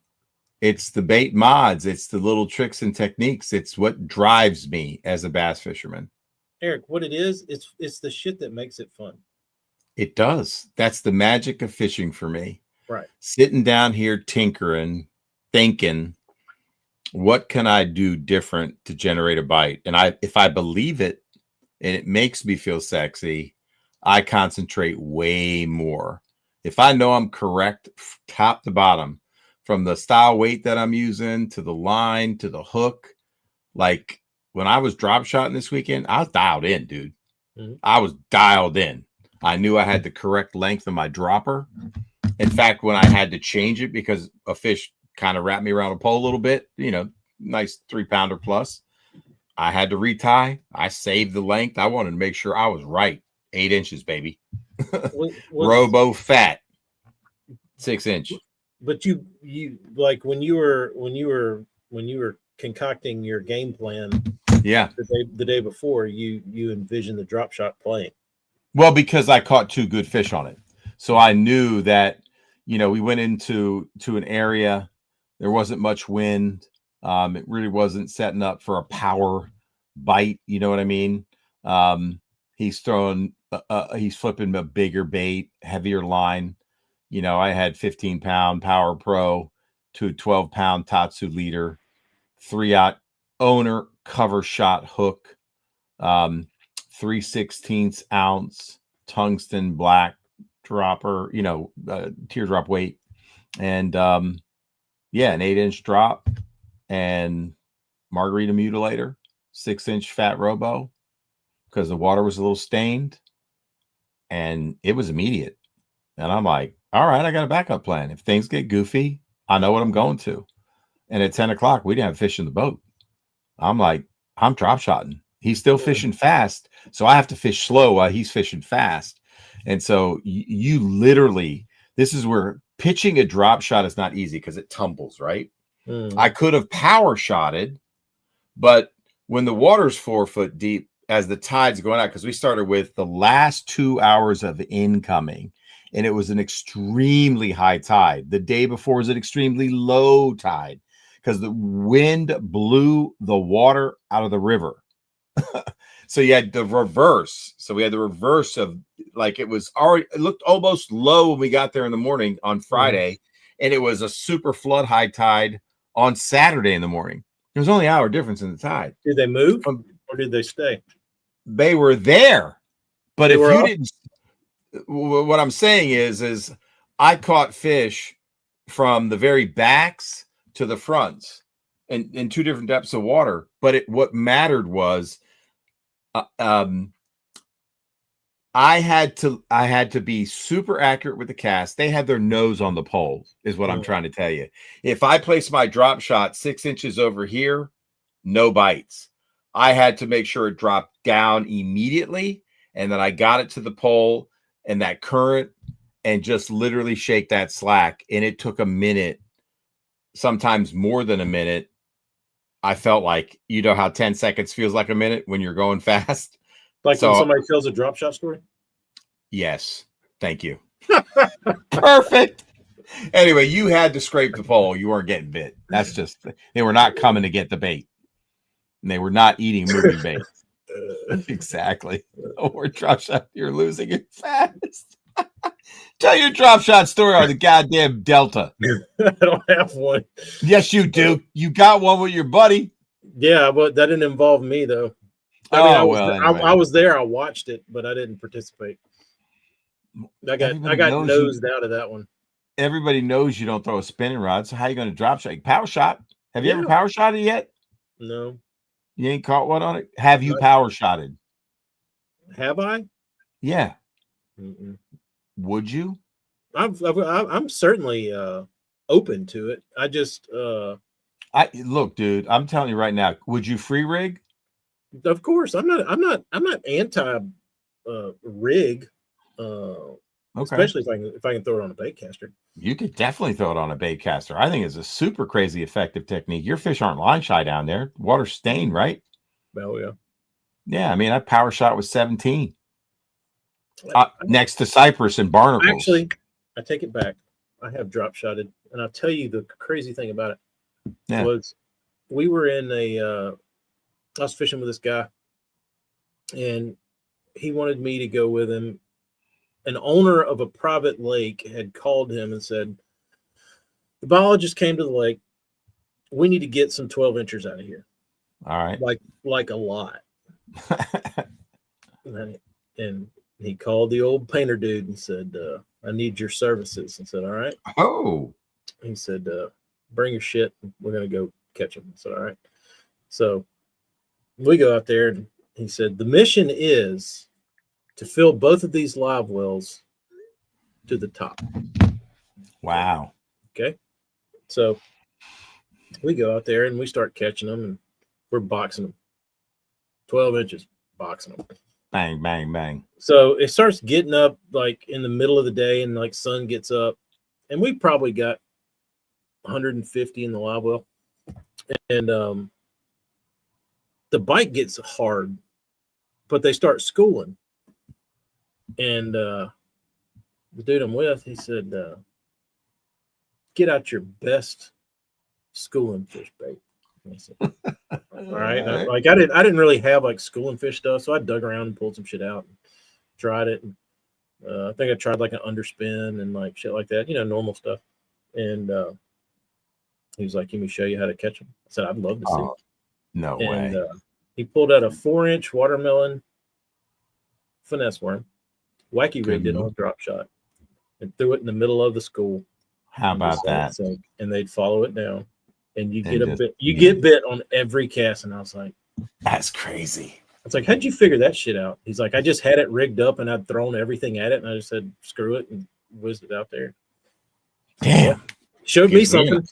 It's the bait mods. It's the little tricks and techniques. It's what drives me as a bass fisherman.
Eric, what it is, it's the shit that makes it fun.
It does. That's the magic of fishing for me.
Right.
Sitting down here tinkering, thinking, what can I do different to generate a bite? And if I believe it and it makes me feel sexy, I concentrate way more. If I know I'm correct top to bottom, from the style weight that I'm using to the line to the hook, like when I was drop shotting this weekend, I was dialed in, dude. Mm-hmm. I was dialed in. I knew I had the correct length of my dropper. In fact, when I had to change it because a fish kind of wrapped me around a pole a little bit, nice 3-pounder plus, I had to retie. I saved the length. I wanted to make sure I was right. 8 inches, baby. Robo fat, 6 inch.
But you like when you were concocting your game plan,
yeah,
the day before, you envision the drop shot playing.
well, because I caught 2 good fish on it, so I knew that, we went into an area, there wasn't much wind, it really wasn't setting up for a power bite, you know what I mean? He's throwing, he's flipping a bigger bait, heavier line. I had 15-pound Power Pro to 12-pound Tatsu leader, 3/0 owner cover shot hook, 3/16 ounce tungsten black dropper, teardrop weight, and an 8-inch drop, and margarita mutilator, 6-inch fat robo, because the water was a little stained, and it was immediate. And I'm like, all right, I got a backup plan. If things get goofy, I know what I'm going to. And at 10 o'clock, we didn't have fish in the boat. I'm like, I'm drop shotting. He's still fishing fast, so I have to fish slow while he's fishing fast. And so you literally, this is where pitching a drop shot is not easy because it tumbles, right? I could have power shotted, but when the water's 4 foot deep, as the tide's going out, because we started with the last 2 hours of incoming, and it was an extremely high tide. The day before was an extremely low tide because the wind blew the water out of the river. So you had the reverse. So we had the reverse of, like, it looked almost low when we got there in the morning on Friday, and it was a super flood high tide on Saturday in the morning. There was only an hour difference in the tide.
Did they move or did they stay?
They were there, but if you didn't, what I'm saying is I caught fish from the very backs to the fronts and in 2 different depths of water. But what mattered was, I had to be super accurate with the cast. They had their nose on the pole, is what I'm trying to tell you. If I place my drop shot 6 inches over here, no bites. I had to make sure it dropped down immediately, and then I got it to the pole and that current, and just literally shake that slack. And it took a minute, sometimes more than a minute. I felt like, how 10 seconds feels like a minute when you're going fast.
Like when somebody tells a drop shot story?
Yes. Thank you. Perfect. Anyway, you had to scrape the pole. You weren't getting bit. That's just, they were not coming to get the bait. And they were not eating moving bait. Exactly. Or drop shot, you're losing it fast. Tell your drop shot story on the goddamn Delta.
I don't have one.
Yes, you do. You got one with your buddy.
Yeah, but that didn't involve me, though. I was there. I watched it, but I didn't participate. I got nosed out of that one.
Everybody knows you don't throw a spinning rod, so how are you going to drop shot? Power shot? Have you ever power shotted yet?
No.
You ain't caught one on it? Have you power shotted?
Have I?
Yeah. Would you?
I'm certainly open to it. I just
look, dude, I'm telling you right now, would you free rig?
Of course. I'm not anti rig. Especially if I can throw it on a bait caster.
You could definitely throw it on a bait caster. I think it's a super crazy effective technique. Your fish aren't line shy down there. Water's stained, right?
Oh yeah.
Yeah, I mean, I power shot with 17. Next to Cypress and Barnacles.
Actually, I take it back. I have drop shotted, and I'll tell you the crazy thing about it was we were in I was fishing with this guy, and he wanted me to go with him. An owner of a private lake had called him and said, the biologist came to the lake. We need to get some 12 inchers out of here.
All right.
Like a lot. And he called the old painter dude and said, I need your services. And said, all right.
Oh.
He said, bring your shit. We're going to go catch him. I said, all right. So we go out there, and he said, the mission is to fill both of these live wells to the top.
Wow.
Okay. So we go out there and we start catching them, and we're boxing them. 12 inches, boxing them.
Bang, bang, bang.
So it starts getting up like in the middle of the day, and like sun gets up, and we probably got 150 in the live well. And the bite gets hard, but they start schooling. And the dude I'm with, he said, get out your best schooling fish bait. And I said, all right. And I didn't really have like schooling fish stuff, so I dug around and pulled some shit out and tried it. And I think I tried like an underspin and like shit like that, normal stuff. And he was like, "Can we show you how to catch them?" I said, "I'd love to see."
No way.
He pulled out a 4-inch watermelon finesse worm, wacky rigged it on a drop shot, and threw it in the middle of the school.
How about that?
And they'd follow it down, and you get a bit. You get bit on every cast, and I was like,
"That's crazy."
It's like, how'd you figure that shit out? He's like, I just had it rigged up, and I'd thrown everything at it, and I just said, screw it, and whizzed it out there.
Damn.
Showed me something.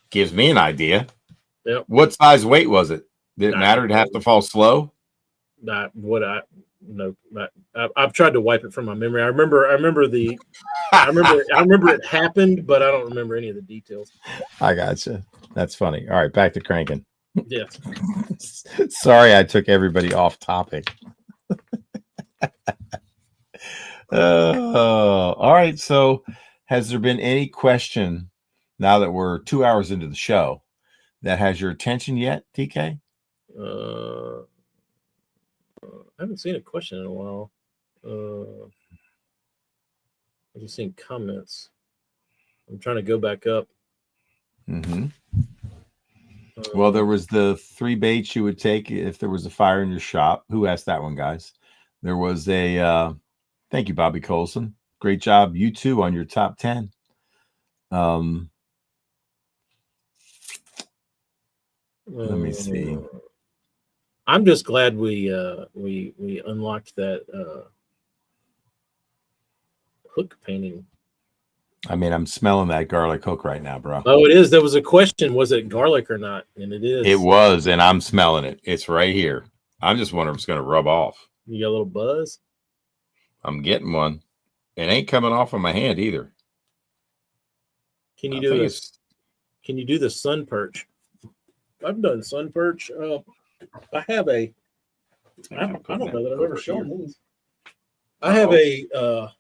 Gives me an idea.
Yep.
What size weight was it? Did it matter to have to fall slow?
I've tried to wipe it from my memory. I remember it happened, but I don't remember any of the details.
I gotcha. That's funny. All right, back to cranking.
Yeah.
Sorry, I took everybody off topic. All right. So, has there been any question now that we're 2 hours into the show that has your attention yet, TK?
I haven't seen a question in a while. I've just seen comments. I'm trying to go back up.
Mm-hmm. Well, there was the 3 baits you would take if there was a fire in your shop. Who asked that one, guys? There was a thank you, Bobby Colson. Great job, you too, on your top 10. Let me see.
I'm just glad we unlocked that hook painting.
I mean, I'm smelling that garlic hook right now, bro.
Oh, it is. There was a question: was it garlic or not? And it is.
It was, and I'm smelling it. It's right here. I'm just wondering if it's going to rub off.
You got a little buzz?
I'm getting one. It ain't coming off of my hand either.
Can you do this? Can you do the sun perch? I've done sun perch. I have a. I don't know that I've ever shown these. I have a.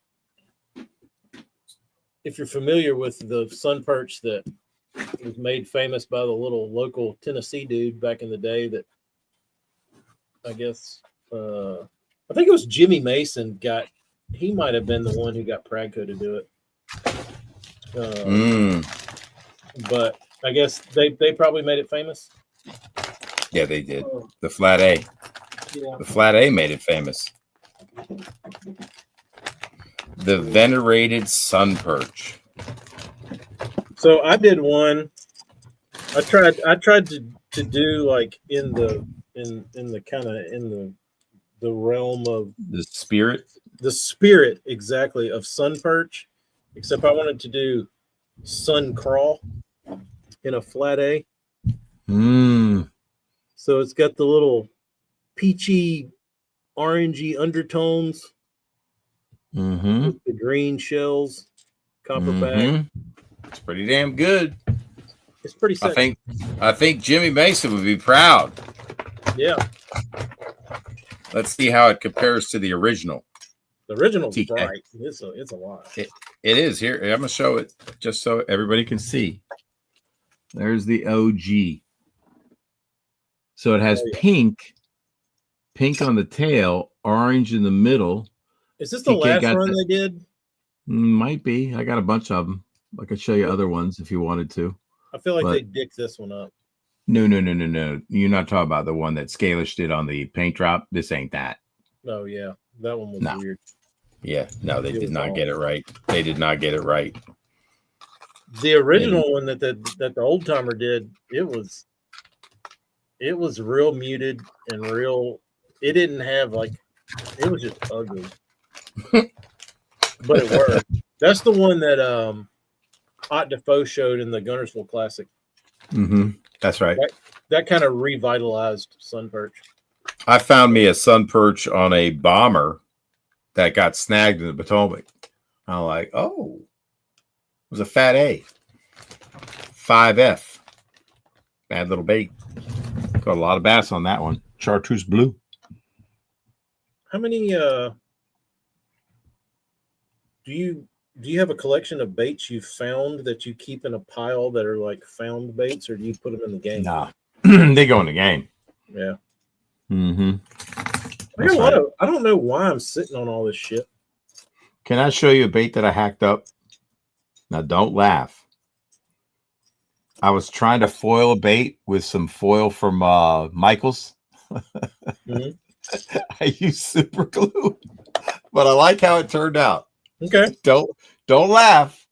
If you're familiar with the sun perch that was made famous by the little local Tennessee dude back in the day, that I guess I think it was Jimmy Mason he might have been the one who got Pragco to do it. But I guess they probably made it famous.
Yeah, they did. The flat A. Yeah. The flat A made it famous. The venerated sun perch.
So I did one. I tried to do like in the kind of in the realm of
the spirit
exactly of sun perch, except I wanted to do sun crawl in a flat A. So it's got the little peachy, orangey undertones. With the green shells, copperback.
It's pretty damn good.
It's pretty sick.
I think Jimmy Mason would be proud.
Yeah.
Let's see how it compares to the original.
The original's bright. It's a lot.
It is. Here, I'm gonna show it just so everybody can see. There's the OG. So it has pink on the tail, orange in the middle.
Is this the last run they did?
Might be. I got a bunch of them. I could show you other ones if you wanted to.
I feel like they dicked this one up.
No. You're not talking about the one that Scalish did on the paint drop. This ain't that.
Oh, yeah. That one was weird.
Yeah. No, they did not get it right. They did not get it right.
The original one that the old timer did, it was real muted and real. It didn't have it was just ugly. But it worked. That's the one that Hot Defoe showed in the Gunnersville Classic.
That's right.
That kind of revitalized sun perch.
I found me a sun perch on a bomber that got snagged in the Potomac. I'm like, oh, it was a fat A, 5F, Bad little bait. Caught a lot of bass on that one. Chartreuse blue.
How many do you have a collection of baits you've found that you keep in a pile that are like found baits, or do you put them in the game?
Nah. They go in the game.
Yeah.
Mm-hmm.
I got a lot of, I don't know why I'm sitting on all this shit.
Can I show you a bait that I hacked up? Now, don't laugh. I was trying to foil a bait with some foil from Michael's.
Mm-hmm.
I used super glue, but I like how it turned out.
Okay.
Don't laugh.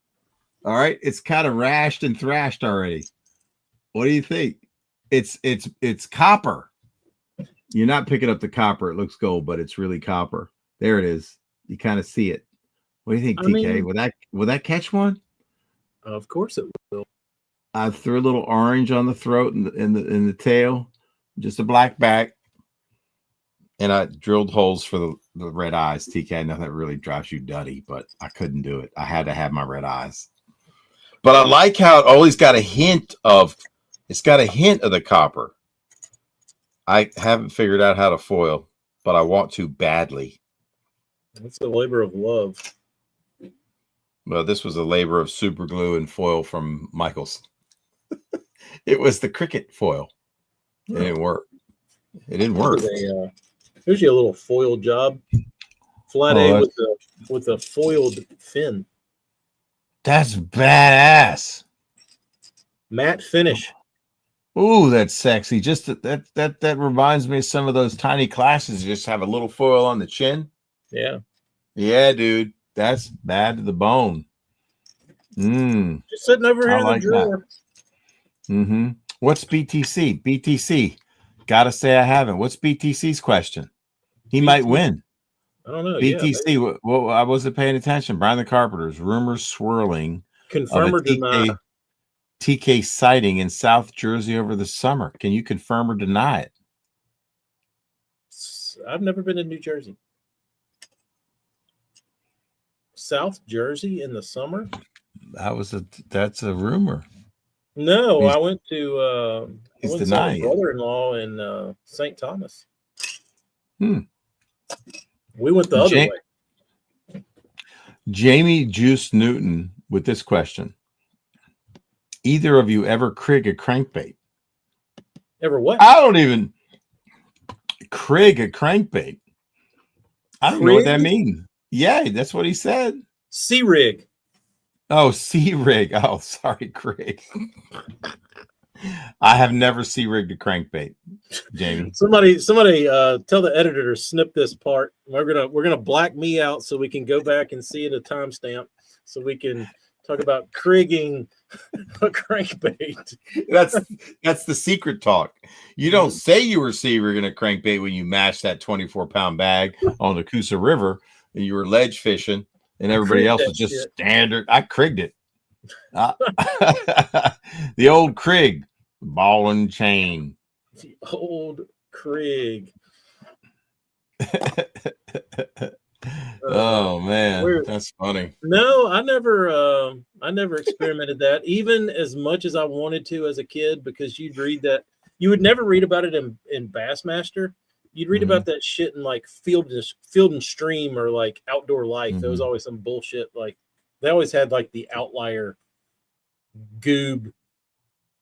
All right. It's kind of rashed and thrashed already. What do you think? It's copper. You're not picking up the copper. It looks gold, but it's really copper. There it is. You kind of see it. What do you think, TK? Will that catch one?
Of course it will.
I threw a little orange on the throat and in the tail, just a black back, and I drilled holes for the red eyes. TK, I know that really drives you nutty, but I couldn't do it. I had to have my red eyes. But I like how it always got a hint of the copper. I haven't figured out how to foil, but I want to badly.
It's a labor of love.
Well, this was a labor of super glue and foil from Michael's. It was the cricket foil. It didn't work. It didn't work.
Here's your little foil job. Flat A with a foiled fin.
That's badass.
Matte finish.
Ooh, that's sexy. Just that reminds me of some of those tiny classes. You just have a little foil on the chin.
Yeah.
Yeah, dude. That's bad to the bone.
Just sitting over here in the drawer.
Mm-hmm. What's BTC? BTC. Gotta say I haven't. What's BTC's question? He might win.
I don't know.
BTC. Well, I wasn't paying attention. Brian the Carpenter's rumors swirling.
Confirm or deny?
TK sighting in South Jersey over the summer. Can you confirm or deny it?
I've never been in New Jersey. South Jersey in the summer?
That's a rumor.
No, I went to
he's denying
my brother-in-law in St. Thomas. We went the other way.
Jamie Juice Newton with this question. Either of you ever Krig a crankbait?
Ever what?
I don't even Krig a crankbait. I don't know what that means. Yeah, that's what he said.
Sea rig.
Oh, sea rig. Oh, sorry, Craig. I have never sea rigged a crankbait, Jamie.
Somebody tell the editor to snip this part. We're gonna black me out so we can go back and see the timestamp so we can talk about krigging a crankbait.
That's the secret talk. You don't say you were sea rigging a crankbait when you mashed that 24-pound bag on the Coosa River and you were ledge fishing. And everybody else was just standard. I krigged it. The old Krig, ball and chain.
The old Krig.
Oh man, that's funny.
No, I never experimented that, even as much as I wanted to as a kid, because you'd read that. You would never read about it in Bassmaster. You'd read about that shit in like Field and Stream or like Outdoor Life. There was always some bullshit. Like they always had like the outlier goob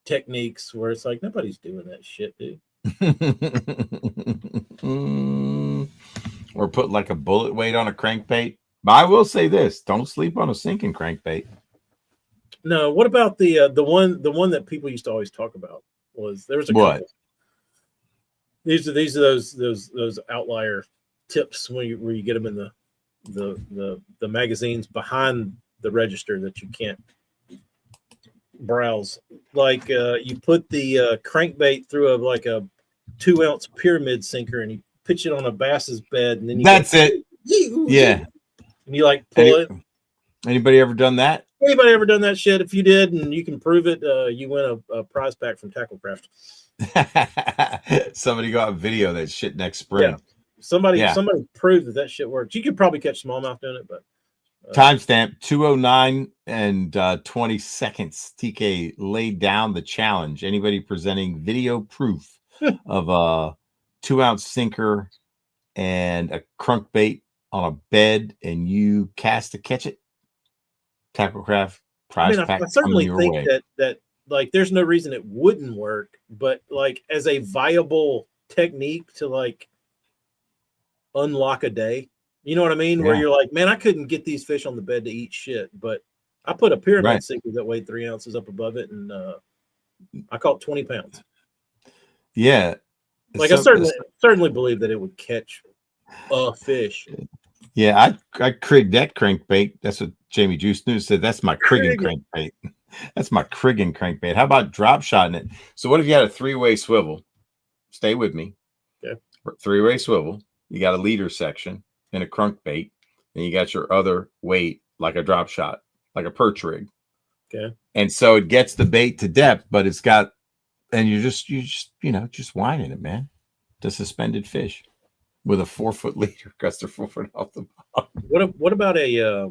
techniques where it's like nobody's doing that shit, dude.
Or put like a bullet weight on a crankbait. But I will say this: don't sleep on a sinking crankbait.
No, what about the one that people used to always talk about? There was a couple. These are those outlier tips where you get them in the magazines behind the register that you can't browse. Like you put the crankbait through a 2-ounce pyramid sinker and you pitch it on a bass's bed, and then
that's it. Yeah,
and you like pull it.
Anybody ever done that?
Anybody ever done that shit? If you did, and you can prove it, you win a prize pack from Tacklecraft.
Somebody got a video that shit next spring.
Yeah. Somebody proved that shit works. You could probably catch smallmouth doing it, but
Timestamp 2:09 and 20 seconds. TK laid down the challenge. Anybody presenting video proof of a 2-ounce sinker and a crankbait on a bed, and you cast to catch it? Tacklecraft prize pack.
I certainly
your
think
way.
that like there's no reason it wouldn't work, but like as a viable technique to like unlock a day. You know what I mean?
Yeah.
Where you're like, man, I couldn't get these fish on the bed to eat shit, but I put a pyramid sinker that weighed 3 ounces up above it, and I caught 20 pounds.
Yeah.
Like I certainly believe that it would catch a fish.
Yeah, I crigged that crankbait. That's what Jamie Juice News said. That's my criggin crankbait. That's my criggin crankbait. How about drop shotting it? So what if you had a 3-way swivel? Stay with me.
Yeah.
3-way swivel. You got a leader section and a crankbait, and you got your other weight like a drop shot, like a perch rig.
Okay.
And so it gets the bait to depth, but it's got, and you just just whining it, man. The suspended fish with a 4-foot leader because they're 4 foot off the bottom.
What about a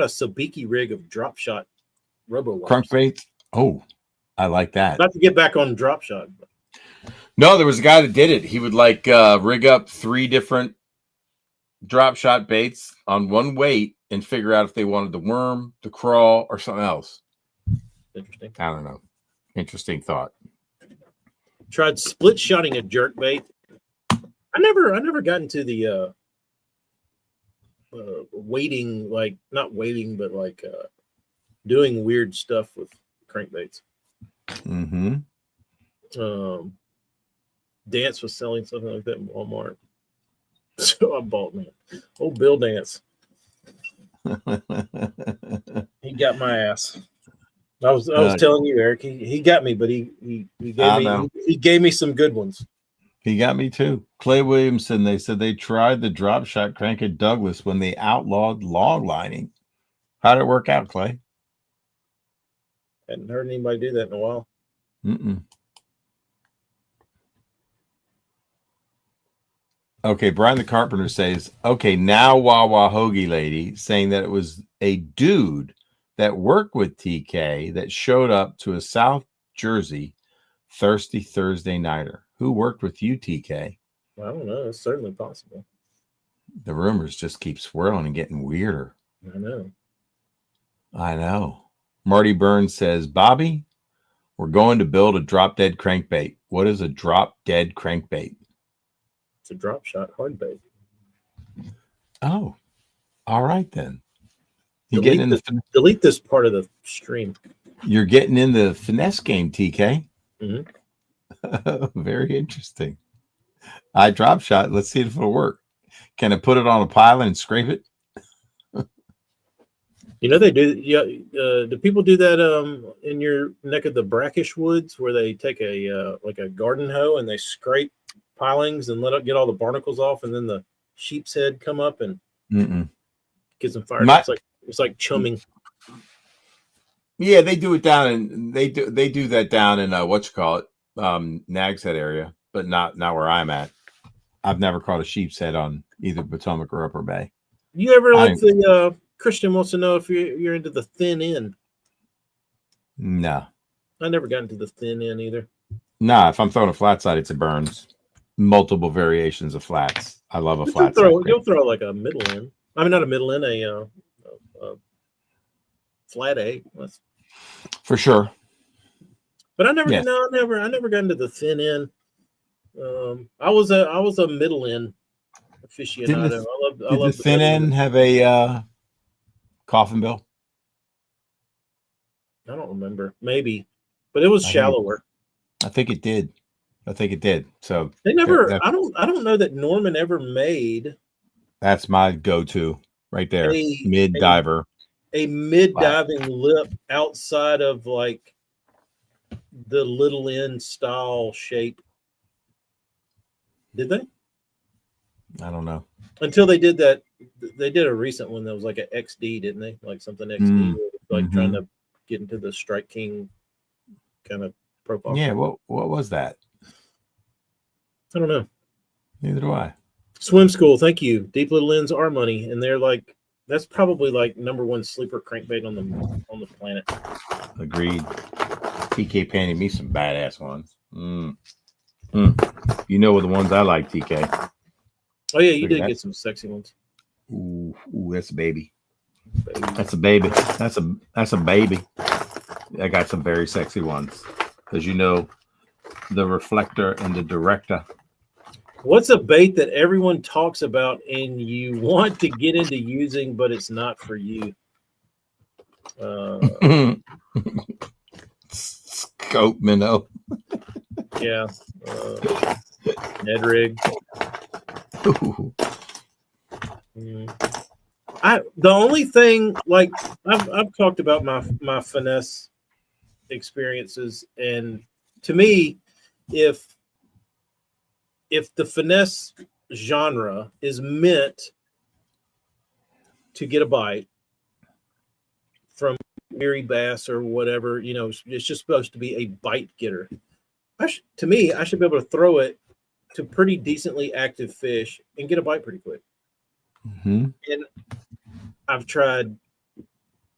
sabiki rig of drop shot robo
crankbait? Oh, I like that.
Not to get back on drop shot. But.
No, there was a guy that did it. He would like rig up 3 different drop shot baits on one weight and figure out if they wanted the worm, the crawl, or something else.
Interesting.
I don't know. Interesting thought.
Tried split shotting a jerk bait. I never got into the waiting, like not waiting, but like doing weird stuff with crankbaits.
Mm-hmm.
Dance was selling something like that in Walmart, so I bought man. Oh, Bill Dance. He got my ass. I was telling you, Eric. He got me, but he gave me some good ones.
He got me too. Clay Williamson. They said they tried the drop shot crank at Douglas when they outlawed log lining. How did it work out, Clay?
Hadn't heard anybody do that in a while.
Mm-mm. Okay, Brian the Carpenter says, okay, now Wawa Hoagie Lady saying that it was a dude that worked with TK that showed up to a South Jersey Thirsty Thursday nighter. Who worked with you, TK?
I don't know. It's certainly possible.
The rumors just keep swirling and getting weirder.
I know.
Marty Burns says, Bobby, we're going to build a drop dead crankbait. What is a drop dead crankbait?
It's a drop shot hard bait.
Oh, all right then.
Delete this part of the stream.
You're getting in the finesse game, TK.
Mm-hmm.
Very interesting. I drop shot. Let's see if it'll work. Can I put it on a pile and scrape it?
You know they do. Yeah, do people do that in your neck of the brackish woods where they take a like a garden hoe and they scrape pilings and let it get all the barnacles off, and then the sheep's head come up and get some fire. It's like chumming.
Yeah, they do it down and they do that down in Nags Head area, but not where I'm at. I've never caught a sheep's head on either Potomac or Upper Bay.
You ever like the Christian wants to know if you're into the thin end?
No,
I never got into the thin end either.
Nah, if I'm throwing a flat side, it's a Burns. Multiple variations of flats. I love a flat side.
You'll throw like a middle end. I mean, not a middle end, a flat A.
For sure.
But I never got into the thin end. I was a middle end aficionado.
Did the thin end have a coffin bill?
I don't remember. Maybe, but it was shallower.
I think it did. So
they never. I don't know that Norman ever made.
That's my go-to right there. Mid diver.
A mid diving lip outside of like the little end style shape. Did they?
I don't know.
Until they did that. They did a recent one that was like an XD, didn't they? Like something XD, like trying to get into the Strike King kind of profile.
Yeah, what was that?
I don't know.
Neither do I.
Swim School, thank you. Deep Little Ends are money, and they're like, that's probably like #1 sleeper crankbait on the planet.
Agreed. TK painted me some badass ones. You know the ones I like, TK.
Oh yeah, you did get some sexy ones.
Ooh, that's a baby. That's a baby. That's a baby. I got some very sexy ones because you know the reflector and the director.
What's a bait that everyone talks about and you want to get into using, but it's not for you?
Scope minnow.
Yeah. Ned rig. The only thing, like I've talked about my finesse experiences, and to me, if the finesse genre is meant to get a bite from weary bass or whatever, you know, it's just supposed to be a bite getter. To me, I should be able to throw it to pretty decently active fish and get a bite pretty quick. And I've tried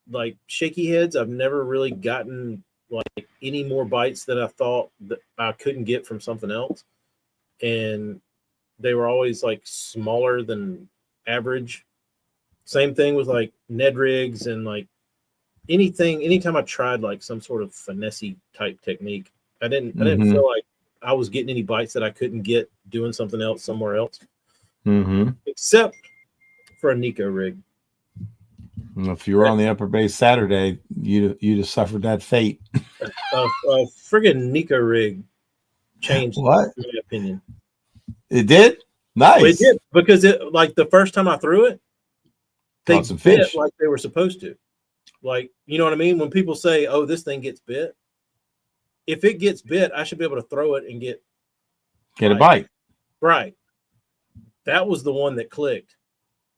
like shaky heads. I've never really gotten like any more bites than I thought that I couldn't get from something else. And they were always like smaller than average. Same thing with like Ned rigs and like anytime I tried like some sort of finesse type technique, I didn't feel like I was getting any bites that I couldn't get doing something else somewhere else. Except for a Nico rig.
If you were on the Upper Bay Saturday, you'd have suffered that fate.
A friggin' Nico rig changed my opinion.
It did? Nice.
Well, it did, because it, like, the first time I threw it, they bit fish like they were supposed to. Like, you know what I mean? When people say, oh, this thing gets bit, if it gets bit, I should be able to throw it and get
a bite.
Right. That was the one that clicked.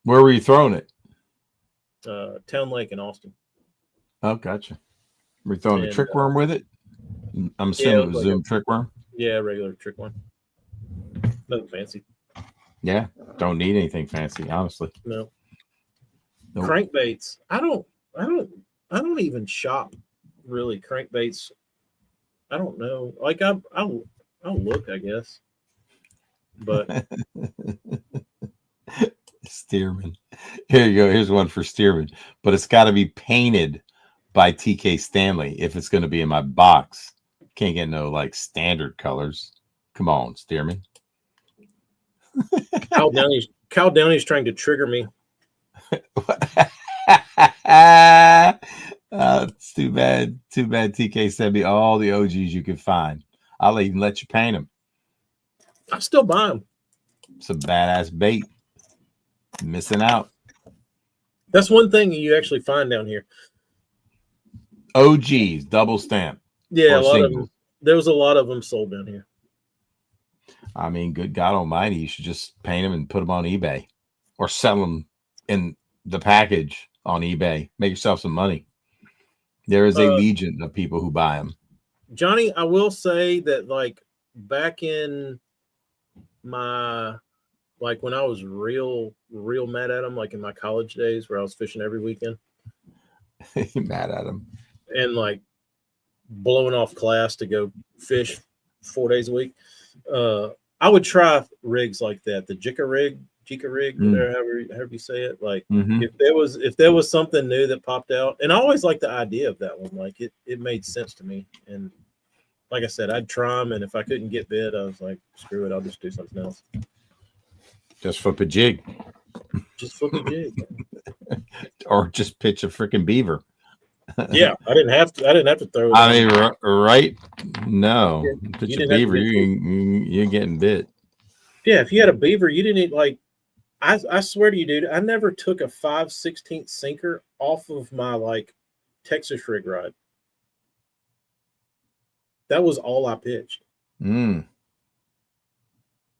Where were you throwing it?
Town Lake in Austin.
Oh, gotcha. Were you throwing a trick worm with it? I'm assuming it was Zoom trick worm.
Yeah, regular trick worm. Nothing fancy.
Yeah, don't need anything fancy, honestly.
No. Nope. Crankbaits. I don't even shop really crankbaits. I don't know. Like I'll look, I guess. But
Stearman. Here you go. Here's one for Stearman. But it's got to be painted by TK Stanley if it's going to be in my box. Can't get no like standard colors. Come on, Stearman.
Cal Downey's trying to trigger me.
It's too bad. Too bad TK sent me all the OGs you could find. I'll even let you paint them.
I still buy them.
It's a badass bait. Missing out.
That's one thing you actually find down here.
OGs, double stamp.
Yeah, a lot of them. There was a lot of them sold down here.
I mean, good God Almighty, you should just paint them and put them on eBay, or sell them in the package on eBay. Make yourself some money. There is a legion of people who buy them.
Johnny, I will say that, like, back in my, like, when I was real mad at them, like in my college days where I was fishing every weekend.
Mad at them.
And, like, blowing off class to go fish 4 days a week. I would try rigs like that, the Jika rig, whatever, however you say it. Like, if there was something new that popped out, and I always liked the idea of that one. Like, it made sense to me. And like I said, I'd try them, and if I couldn't get bit, I was like, screw it, I'll just do something else.
Just flip a jig.
Just flip a jig.
Or just pitch a freaking beaver.
Yeah, I didn't have to throw it.
I mean, right? No, pitch a beaver, you're getting bit.
Yeah, if you had a beaver, you didn't like. I swear to you, dude, I never took a 5/16 sinker off of my like Texas rig rod. That was all I pitched. I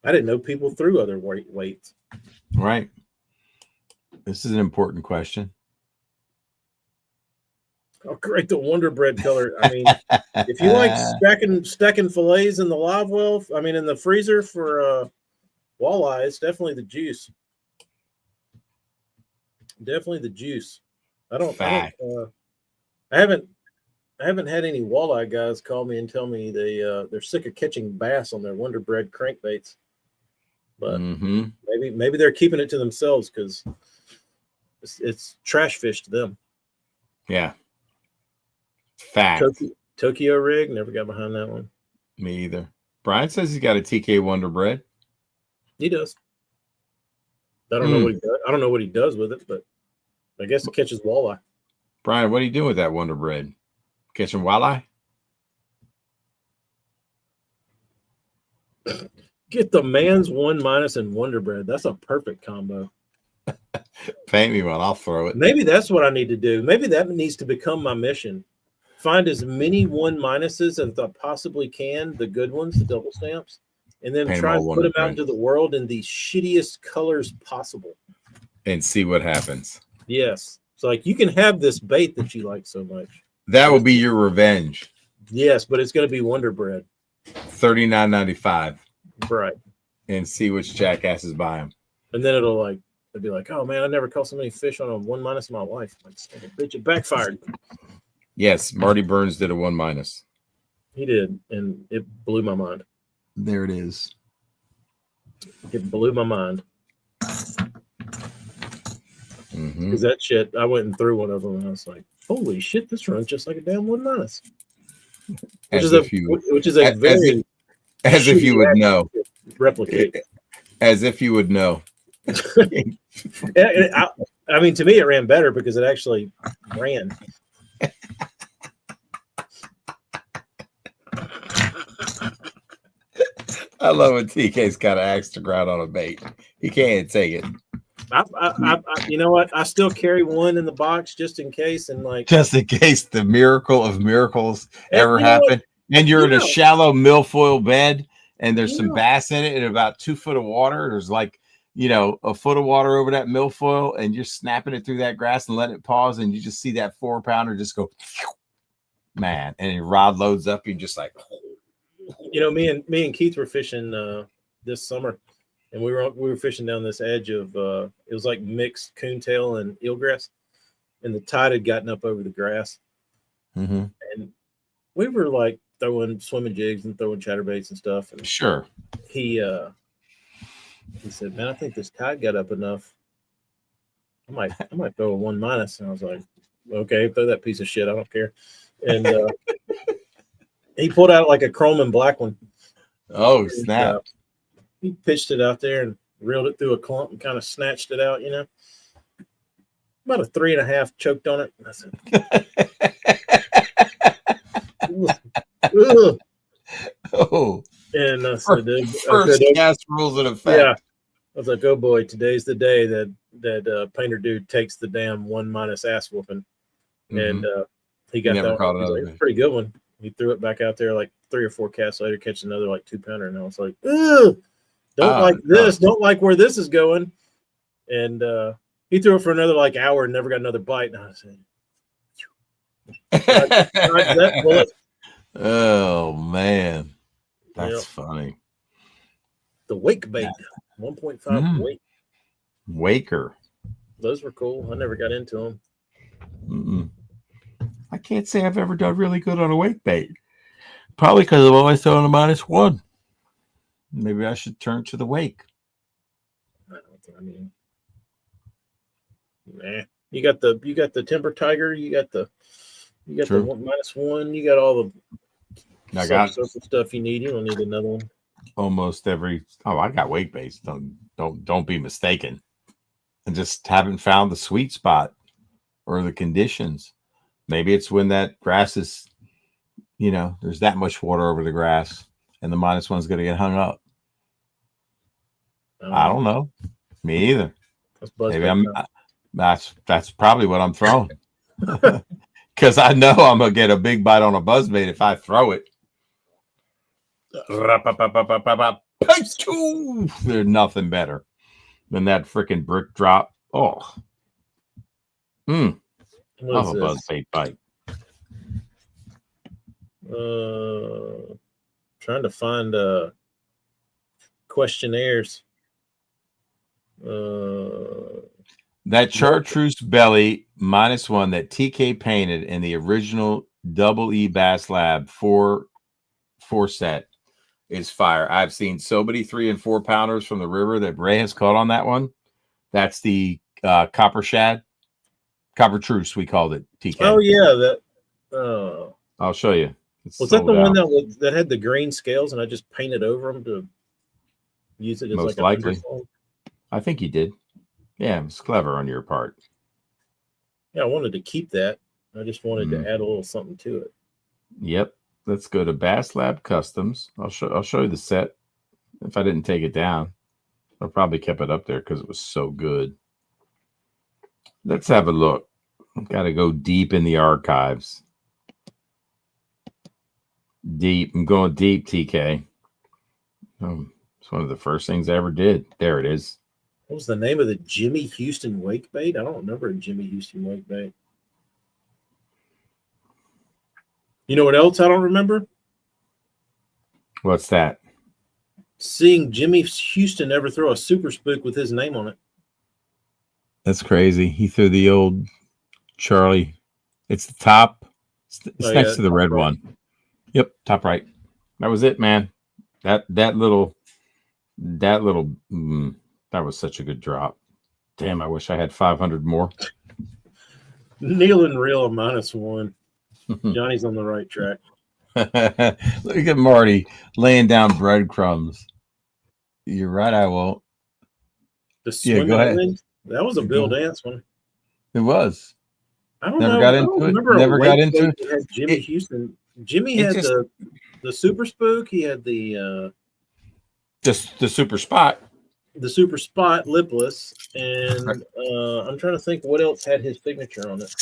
didn't know people threw other weights.
Right. This is an important question.
Oh, great, the Wonder Bread color. I mean, if you like stacking fillets in the live well, I mean, in the freezer for walleye. It's definitely the juice. Definitely the juice. I haven't had any walleye guys call me and tell me they're sick of catching bass on their Wonder Bread crankbaits. But maybe they're keeping it to themselves because it's trash fish to them.
Yeah. Fact.
Tokyo rig, never got behind that one.
Me either. Brian says he's got a TK Wonder Bread.
He does. I don't know what he does. I don't know what he does with it, but I guess it catches walleye.
Brian, what are you doing with that Wonder Bread? Catching walleye?
Get the man's 1- and Wonder Bread. That's a perfect combo.
Paint me one. I'll throw it.
Maybe that's what I need to do. Maybe that needs to become my mission. Find as many 1- as I possibly can, the good ones, the double stamps, and then try and put them out into the world in the shittiest colors possible.
And see what happens.
Yes. It's like you can have this bait that you like so much.
That will be your revenge.
Yes, but it's going to be Wonder Bread.
$39.95.
Right.
And see which jackasses buy them.
And then it'll be like, oh man, I never caught so many fish on a 1- in my life. Like, bitch, it backfired.
Yes, Marty Burns did a 1-.
He did, and it blew my mind.
There it is.
It blew my mind. Because that shit, I went and threw one of them, and I was like, holy shit, this runs just like a damn 1-. Which is a very
as if you would know.
Replicate.
As if you would know.
I mean, to me, it ran better because it actually ran.
I love when TK's got an axe to grind on a bait. He can't take it.
You know what? I still carry one in the box just in case, and
just in case the miracle of miracles ever happen. And you're in a shallow milfoil bed, and there's some bass in it, and about 2 foot of water. There's a foot of water over that milfoil, and you're snapping it through that grass and letting it pause, and you just see that 4-pounder just go, man, and your rod loads up. You're just like,
me and Keith were fishing this summer, and we were fishing down this edge of it was like mixed coontail and eelgrass, and the tide had gotten up over the grass, and we were like throwing swimming jigs and throwing chatterbaits and stuff. And
sure,
he said, "Man, I think this tide got up enough. I might throw a 1-." And I was like, "Okay, throw that piece of shit. I don't care." And he pulled out like a chrome and black one.
Oh, snap.
He pitched it out there and reeled it through a clump and kind of snatched it out, About a 3.5 choked on it. And I said, ugh.
Oh.
And I said,
first cast rules in effect.
Yeah. I was like, oh boy, today's the day that Painter Dude takes the damn 1- ass whooping. And he got that one. It was a pretty good one. He threw it back out there like 3 or 4 casts later, catch another like 2-pounder, and I was like, ugh, this, don't like where this is going. And he threw it for another like hour and never got another bite. And I said, that bullet.
Oh man, that's funny.
The wake bait, 1.5 weight.
Waker.
Those were cool. I never got into them.
I can't say I've ever done really good on a wake bait. Probably because I've always thrown a -1. Maybe I should turn to the wake.
You got the Timber Tiger. You got the -1. You got all the surface stuff you need. You don't need another one.
Almost every. Oh, I got wake baits. Don't be mistaken. I just haven't found the sweet spot or the conditions. Maybe it's when that grass is, there's that much water over the grass and the -1's going to get hung up. I don't know. Me either. Maybe that's probably what I'm throwing. Because I know I'm going to get a big bite on a buzzbait if I throw it. There's nothing better than that freaking brick drop. Oh. I'm a buzzbait bite.
Trying to find questionnaires.
That chartreuse belly -1 that TK painted in the original Double E Bass Lab 4 set is fire. I've seen so many 3 and 4 pounders from the river that Ray has caught on that one. That's the copper shad, copper truce we called it. TK.
Oh yeah, that.
I'll show you.
Was that the one that had the green scales and I just painted over them to use it as
most
like
likely? I think you did. Yeah, it was clever on your part.
Yeah, I wanted to keep that. I just wanted to add a little something to it.
Yep. Let's go to Bass Lab Customs. I'll show you the set. If I didn't take it down, I probably kept it up there because it was so good. Let's have a look. I've got to go deep in the archives. Deep. I'm going deep, TK. It's one of the first things I ever did. There it is.
What was the name of the Jimmy Houston wake bait? I don't remember a Jimmy Houston wake bait. You know what else I don't remember?
What's that?
Seeing Jimmy Houston ever throw a super spook with his name on it.
That's crazy. He threw the old Charlie. It's the top. It's next to the red one. Yep, top right. That was it, man. That was such a good drop. Damn, I wish I had 500 more.
Kneel and reel a -1. Johnny's on the right track.
Look at Marty laying down breadcrumbs. You're right, I won't.
Yeah, go ahead. That was a Bill Dance one.
It was.
I don't know. Got into it.
Never got into it.
Had Jimmy Houston. Jimmy had the super spook. He had the
super spot.
The super spot lipless, and I'm trying to think what else had his signature on it.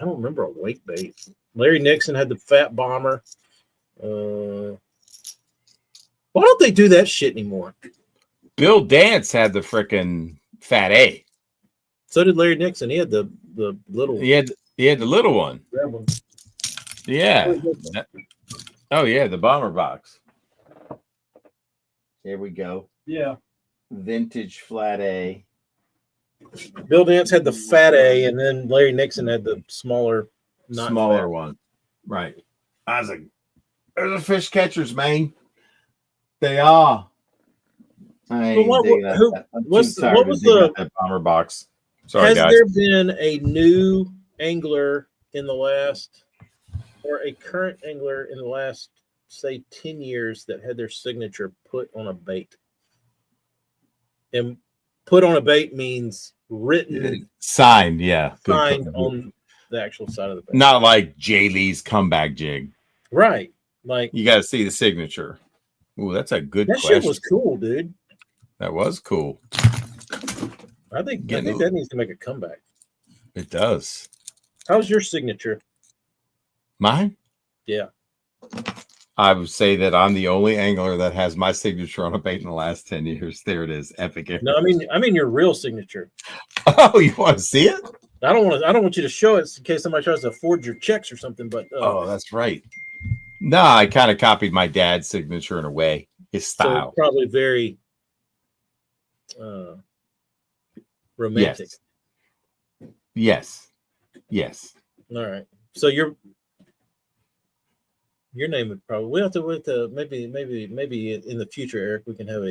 I don't remember a wake bait. Larry Nixon had the fat bomber. Why don't they do that shit anymore?
Bill Dance had the frickin' fat A.
So did Larry Nixon. He had the little.
He had the little one.
That one.
Yeah. Oh yeah, the bomber box. Here we go.
Yeah.
Vintage flat A.
Bill Dance had the fat A, and then Larry Nixon had the smaller
one. Right. I was like, there's a fish catchers, man. They are.
What was
that bomber box? Sorry,
has
guys.
There been a new angler in the last, or a current angler in the last, say, 10 years that had their signature put on a bait? And put on a bait means written,
signed, yeah,
signed on the actual side of the bait.
Not like Jay Lee's comeback jig,
right? Like
you got to see the signature. Ooh, that's a good question.
That shit was cool, dude.
That was cool.
I think that needs to make a comeback.
It does.
How's your signature?
Mine?
Yeah.
I would say that I'm the only angler that has my signature on a bait in the last 10 years. There it is. Epic.
No, I mean your real signature.
Oh, you want to see it?
I don't want you to show it in case somebody tries to forge your checks or something. But
oh, that's right. No, I kind of copied my dad's signature in a way, his style.
So probably very romantic.
Yes.
All right. So your name would probably we'll have to maybe in the future, Eric, we can have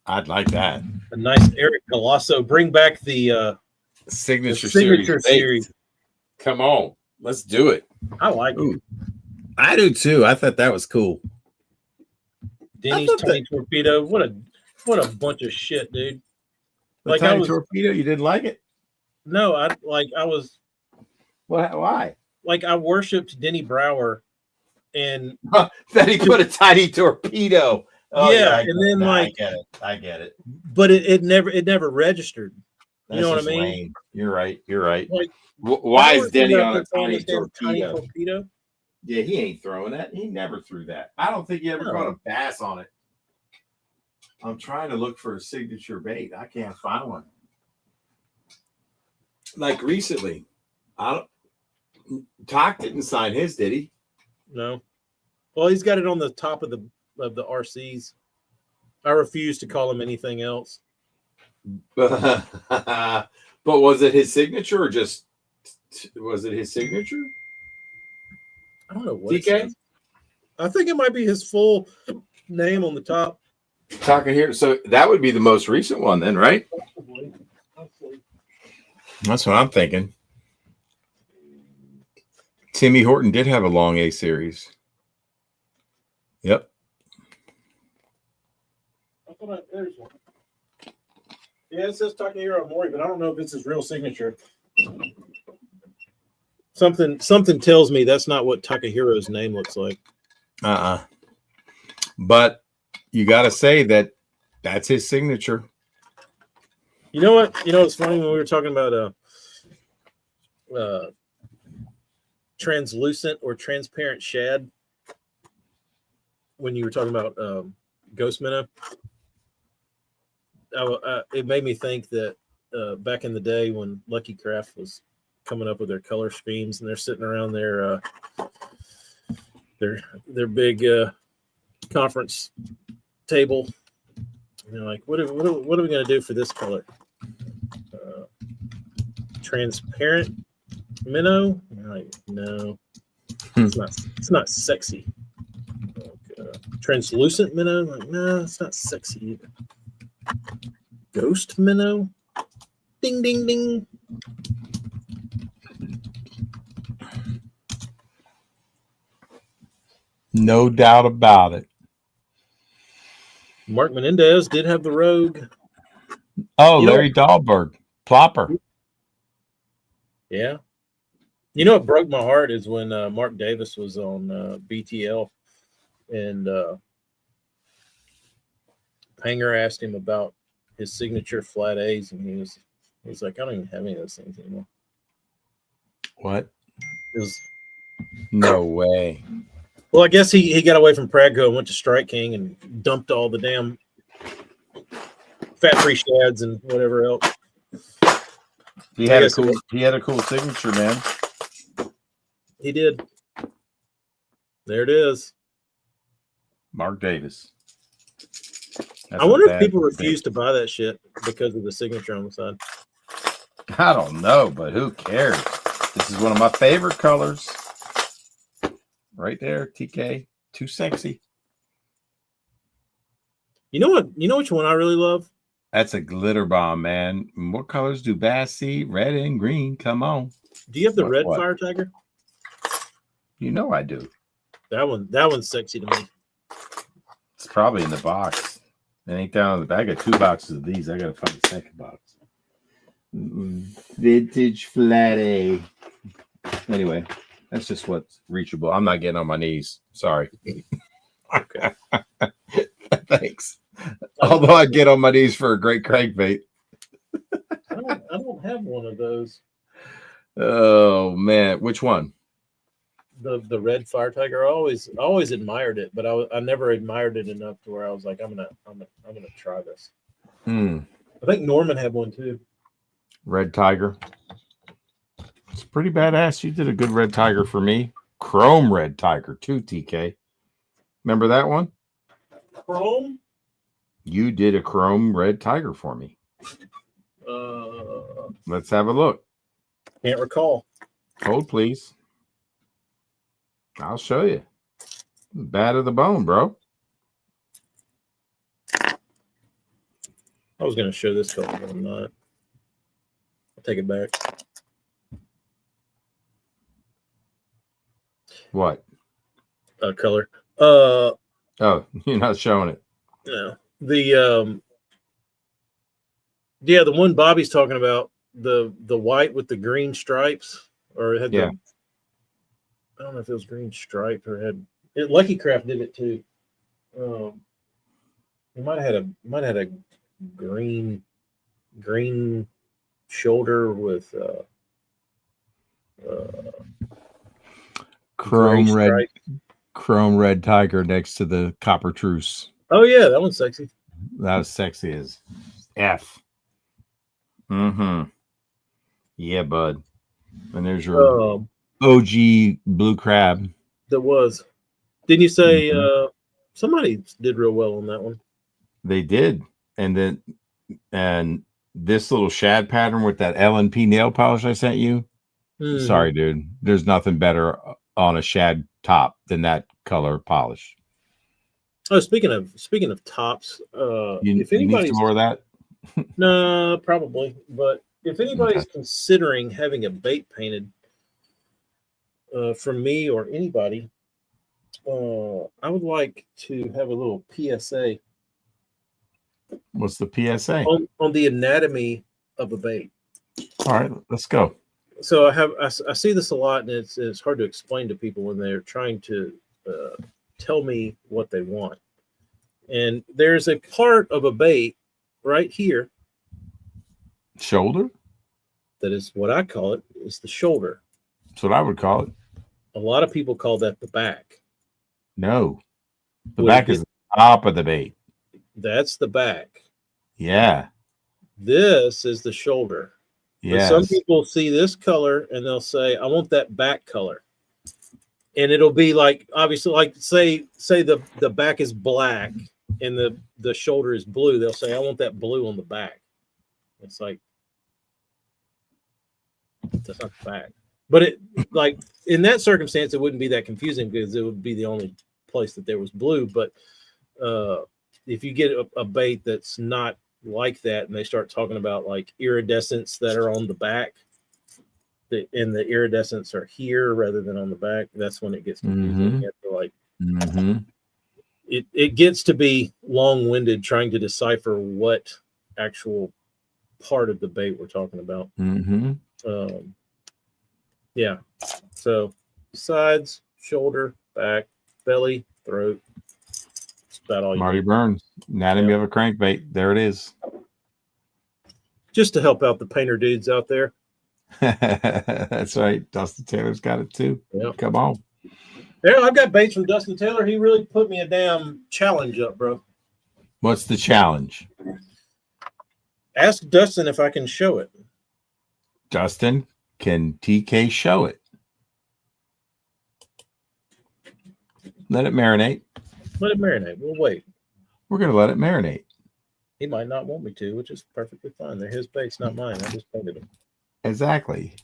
I'd like that.
A nice Eric Colosso. Bring back the
signature
series.
Come on, let's do it.
I like it.
I do too. I thought that was cool.
Denny's Tiny Torpedo. What a bunch of shit, dude.
The Tiny Torpedo, you didn't like it?
No, I was.
Why?
Like I worshipped Denny Brower, and
then he put a Tiny Torpedo.
Oh, yeah, and then
I get it.
But it never registered. You know what I mean?
Lame. You're right.
Like,
why is Denny on a Tiny
Tiny Torpedo?
Yeah, he ain't throwing that. He never threw that. I don't think he ever caught a bass on it. I'm trying to look for a signature bait. I can't find one. Like recently, Toc didn't sign his, did he?
No. Well, he's got it on the top of the RCs. I refuse to call him anything else.
But was it his signature or just was it his signature?
I don't know what it says. I think it might be his full name on the top.
Takahiro. So that would be the most recent one then, right?
Possibly.
That's what I'm thinking. Timmy Horton did have a long A series. Yep.
There's one. Yeah, it says Takahiro Mori, but I don't know if it's his real signature. Something tells me that's not what Takahiro's name looks like.
But you got to say that's his signature.
You know what? It's funny when we were talking about translucent or transparent shad. When you were talking about ghost minnow, it made me think that back in the day when Lucky Craft was coming up with their color schemes, and they're sitting around their big conference table, and they're like, what are we going to do for this color? Transparent minnow? And they're like, no, it's not sexy. Translucent minnow? I'm like, no, it's not sexy either. Ghost minnow? Ding, ding, ding.
No doubt about it.
Mark Menendez did have the Rogue.
Oh, Larry Dahlberg. Plopper.
Yeah. You know what broke my heart is when Mark Davis was on BTL, and Panger asked him about his signature flat A's, and he was like, I don't even have any of those things anymore.
What?
It was
no way.
Well, I guess he got away from Pragco and went to Strike King and dumped all the damn fat-free shads and whatever else.
He had a cool signature, man.
He did. There it is.
Mark Davis.
I wonder if people refuse to buy that shit because of the signature on the side.
I don't know, but who cares? This is one of my favorite colors. Right there, TK. Too sexy.
You know what? You know which one I really love?
That's a glitter bomb, man. What colors do bass see? Red and green. Come on.
Do you have the red Fire Tiger?
You know I do.
That one's sexy to me.
It's probably in the box. It ain't down in the bag. I got 2 boxes of these. I gotta find the second box. Vintage flat A. Anyway, that's just what's reachable. I'm not getting on my knees. Sorry.
Okay.
Thanks. Although I get on my knees for a great crankbait.
I don't have one of those.
Oh man, which one?
The red Fire Tiger. I always admired it, but I never admired it enough to where I was like, I'm gonna try this. I think Norman had one too.
Red Tiger. It's pretty badass. You did a good Red Tiger for me. Chrome Red Tiger too, TK. Remember that one?
Chrome?
You did a Chrome Red Tiger for me. Let's have a look.
Can't recall.
Hold, please. I'll show you. Bad of the bone, bro.
I was going to show this color, but I'm not. I'll take it back.
What?
Color.
Oh, you're not showing it.
No. The one Bobby's talking about, the white with the green stripes, or it had I don't know if it was green stripe or Lucky Craft did it too. It might have had a green shoulder with
chrome red tiger next to the copper truce.
Oh yeah, that one's sexy.
That was sexy as F. Yeah, bud. And there's your OG blue crab.
That was. Didn't you say somebody did real well on that one?
They did. And this little shad pattern with that L&P nail polish I sent you. Sorry, dude. There's nothing better on a shad top than that color polish.
Oh, speaking of tops, if
you need
anybody's
some more of that.
no, probably, but if anybody's considering having a bait painted from me or anybody, I would like to have a little PSA.
What's the PSA?
On the anatomy of a bait.
All right, let's go.
So I see this a lot, and it's hard to explain to people when they're trying to tell me what they want. And there's a part of a bait right here.
Shoulder?
That is what I call it. It's the shoulder.
That's what I would call it.
A lot of people call that the back.
No. The back is the top of the bait.
That's the back.
Yeah.
This is the shoulder.
Yeah.
Some people see this color and they'll say, I want that back color. And it'll be like, obviously, like say the back is black and the shoulder is blue. They'll say, I want that blue on the back. It's like, that's not the back. But it, like, in that circumstance, it wouldn't be that confusing because it would be the only place that there was blue. But if you get a bait that's not like that and they start talking about like iridescents that are on the back, and the iridescents are here rather than on the back, that's when it gets confusing. You have to like, it gets to be long-winded trying to decipher what actual part of the bait we're talking about. Yeah. So sides, shoulder, back, belly, throat. That's about all you
Marty
need.
Burns, anatomy of a crankbait. There it is.
Just to help out the painter dudes out there.
That's right. Dustin Taylor's got it too.
Yep.
Come on.
Yeah, I've got baits from Dustin Taylor. He really put me a damn challenge up, bro.
What's the challenge?
Ask Dustin if I can show it.
Dustin, can TK show it? Let it marinate.
Let it marinate. We'll wait.
We're going to let it marinate.
He might not want me to, which is perfectly fine. They're his baits, not mine. I just painted them.
Exactly.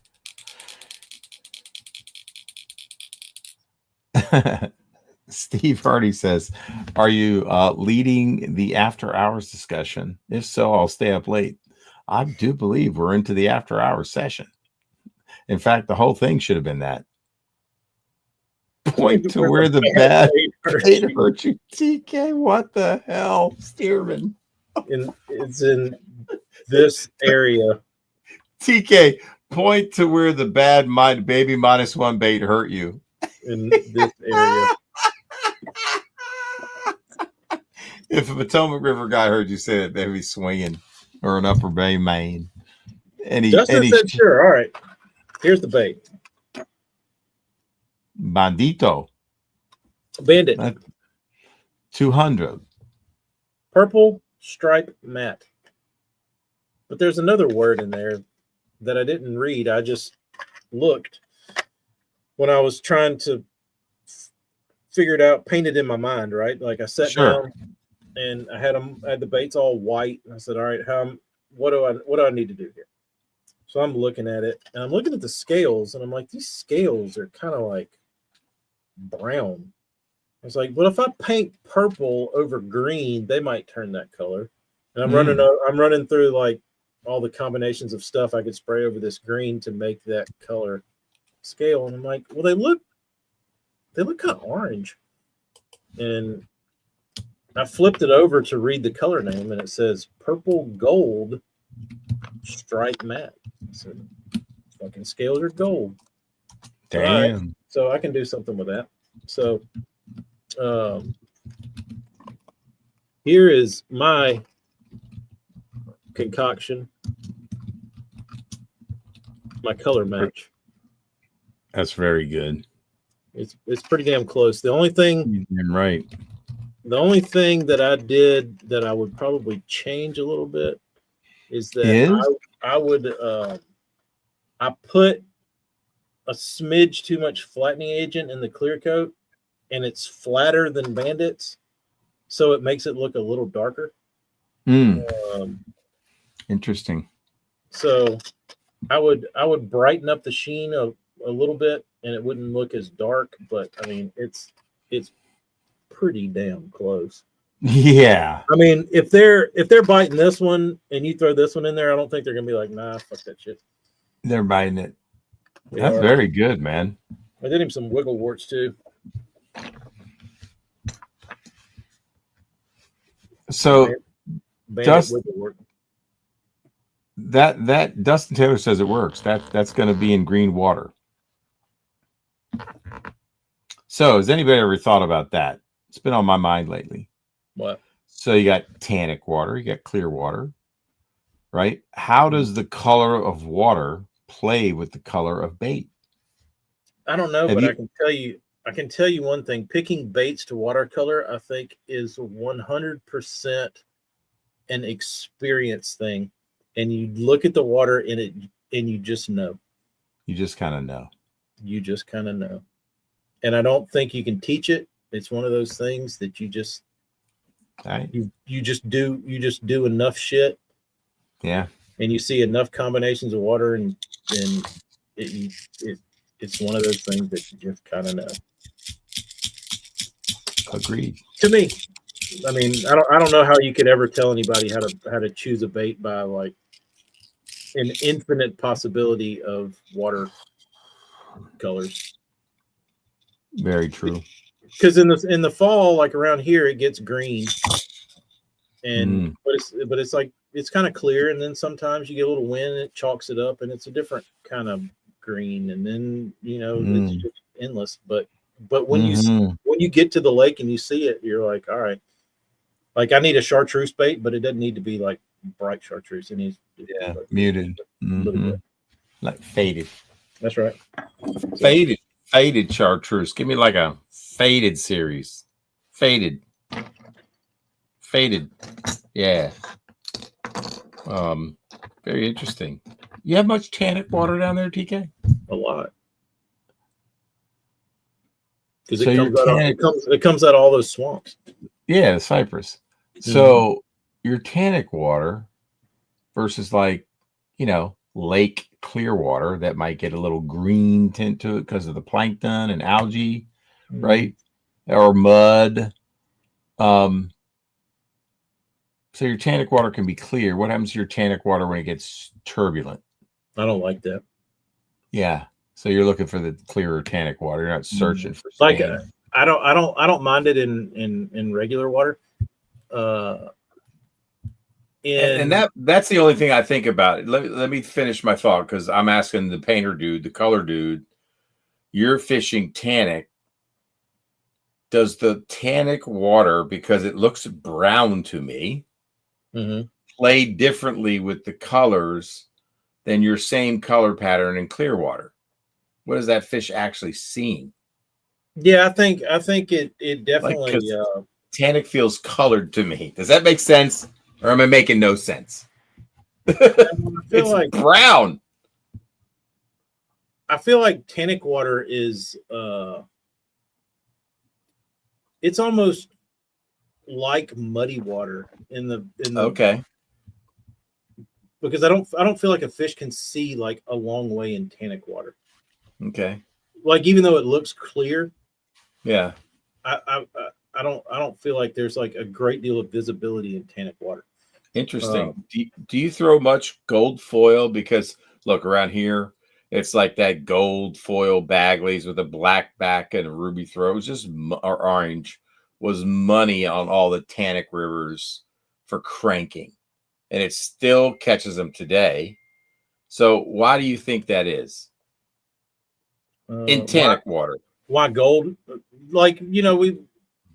Steve Hardy says, are you leading the after hours discussion? If so, I'll stay up late. I do believe we're into the after hours session. In fact, the whole thing should have been that. Point to where the bad bait hurt you. TK, what the hell? Stearman.
It's in this area.
TK, point to where the bad baby -1 bait hurt you.
In this area.
If a Potomac River guy heard you say it, they'd be swinging, or an Upper Bay Maine.
Justin said, sure. All right. Here's the bait.
Bandito.
Bandit.
200.
Purple stripe matte. But there's another word in there that I didn't read. I just looked when I was trying to figure it out, paint it in my mind, right? Like I sat down and I had the baits all white. And I said, all right, what do I need to do here? So I'm looking at it and I'm looking at the scales and I'm like, these scales are kind of like brown. I was like, well, if I paint purple over green, they might turn that color. And I'm running through like all the combinations of stuff I could spray over this green to make that color scale. And I'm like, well, they look kind of orange. And I flipped it over to read the color name and it says purple gold stripe matte. So fucking scales are gold.
Damn.
Right. So I can do something with that. So here is my concoction, my color match.
That's very good.
It's pretty damn close. The only thing that I did that I would probably change a little bit is that I would I put a smidge too much flattening agent in the clear coat and it's flatter than Bandit's, so it makes it look a little darker.
Mm.
Um,
Interesting.
so I would brighten up the sheen a little bit, and it wouldn't look as dark. But I mean, it's pretty damn close.
Yeah.
I mean, if they're biting this one and you throw this one in there, I don't think they're gonna be like, nah, fuck that shit.
They're biting it.
They
That's
are.
very good, man.
I did him some wiggle warts too.
So
Bandit wiggle wart.
that Dustin Taylor says it works. That's going to be in green water. So has anybody ever thought about that? It's been on my mind lately.
What?
So you got tannic water, you got clear water, right? How does the color of water play with the color of bait?
I don't know, but I can tell you one thing. Picking baits to watercolor, I think, is 100% an experience thing. And you look at the water in it, and you just know.
You just kind of know.
You just kind of know. And I don't think you can teach it. It's one of those things that you just you just do enough shit.
Yeah.
And you see enough combinations of water, and it's one of those things that you just kind of know.
Agreed.
To me, I mean, I don't know how you could ever tell anybody how to choose a bait by like an infinite possibility of water colors.
Very true.
Because in the fall, like around here, it gets green, and but it's like it's kind of clear, and then sometimes you get a little wind and it chalks it up, and it's a different kind of green, and then it's just endless. But when you get to the lake and you see it, you're like, all right, like I need a chartreuse bait, but it doesn't need to be like bright chartreuse. It needs to be like
muted,
a little bit,
like faded.
That's right.
Faded chartreuse. Give me like a faded series. Faded. Yeah. Very interesting. You have much tannic water down there, TK?
A lot. Because
so
it comes out of all those swamps.
Yeah, the cypress. So your tannic water versus like, lake clear water that might get a little green tint to it because of the plankton and algae, right? Or mud. So your tannic water can be clear. What happens to your tannic water when it gets turbulent?
I don't like that.
Yeah. So you're looking for the clearer tannic water. You're not searching for
like I don't mind it in regular water.
And that's the only thing I think about. Let me finish my thought, because I'm asking the painter dude, the color dude, you're fishing tannic. Does the tannic water, because it looks brown to me, play differently with the colors than your same color pattern in clear water? What is that fish actually seeing?
Yeah, I think it definitely
tannic feels colored to me. Does that make sense? Or am I making no sense? It's like brown.
I feel like tannic water is it's almost like muddy water in the
okay.
Because I don't feel like a fish can see like a long way in tannic water.
Okay.
Like even though it looks clear,
yeah.
I don't feel like there's like a great deal of visibility in tannic water.
Interesting. Do you throw much gold foil? Because look, around here, it's like that gold foil Bagleys with a black back and a ruby throat. It was just or orange was money on all the tannic rivers for cranking, and it still catches them today. So why do you think that is? In tannic water.
Why gold? Like, a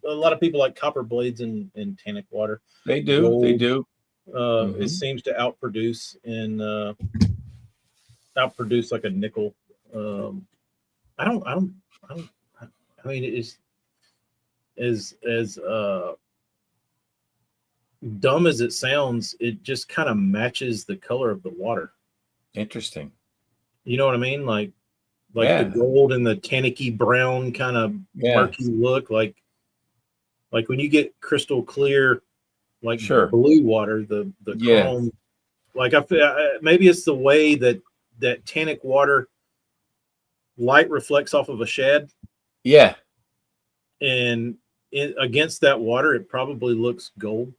lot of people like copper blades in tannic water.
They do. Gold, they do.
It seems to outproduce like a nickel. I mean, it is as dumb as it sounds, it just kind of matches the color of the water.
Interesting.
You know what I mean? Like the gold and the tannicky brown kind of murky look. Like when you get crystal clear like
Sure.
blue water, the chrome. Like maybe it's the way that tannic water light reflects off of a shad.
Yeah.
And against that water, it probably looks gold.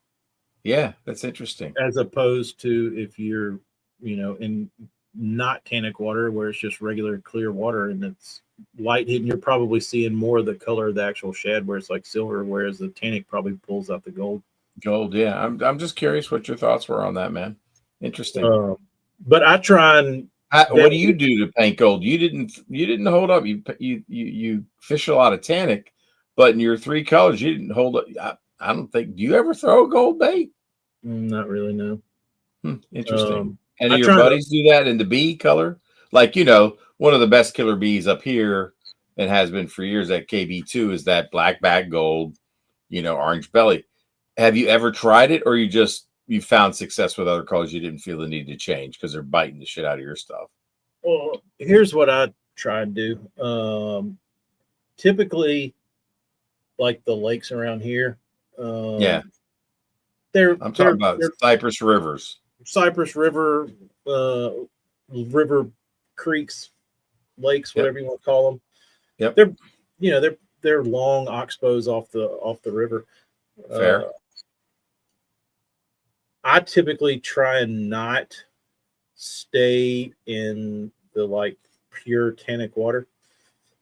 Yeah, that's interesting.
As opposed to if you're, in not tannic water where it's just regular clear water and it's light hitting, you're probably seeing more of the color of the actual shad where it's like silver, whereas the tannic probably pulls out the gold.
Gold, yeah. I'm just curious what your thoughts were on that, man. Interesting.
But I try and
what do you do to paint gold? You didn't hold up. You fish a lot of tannic, but in your 3 colors, you didn't hold up. I don't think. Do you ever throw a gold bait?
Not really, no.
Interesting. Any of your buddies do that in the bee color? Like, one of the best killer bees up here and has been for years at KB2 is that black bag gold, orange belly. Have you ever tried it, or you found success with other colors you didn't feel the need to change because they're biting the shit out of your stuff?
Well, here's what I try to do. Typically, like the lakes around here.
I'm talking about Cypress Rivers.
Cypress River, river creeks, lakes, whatever you want to call them. Yep. They're long oxbows off the river.
Fair.
I typically try and not stay in the like pure tannic water.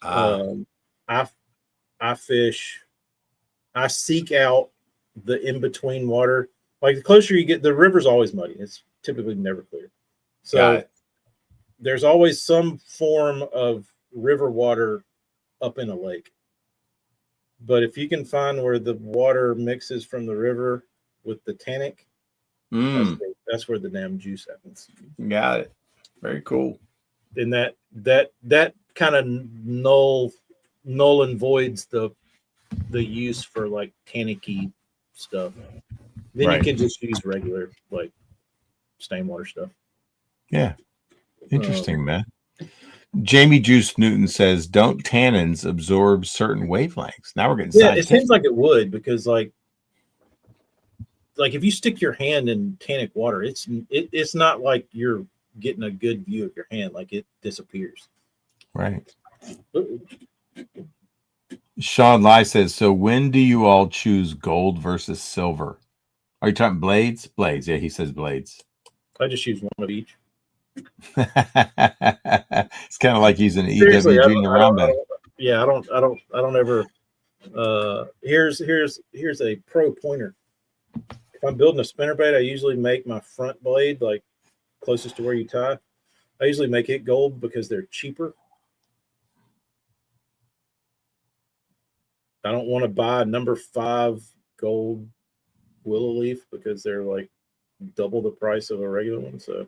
I seek out the in-between water. Like the closer you get, the river's always muddy. It's typically never clear. So there's always some form of river water up in a lake. But if you can find where the water mixes from the river with the tannic, that's where the damn juice happens. Got it.
Very cool.
And that kind of null and voids the use for like tannicky stuff. Then you can just use regular like stain water stuff.
Yeah. Interesting, man. Jamie Juice Newton says, don't tannins absorb certain wavelengths? Now we're getting
it seems like it would, because like if you stick your hand in tannic water, it's not like you're getting a good view of your hand. Like it disappears.
Right. Sean Lai says, so when do you all choose gold versus silver? Are you talking blades? Blades. Yeah, he says blades.
I just use one of each.
It's kind of like using an EWG in the round bag.
Yeah, I don't ever. Here's a pro pointer. If I'm building a spinnerbait, I usually make my front blade like closest to where you tie. I usually make it gold because they're cheaper. I don't want to buy a number 5 gold willow leaf because they're like double the price of a regular one. So,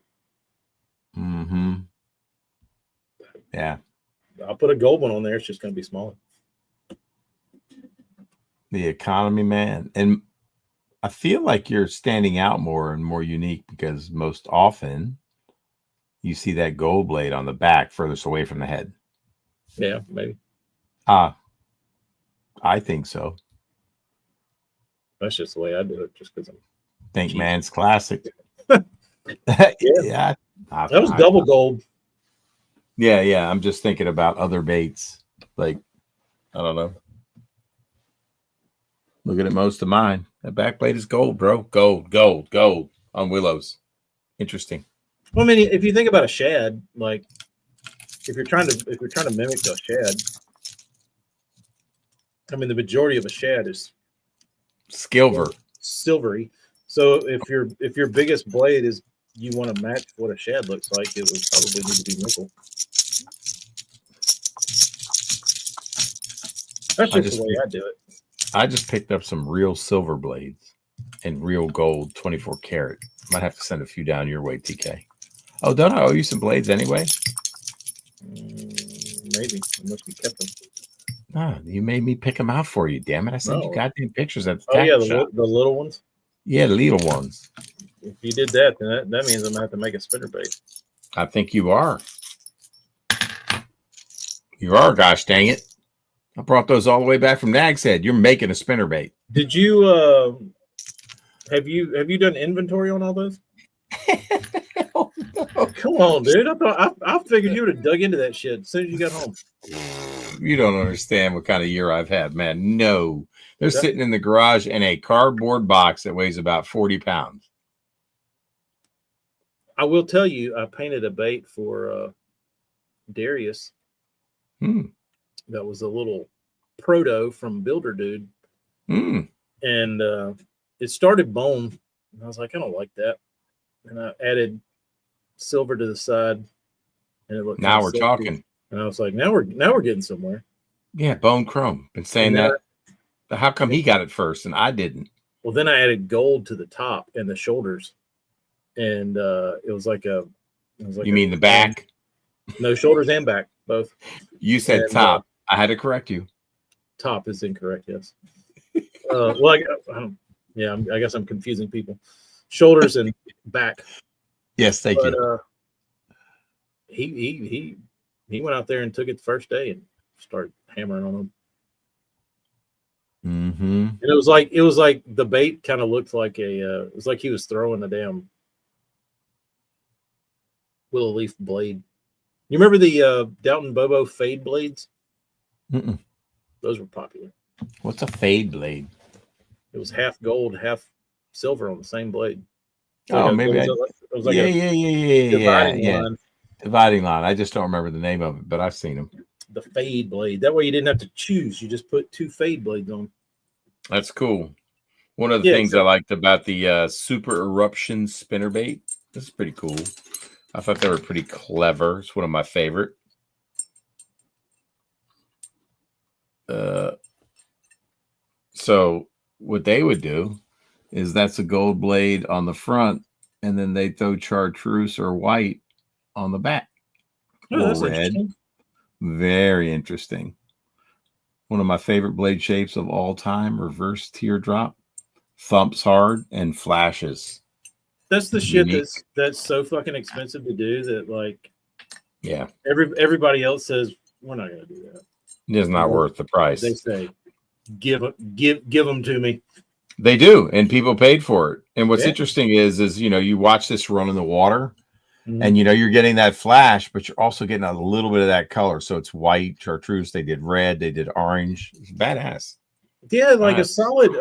yeah,
I'll put a gold one on there. It's just going to be smaller.
The economy, man. And I feel like you're standing out more and more unique because most often you see that gold blade on the back furthest away from the head.
Yeah, maybe.
I think so.
That's just the way I do it, just because I'm
Think cheap. Man's classic.
Yeah. That was double gold.
Yeah. I'm just thinking about other baits. Like, I don't know. Looking at most of mine. That back blade is gold, bro. Gold on willows. Interesting.
Well, I mean, if you think about a shad, like if you're trying to mimic a shad, I mean, the majority of a shad is silvery. So if your biggest blade is you want to match what a shad looks like, it would probably need to be nickel. That's just the way I do it.
I just picked up some real silver blades and real gold 24 karat. Might have to send a few down your way, TK. Oh, don't I owe you some blades anyway?
Maybe, unless we kept them.
No, you made me pick them out for you. Damn it! I sent you goddamn pictures at the
shop. The little ones.
Yeah, the little ones.
If you did that, then that means I'm gonna have to make a spinnerbait.
I think you are. You are. Gosh dang it! I brought those all the way back from Nag's Head. You're making a spinnerbait.
Did you? Have you done inventory on all those?
Hell no.
Come on, dude. I figured you would have dug into that shit as soon as you got home.
You don't understand what kind of year I've had, man. No, they're sitting in the garage in a cardboard box that weighs about 40 pounds.
I will tell you, I painted a bait for Darius. That was a little proto from Builder Dude. And it started bone. And I was like, I don't like that. And I added silver to the side. And it looked
now we're talking.
And I was like, now we're getting somewhere.
Yeah, bone chrome. Been saying that. How come he got it first and I didn't?
Well, then I added gold to the top and the shoulders. And it was like a
you mean the back?
No, shoulders and back, both.
You said top. I had to correct you.
Top is incorrect, yes. Well, I guess I'm confusing people. Shoulders and back.
Yes, thank you.
He went out there and took it the first day and started hammering on them. And it was like the bait kind of looked like it was like he was throwing a damn willow leaf blade. You remember the Downton Bobo fade blades? Those were popular.
What's a fade blade?
It was half gold, half silver on the same blade.
Oh, maybe it was like dividing line. I just don't remember the name of it, but I've seen them.
The fade blade. That way you didn't have to choose. You just put 2 fade blades on.
That's cool. One of the things I liked about the Super Eruption spinnerbait. This is pretty cool. I thought they were pretty clever. It's one of my favorite. So what they would do is that's a gold blade on the front, and then they throw chartreuse or white on the back.
Oh, or red. Interesting.
Very interesting. One of my favorite blade shapes of all time, reverse teardrop, thumps hard and flashes.
That's the shit that's so fucking expensive to do that, like,
yeah,
everybody else says we're not gonna do that.
It's not worth the price.
They say give them to me.
They do, and people paid for it. And what's interesting is you watch this run in the water, and you're getting that flash, but you're also getting a little bit of that color. So it's white, chartreuse. They did red, they did orange. It's badass.
Yeah, like a solid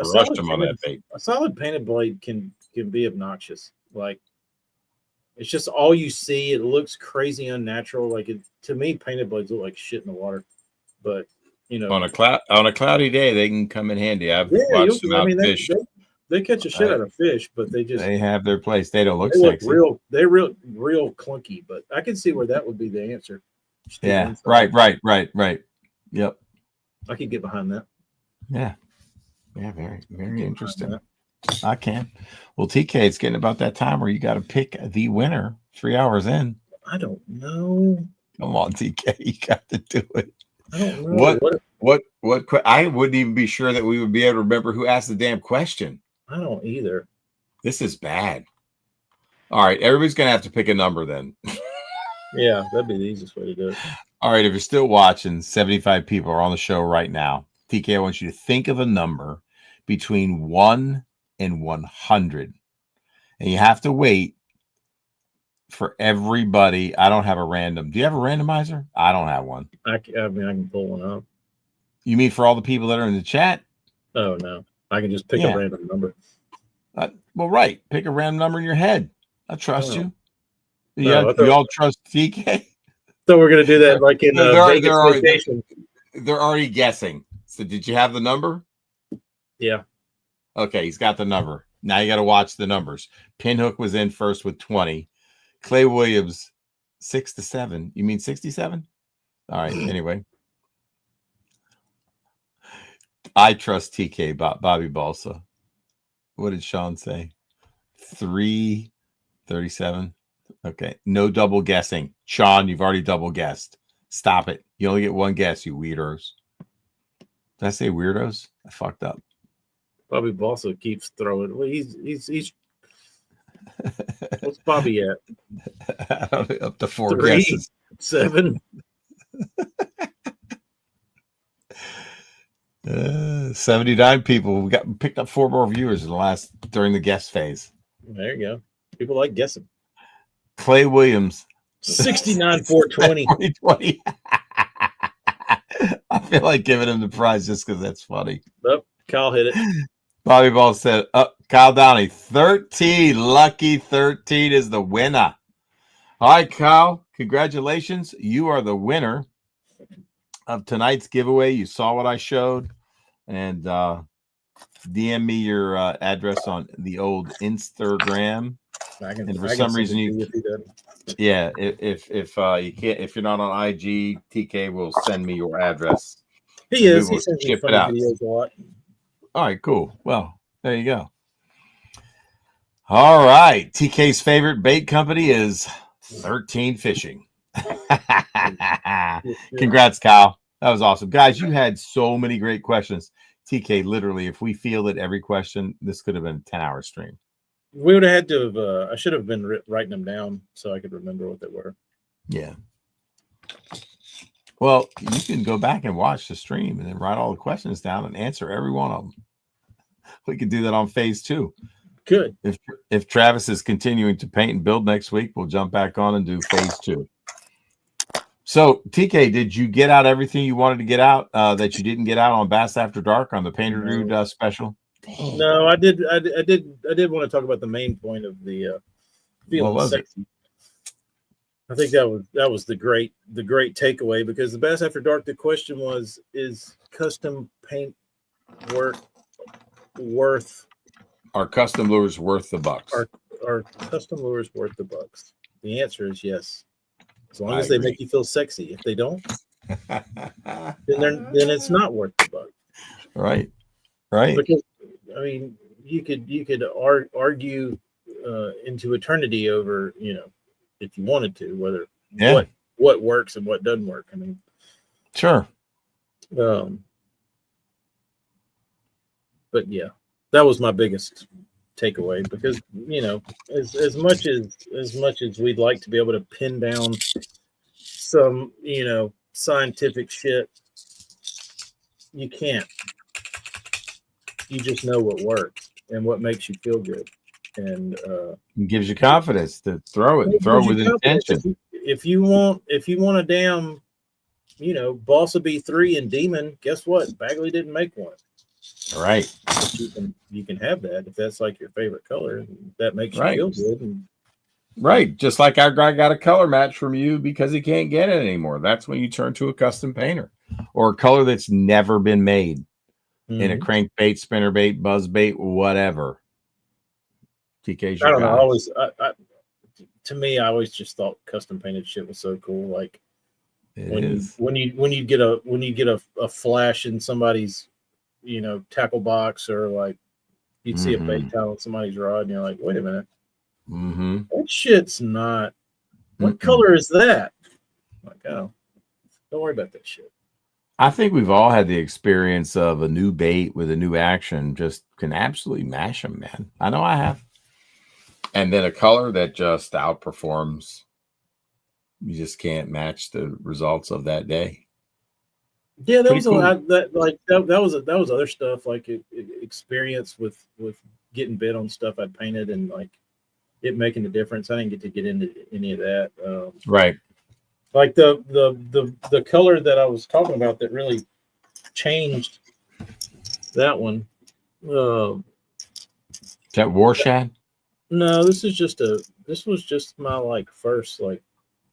painted blade can be obnoxious. Like, it's just all you see. It looks crazy unnatural. Like, to me, painted blades look like shit in the water. But
on a cloudy day, they can come in handy. I've watched them out fish.
They catch a shit out of fish, but they
have their place. They don't look sexy.
They're real clunky. But I can see where that would be the answer.
Yeah, right. Yep,
I could get behind that.
Yeah, very, very interesting. I can. Well, TK, it's getting about that time where you got to pick the winner 3 hours in.
I don't know.
Come on, TK, you got to do it.
I don't know.
What? I wouldn't even be sure that we would be able to remember who asked the damn question.
I don't either.
This is bad. All right, everybody's gonna have to pick a number then.
Yeah, that'd be the easiest way to do it.
All right, if you're still watching, 75 people are on the show right now. TK, I want you to think of a number between 1 and 100, and you have to wait for everybody. I don't have a random. Do you have a randomizer? I don't have one.
I mean, I can pull one up.
You mean for all the people that are in the chat?
Oh, no. I can just pick a random number.
Well, right. Pick a random number in your head. I trust you. You all trust TK?
So we're going to do that like in Vegas vacation.
They're already guessing. So did you have the number?
Yeah.
Okay, he's got the number. Now you got to watch the numbers. Pinhook was in first with 20. Clay Williams, 6-7. You mean 67? All right. Anyway, I trust TK. Bobby Balsa. What did Sean say? 337. Okay. No double guessing. Sean, you've already double guessed. Stop it. You only get one guess, you weirdos. Did I say weirdos? I fucked up.
Bobby Balsa keeps throwing. Well, he's what's Bobby at?
Up to 4
3,
guesses.
7.
79 people. We picked up 4 more viewers during the guest phase.
There you go. People like guessing.
Clay Williams.
69,420.
2020. I feel like giving him the prize just because that's funny.
Nope. Kyle hit it.
Bobby Ball said, Kyle Downey, 13. Lucky 13 is the winner. All right, Kyle, congratulations. You are the winner of tonight's giveaway. You saw what I showed. And DM me your address on the old Instagram. And for some reason if you're not on IG, TK will send me your address.
He is. He sends me funny videos a lot.
All right, cool. Well, there you go. All right. TK's favorite bait company is 13 Fishing. Congrats, Kyle. That was awesome. Guys, you had so many great questions. TK, literally, if we fielded every question, this could have been a 10-hour stream.
We would have had to have, I should have been writing them down so I could remember what they were.
Yeah. Well, you can go back and watch the stream and then write all the questions down and answer every one of them. We could do that on phase 2.
Good.
If Travis is continuing to paint and build next week, we'll jump back on and do phase 2. So, TK, did you get out everything you wanted to get out that you didn't get out on Bass After Dark on the Painter Dude special?
No, I did want to talk about the main point of the feeling sexy. I think that was the great takeaway, because the Bass After Dark, the question was, is custom paint worth
are custom lures worth the bucks?
Are custom lures worth the bucks? The answer is yes. As long as they make you feel sexy. If they don't, then it's not worth the buck.
Right.
Because I mean, you could argue into eternity over, if you wanted to, whether what works and what doesn't work. I mean,
sure.
But yeah, that was my biggest takeaway, because as much as we'd like to be able to pin down some scientific shit, you can't. You just know what works and what makes you feel good, and
it gives you confidence to throw it with intention.
If you want a damn Bossa B3 and Demon, guess what? Bagley didn't make one.
Right.
You can have that if that's like your favorite color. And that makes you feel good.
Right. Just like our guy got a color match from you because he can't get it anymore. That's when you turn to a custom painter or a color that's never been made in a crankbait, spinnerbait, buzzbait, whatever. TK's
I don't know. To me, I always just thought custom painted shit was so cool. Like when you get a flash in somebody's tackle box, or like you'd see a bait towel on somebody's rod, and you're like, wait a minute, that shit's not. What color is that? I'm like, oh, don't worry about that shit.
I think we've all had the experience of a new bait with a new action just can absolutely mash them, man. I know I have. And then a color that just outperforms. You just can't match the results of that day.
Yeah, that was cool. That was other stuff, like experience with getting bit on stuff I'd painted and like it making a difference. I didn't get into any of that.
Right.
Like the color that I was talking about that really changed that one.
Is that Warshad?
No, this was just my like first like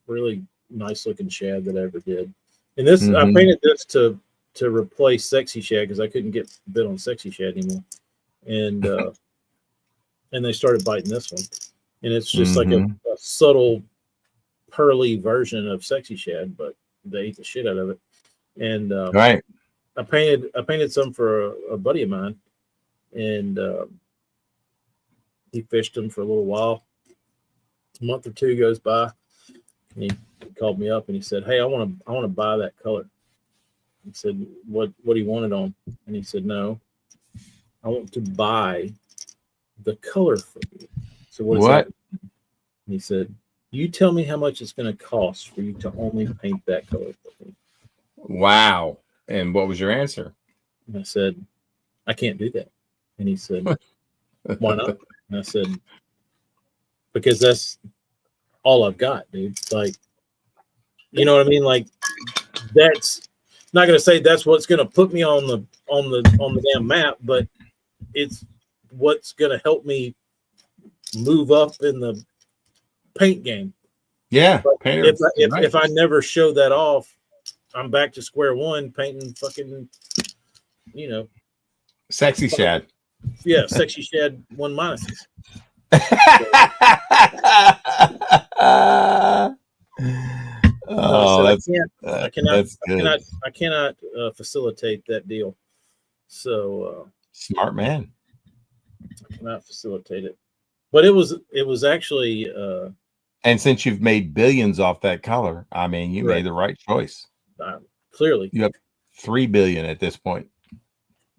really nice looking shad that I ever did. And this I painted this to replace Sexy Shad because I couldn't get bit on Sexy Shad anymore. And and they started biting this one. And it's just like a subtle pearly version of Sexy Shad, but they ate the shit out of it. And
right.
I painted some for a buddy of mine, and he fished them for a little while. A month or two goes by, and he called me up and he said, "Hey, I want to buy that color." I said, "What do you want it on?" And he said, "No, I want to buy the color from you." So what? And he said, "You tell me how much it's going to cost for you to only paint that color for me."
Wow. And what was your answer?
And I said, I can't do that. And he said, why not? And I said, because that's all I've got, dude. Like, you know what I mean? Like, that's not going to say that's what's going to put me on the damn map, but it's what's going to help me move up in the paint game.
Yeah.
If I never show that off, I'm back to square one painting fucking, you know,
sexy shad.
Yeah, sexy shad 1 minuses.
Oh,
I cannot facilitate that deal. So
smart man.
I cannot facilitate it. But it was actually
and since you've made billions off that color, I mean, you made the right choice.
Clearly.
You have 3 billion at this point.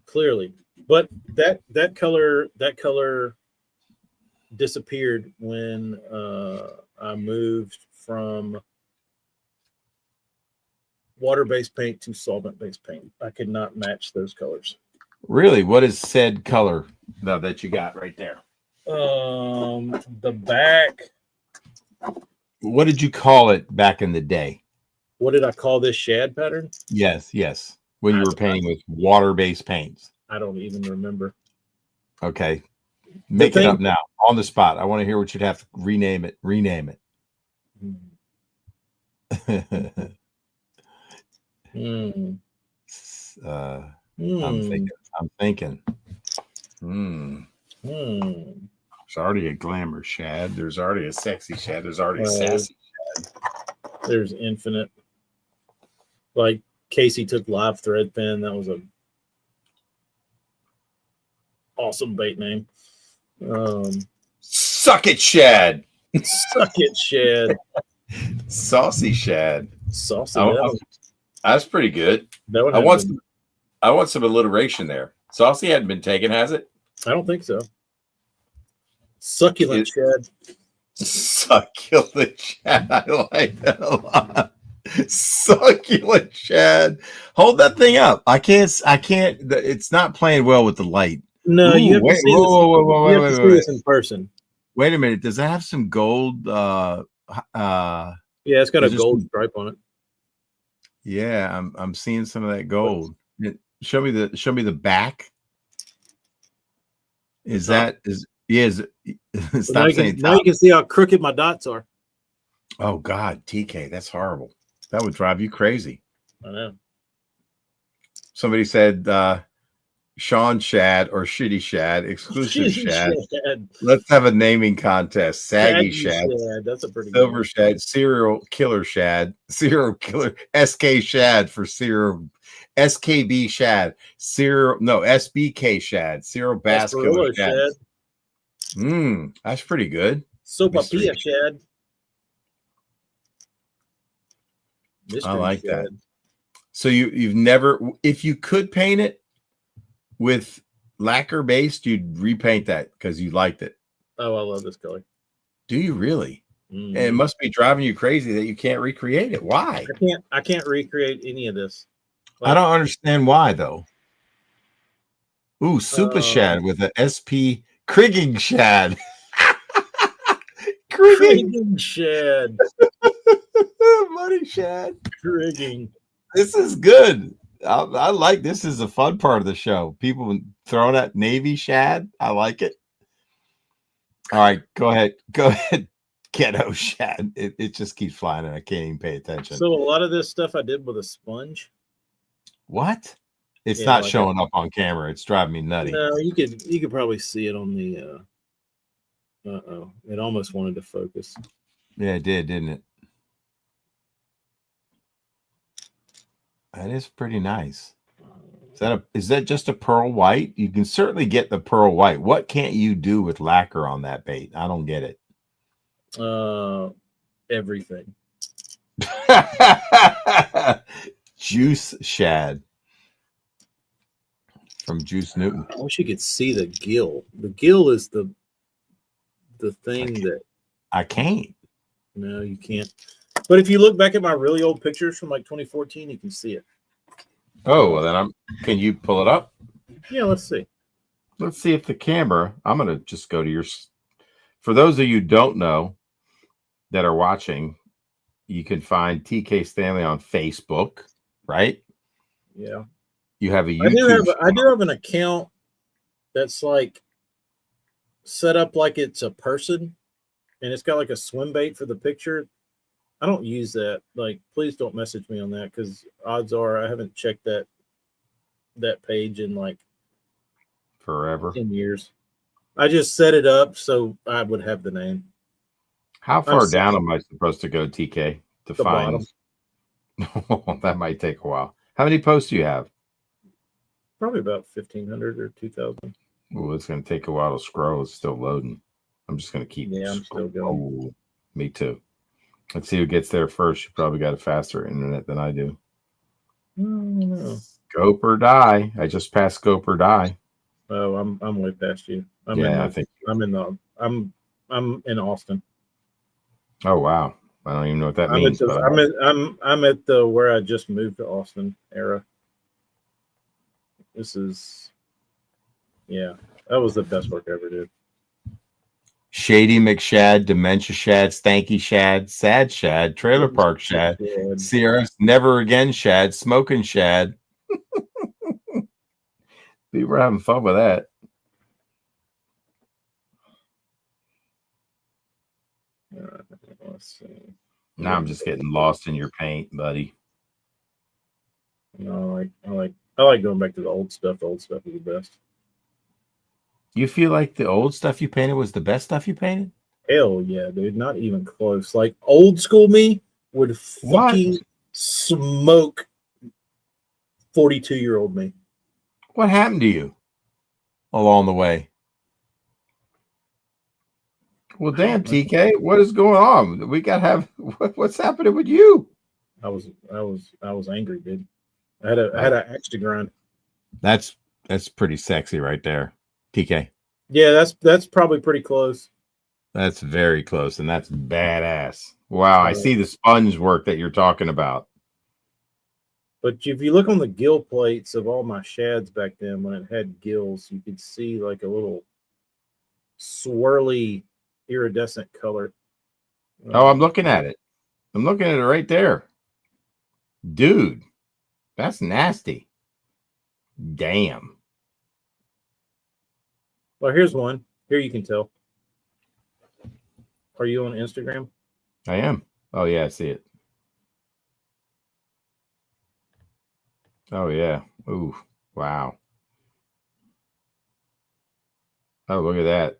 Clearly. But that color disappeared when I moved from water-based paint to solvent-based paint. I could not match those colors.
Really? What is said color though that you got right there?
The back.
What did you call it back in the day?
What did I call this shad pattern?
Yes. When you were painting with water-based paints.
I don't even remember.
Okay. Make it up now on the spot. I want to hear what you'd have to rename it. I'm thinking. There's already a glamour shad. There's already a sexy shad. There's already a sassy shad.
There's infinite. Like Casey took live thread fin. That was a awesome bait name.
Suck it, shad.
Suck it, shad.
Saucy shad.
Saucy.
That's pretty good. I want some alliteration there. Saucy hadn't been taken, has it?
I don't think so. Succulent shad.
Succulent shad. I like that a lot. Succulent shad. Hold that thing up. I can't. It's not playing well with the light.
No, you have to see this in person.
Wait a minute. Does that have some gold?
Yeah, it's got a gold stripe on it.
Yeah, I'm seeing some of that gold. Show me the back. Stop saying
now you can see how crooked my dots are.
Oh God, TK, that's horrible. That would drive you crazy.
I know.
Somebody said Sean Shad or Shitty Shad, exclusive shad. Let's have a naming contest. Saggy shad.
That's a pretty
silver
good
shad, serial killer shad, serial killer, SK shad for serial, SKB shad, serial, no, SBK shad, serial bass killer shad. That's pretty good.
Sopapilla shad.
I like that. So you've never, if you could paint it with lacquer based, you'd repaint that because you liked it.
Oh, I love this color.
Do you really? And it must be driving you crazy that you can't recreate it. Why?
I can't recreate any of this.
I don't understand why though. Ooh, super shad with a SP Krigging shad.
Krigging shad.
Money shad.
Krigging.
This is good. I like this. Is a fun part of the show. People throwing at Navy shad. I like it. All right, go ahead. Ghetto shad. It just keeps flying and I can't even pay attention.
So a lot of this stuff I did with a sponge.
What? It's not showing up on camera. It's driving me nutty.
No, you could probably see it on the it almost wanted to focus.
Yeah, it did, didn't it? That is pretty nice. Is that just a pearl white? You can certainly get the pearl white. What can't you do with lacquer on that bait? I don't get it.
Everything.
Juice shad from Juice Newton.
I wish you could see the gill. The gill is the thing that
I can't.
No, you can't. But if you look back at my really old pictures from like 2014, you can see it.
Oh, well then can you pull it up?
Yeah, let's see.
Let's see if the camera. I'm gonna just go to your. For those of you who don't know that are watching, you can find TK Stanley on Facebook, right?
Yeah.
You have a
I
YouTube.
do have an account that's like set up like it's a person, and it's got like a swim bait for the picture. I don't use that. Like, please don't message me on that, because odds are I haven't checked that page in like
Forever.
10 years. I just set it up so I would have the name.
How far down am I supposed to go, TK, to
the
find? That might take a while. How many posts do you have?
Probably about 1,500 or 2,000.
Oh, it's going to take a while to scroll. It's still loading. I'm just going to keep.
Yeah, I'm still going.
Oh, me too. Let's see who gets there first. You probably got a faster internet than I do.
No.
Scope or die. I just passed scope or die.
Oh, I'm way past you.
I think
I'm in Austin.
Oh wow, I don't even know what that means.
I'm at the where I just moved to Austin era. This is, yeah, that was the best work I ever did.
Shady McShad, Dementia Shad, Stanky Shad, Sad Shad, Trailer Park Shad, Sierra, Never Again Shad, Smoking Shad. People were having fun with that.
Let's see.
Now I'm just getting lost in your paint, buddy.
No, I like going back to the old stuff. The old stuff is the best.
You feel like the old stuff you painted was the best stuff you painted?
Hell yeah, dude. Not even close. Like, old school me would fucking smoke 42-year-old me.
What happened to you along the way? Well, damn, TK, what is going on? We got to have what's happening with you?
I was angry, dude. I had an axe to grind.
That's pretty sexy right there, TK.
Yeah, that's probably pretty close.
That's very close, and that's badass. Wow, I see the sponge work that you're talking about.
But if you look on the gill plates of all my shads back then, when it had gills, you could see like a little swirly, iridescent color.
Oh, I'm looking at it. I'm looking at it right there. Dude, that's nasty. Damn.
Well, here's one. Here you can tell. Are you on Instagram?
I am. Oh, yeah, I see it. Oh, yeah. Ooh, wow. Oh, look at that.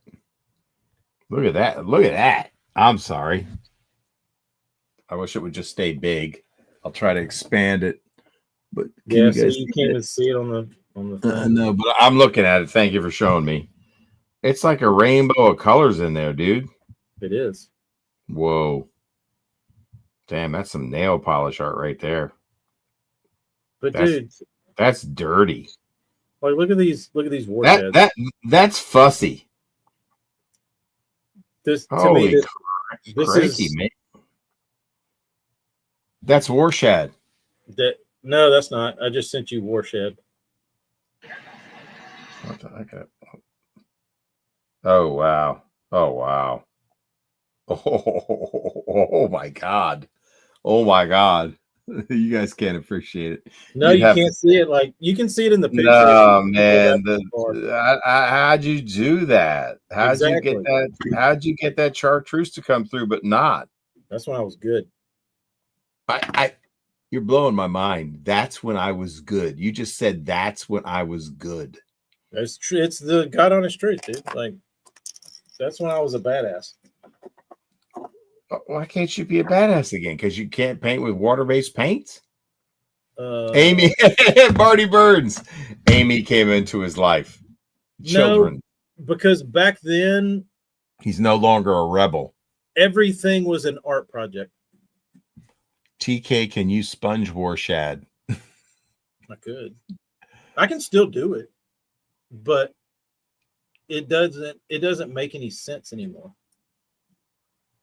Look at that. Look at that. I'm sorry. I wish it would just stay big. I'll try to expand it. But
yeah, so you can't even see it on the phone.
No, but I'm looking at it. Thank you for showing me. It's like a rainbow of colors in there, dude.
It is.
Whoa. Damn, that's some nail polish art right there.
But dude,
that's dirty.
Like, look at these warsheds.
That's fussy.
This to
Holy
me, this
crazy,
is,
man. That's Warshed.
No, that's not. I just sent you Warshed.
What the heck? Oh wow. Oh wow. Oh my god. Oh my god. You guys can't appreciate it.
No, you can't see it. Like, you can see it in the picture.
No, man. How'd you do that? How'd you get that? How'd you get that chartreuse to come through, but not?
That's when I was good.
You're blowing my mind. That's when I was good. You just said that's when I was good.
That's true. It's the God honest truth, dude. Like, that's when I was a badass.
Why can't you be a badass again? Because you can't paint with water-based paints? Amy, Marty Burns. Amy came into his life. Children.
No, because back then,
he's no longer a rebel.
Everything was an art project.
TK, can you sponge Warshad?
I could. I can still do it, but it doesn't make any sense anymore.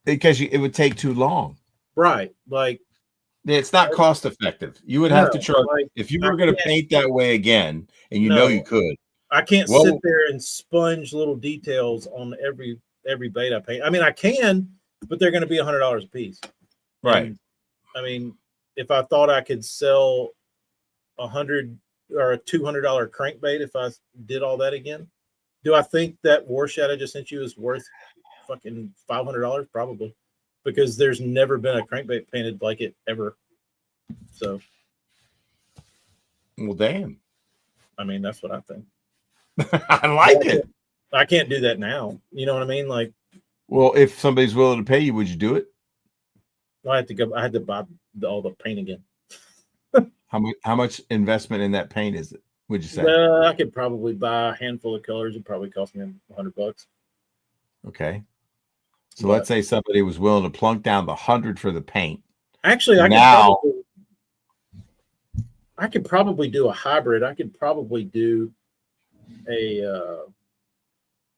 Because it would take too long.
Right. Like,
it's not cost effective. You would have to charge, like, if you were going to paint that way again, and you know you could,
I can't
Well,
sit there and sponge little details on every bait I paint. I mean, I can, but they're going to be $100 a piece.
right.
And, I mean, if I thought I could sell $100 or a $200 crankbait if I did all that again, do I think that Warshad I just sent you is worth fucking $500? Probably, because there's never been a crankbait painted like it ever. So,
well, damn.
I mean, that's what I think.
I like it.
I can't do that now. You know what I mean? Like,
well, if somebody's willing to pay you, would you do it?
I had to go. I had to buy all the paint again.
How much investment in that paint is it? Would you say?
I could probably buy a handful of colors. It probably cost me $100.
Okay. So let's say somebody was willing to plunk down the 100 for the paint.
Actually, I could probably do a hybrid. I could probably do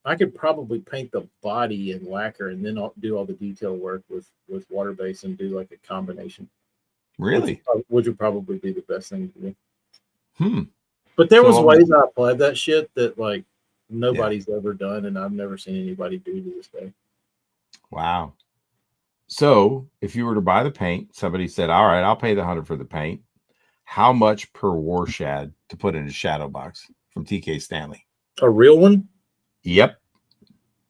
I could probably paint the body in lacquer and then do all the detail work with water base and do like a combination.
Really?
Which would probably be the best thing to
do.
But there was ways I applied that shit that like nobody's ever done, and I've never seen anybody do to this day.
Wow. So if you were to buy the paint, somebody said, all right, I'll pay the 100 for the paint. How much per Warshad to put in a shadow box from TK Stanley?
A real one?
Yep.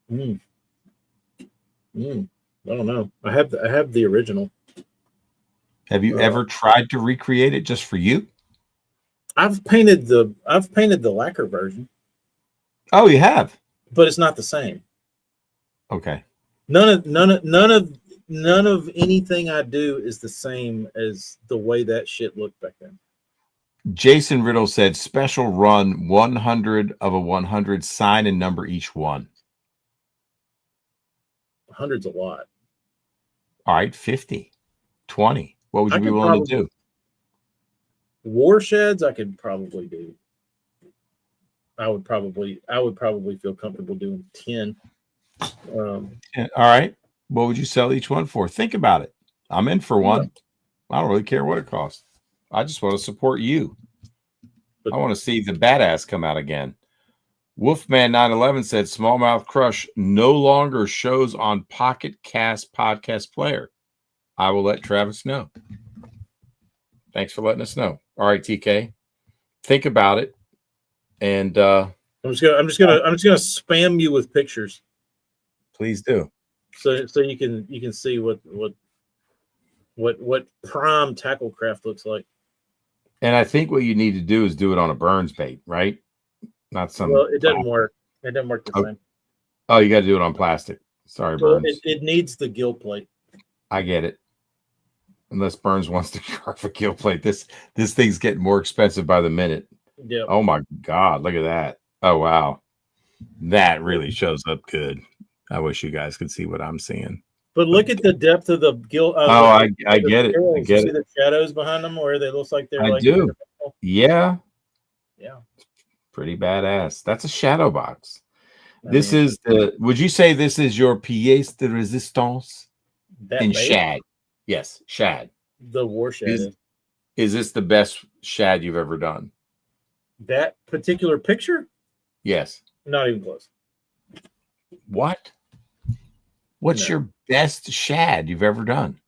I don't know. I have the original.
Have you ever tried to recreate it just for you?
I've painted the lacquer version.
Oh, you have?
But it's not the same.
Okay.
None of anything I do is the same as the way that shit looked back then.
Jason Riddle said, special run 100 of a 100, sign and number each one.
100's a lot.
All right, 50, 20. What would you be willing to do?
Warshads, I could probably do. I would probably feel comfortable doing 10.
All right. What would you sell each one for? Think about it. I'm in for one. I don't really care what it costs. I just want to support you. I want to see the badass come out again. Wolfman 911 said Smallmouth Crush no longer shows on Pocket Cast podcast player. I will let Travis know. Thanks for letting us know. All right, TK. Think about it. And
I'm just gonna spam you with pictures.
Please do.
So you can see what prime tacklecraft looks like.
And I think what you need to do is do it on a Burns bait, right? Not some.
Well, it doesn't work. It doesn't work the same.
Oh, you got to do it on plastic. Sorry, Burns.
It needs the gill plate.
I get it. Unless Burns wants to carve a gill plate, this thing's getting more expensive by the minute.
Yeah.
Oh my God! Look at that. Oh wow, that really shows up good. I wish you guys could see what I'm seeing.
But look at the depth of the gill.
I get it. I get it.
See the shadows behind them where they look like they're
I do. Yeah.
Yeah.
Pretty badass. That's a shadow box. This is the. Would you say this is your pièce de résistance in shad? Yes, shad.
The Warshad.
Is this the best shad you've ever done?
That particular picture?
Yes.
Not even close.
What? What's your best shad you've ever done?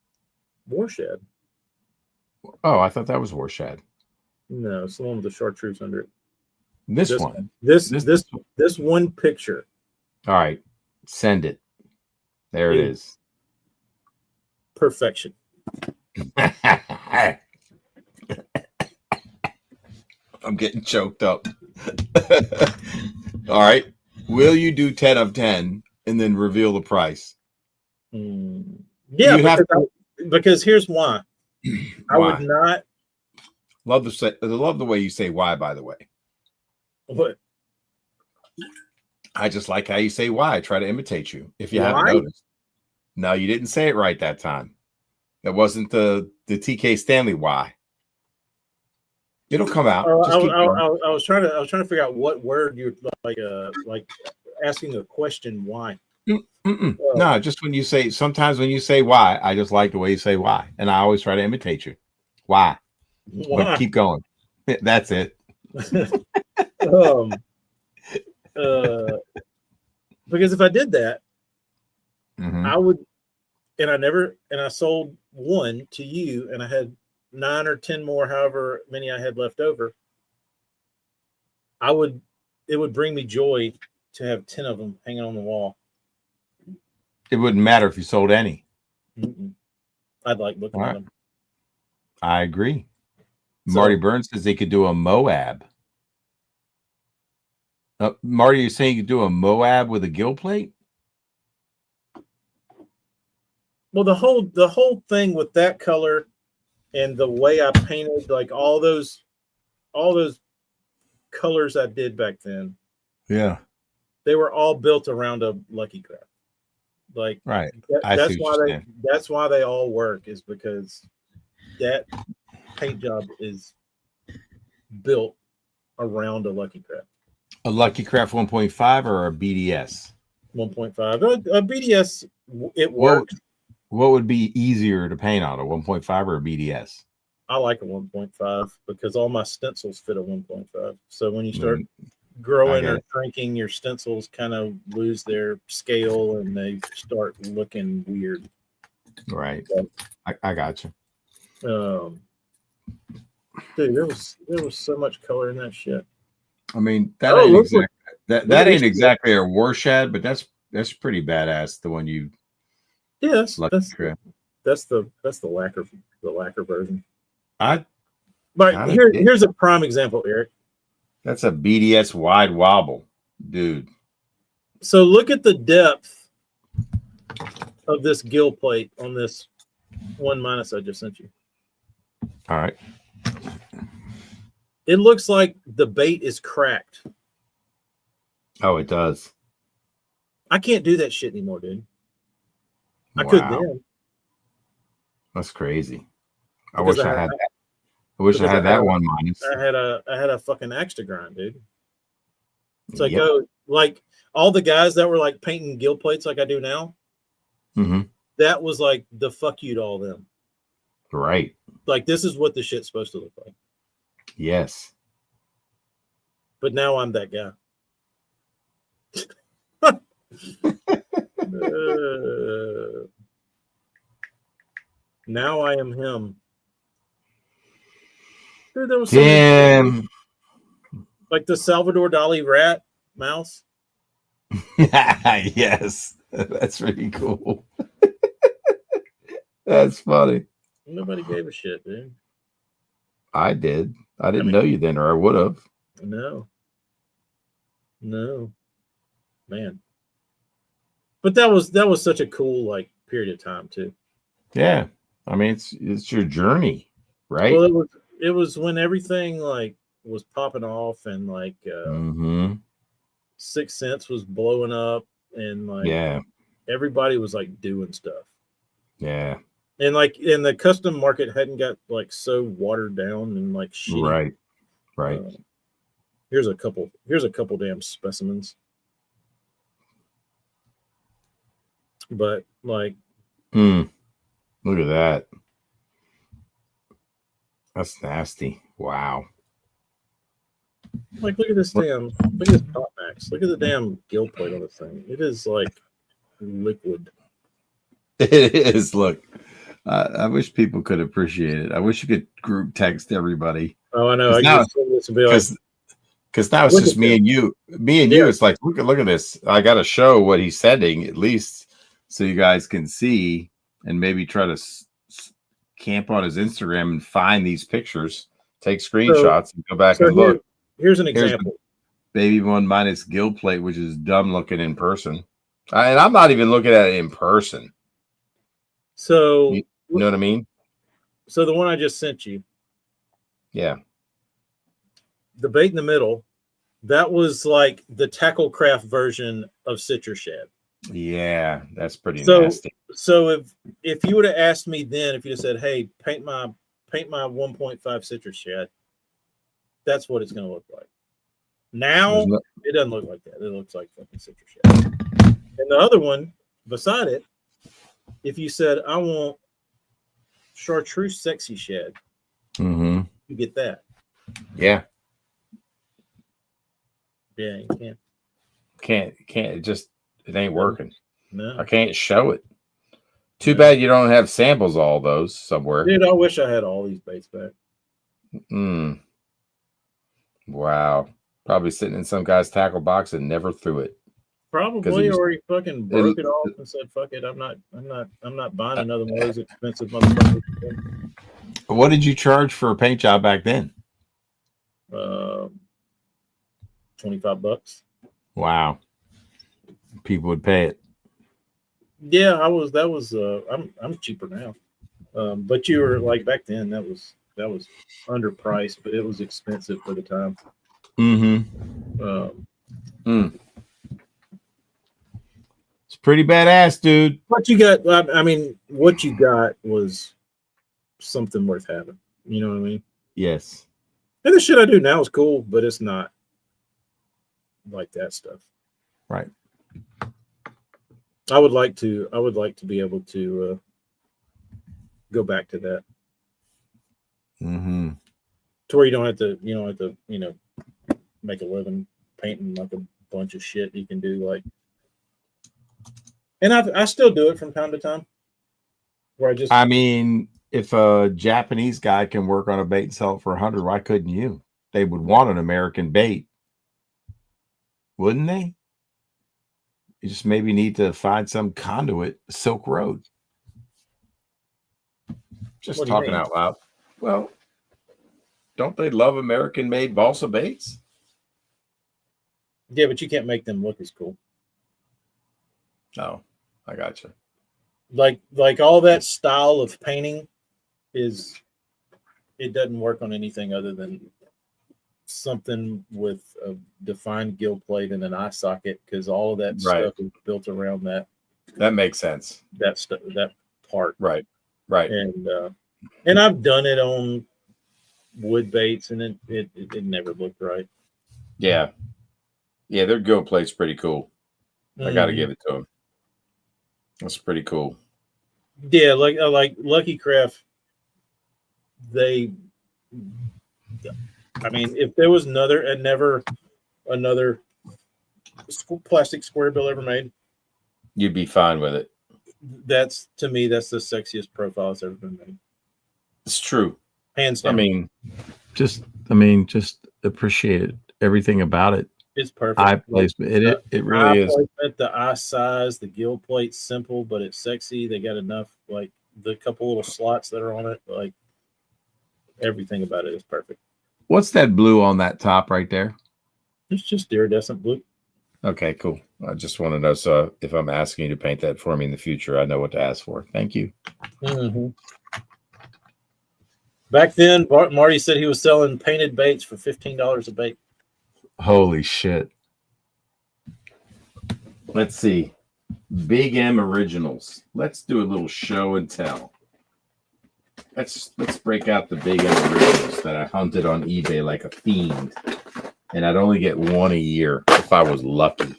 Warshad.
Oh, I thought that was Warshad.
No, it's the one with the chartreuse under it.
This one.
This one picture.
All right. Send it. There it is.
Perfection.
I'm getting choked up. All right. Will you do 10 of 10 and then reveal the price?
Yeah, because here's why. I would not.
Love the way you say why, by the way.
What?
I just like how you say why. I try to imitate you. If you haven't noticed. No, you didn't say it right that time. That wasn't the TK Stanley why. It'll come out.
I was trying to figure out what word you like asking a question why.
No, just when you say, sometimes when you say why, I just like the way you say why. And I always try to imitate you. Why? But keep going. That's it.
Because if I did that,
Mhm.
I would, and I sold one to you, and I had 9 or 10 more, however many I had left over. It would bring me joy to have 10 of them hanging on the wall.
It wouldn't matter if you sold any.
I'd like looking at them.
I agree. Marty Burns says he could do a Moab. Marty, you're saying you could do a Moab with a gill plate?
Well, the whole thing with that color and the way I painted, like all those colors I did back then.
Yeah.
They were all built around a Lucky Craft. Like,
right.
That's why they all work, is because that paint job is built around a Lucky Craft.
A Lucky Craft 1.5 or a BDS?
1.5. A BDS, it works.
What would be easier to paint on, a 1.5 or a BDS?
I like a 1.5 because all my stencils fit a 1.5. So when you start growing or shrinking, your stencils kind of lose their scale and they start looking weird.
Right. So, I got you.
Dude, there was so much color in that shit.
I mean, that ain't exactly that ain't exactly a Warshad, but that's pretty badass. The one you
that's the lacquer version. But here's a prime example, Eric.
That's a BDS wide wobble, dude.
So look at the depth of this gill plate on this 1- I just sent you.
All right.
It looks like the bait is cracked.
Oh, it does.
I can't do that shit anymore, dude. I could then.
That's crazy. I wish I had that. I wish I had that 1-.
I had a fucking axe to grind, dude. It's like, like all the guys that were like painting gill plates like I do now. That was like the fuck you to all them.
Right.
Like, this is what the shit's supposed to look like.
Yes.
But now I'm that guy. Now I am him. Dude, there was
damn.
Like the Salvador Dali rat mouse.
Yes. That's really cool. That's funny.
Nobody gave a shit, dude.
I did. I didn't know you then, or I would have.
No, man. But that was such a cool like period of time too.
Yeah, I mean it's your journey, right?
Well, it was when everything like was popping off and like 6 Sense was blowing up and like everybody was like doing stuff.
Yeah.
And the custom market hadn't got like so watered down and like shitty.
Right.
Here's a couple damn specimens. But like
look at that. That's nasty. Wow.
Like look at this Top Max. Look at the damn gill plate on this thing. It is like liquid.
It is. Look. I wish people could appreciate it. I wish you could group text everybody.
Oh, I know.
Because now it's just me and you. It's like, look at this. I got to show what he's sending at least, so you guys can see and maybe try to camp on his Instagram and find these pictures, take screenshots, and go back and look.
Here's an example.
Baby 1- gill plate, which is dumb looking in person, and I'm not even looking at it in person.
So
you know what I mean?
So the one I just sent you.
Yeah.
The bait in the middle, that was like the tackle craft version of Citrus Shad.
Yeah, that's pretty nasty.
So if you would have asked me then, if you said, "Hey, paint my 1.5 Citrus Shad," that's what it's going to look like. Now it doesn't look like that. It looks like fucking Citrus Shad. And the other one beside it, if you said, "I want Chartreuse Sexy Shad," you get that.
Yeah.
Yeah, you can.
Can't it ain't working.
No.
I can't show it. Too bad you don't have samples of all those somewhere.
Dude, I wish I had all these baits back.
Wow. Probably sitting in some guy's tackle box and never threw it.
Probably, or he fucking broke it off and said, "Fuck it, I'm not buying another one of those expensive motherfuckers."
What did you charge for a paint job back then?
$25.
Wow. People would pay it.
Yeah, I'm cheaper now. But you were like back then that was underpriced, but it was expensive for the time.
It's pretty badass, dude.
What you got? I mean, what you got was something worth having. You know what I mean?
Yes.
And the shit I do now is cool, but it's not like that stuff.
Right.
I would like to be able to go back to that. To where you don't have to make a living painting like a bunch of shit. You can do like, and I still do it from time to time. Where I
mean, if a Japanese guy can work on a bait and sell it for $100, why couldn't you? They would want an American bait, wouldn't they? You just maybe need to find some conduit, Silk Road. Just talking out loud. Well, don't they love American-made balsa baits?
Yeah, but you can't make them look as cool.
No, I got you.
Like all that style of painting it doesn't work on anything other than something with a defined gill plate and an eye socket, because all of that stuff is built around that.
That makes sense.
That part.
Right.
And I've done it on wood baits, and it never looked right.
Yeah, their gill plate's pretty cool. I got to give it to them. That's pretty cool.
Yeah, like Lucky Craft. I mean, if there was another plastic square bill ever made,
you'd be fine with it.
To me, that's the sexiest profile that's ever been made.
It's true.
Hands down.
I mean, just appreciate it. Everything about it.
It's perfect.
Eye placement. It really is.
Placement, the eye size, the gill plate, simple, but it's sexy. They got enough, like the couple little slots that are on it. Like everything about it is perfect.
What's that blue on that top right there?
It's just iridescent blue.
Okay, cool. I just want to know, so if I'm asking you to paint that for me in the future, I know what to ask for. Thank you.
Back then, Marty said he was selling painted baits for $15 a bait.
Holy shit. Let's see. Big M Originals. Let's do a little show and tell. Let's break out the Big M Originals that I hunted on eBay like a fiend. And I'd only get one a year if I was lucky.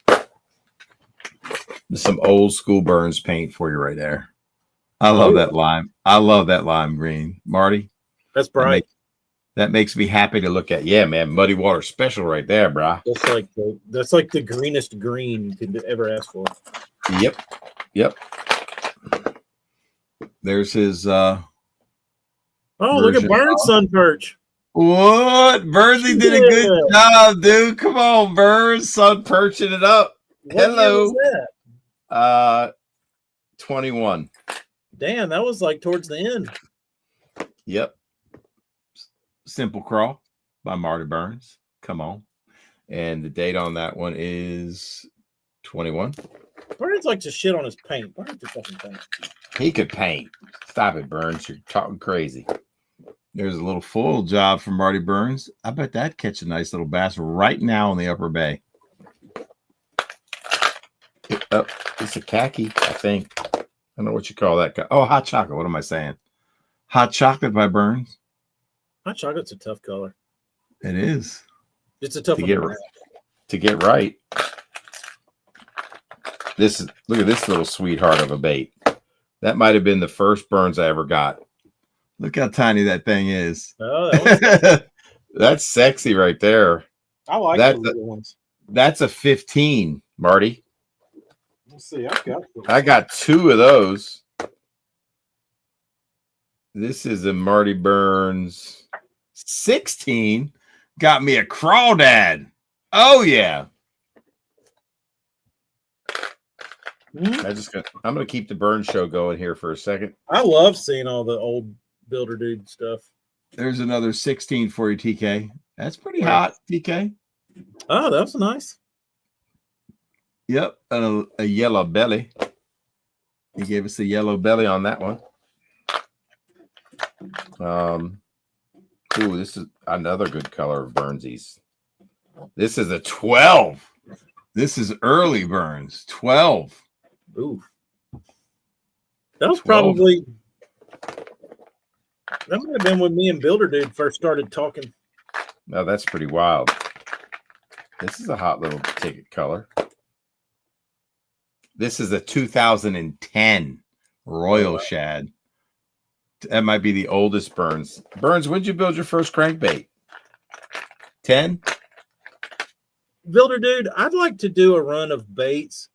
There's some old school Burns paint for you right there. I love that lime. I love that lime green. Marty?
That's bright.
That makes me happy to look at. Yeah, man. Muddy water special right there, brah.
That's like the greenest green you could ever ask for.
Yep. There's his
look at Burns sun perch.
What? Burnsy did a good job, dude. Come on, Burns. Sun perching it up. Hello.
What year was that?
21.
Damn, that was like towards the end.
Yep. Simple Crawl by Marty Burns. Come on. And the date on that one is 21.
Burns likes to shit on his paint. Burns can fucking paint.
He could paint. Stop it, Burns. You're talking crazy. There's a little foil job from Marty Burns. I bet that'd catch a nice little bass right now in the upper bay. It's a khaki, I think. I don't know what you call that. Oh, hot chocolate. What am I saying? Hot chocolate by Burns.
Hot chocolate's a tough color.
It is.
It's a tough one
to get right. Look at this little sweetheart of a bait. That might have been the first Burns I ever got. Look how tiny that thing is.
Oh, that was
that's sexy right there.
I like the little ones.
That's a 15, Marty.
Let's see.
I got 2 of those. This is a Marty Burns 16. Got me a crawdad. Oh yeah. I'm gonna keep the Burns show going here for a second.
I love seeing all the old Builder Dude stuff.
There's another 16 for you, TK. That's pretty hot, TK.
Oh, that's nice.
Yep, and a yellow belly. He gave us a yellow belly on that one. Ooh, this is another good color of Burnsies. This is a 12. This is early Burns. 12.
Ooh. That was
12.
probably, that might have been when me and Builder Dude first started talking.
No, that's pretty wild. This is a hot little ticket color. This is a 2010 Royal Shad. That might be the oldest Burns. Burns, when'd you build your first crankbait? 10?
Builder Dude, I'd like to do a run of baits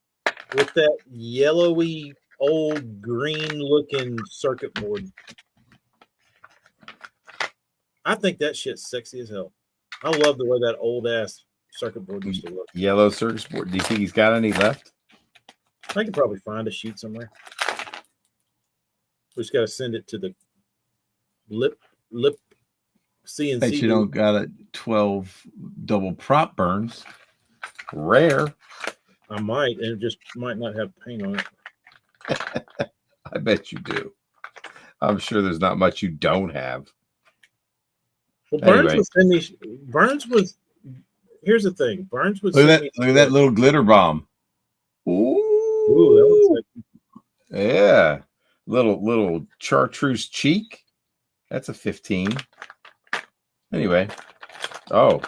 with that yellowy, old, green-looking circuit board. I think that shit's sexy as hell. I love the way that old-ass circuit board used to look.
Yellow circuit board. Do you think he's got any left?
I could probably find a sheet somewhere. We just got to send it to the lip CNC.
Bet you don't got a 12 double prop Burns. Rare.
I might, and it just might not have paint on it.
I bet you do. I'm sure there's not much you don't have.
Well, Burns was send me. Burns was. Here's the thing. Burns was.
Look at that little glitter bomb. Ooh,
that looks like.
Yeah, little chartreuse cheek. That's a 15. Anyway, oh,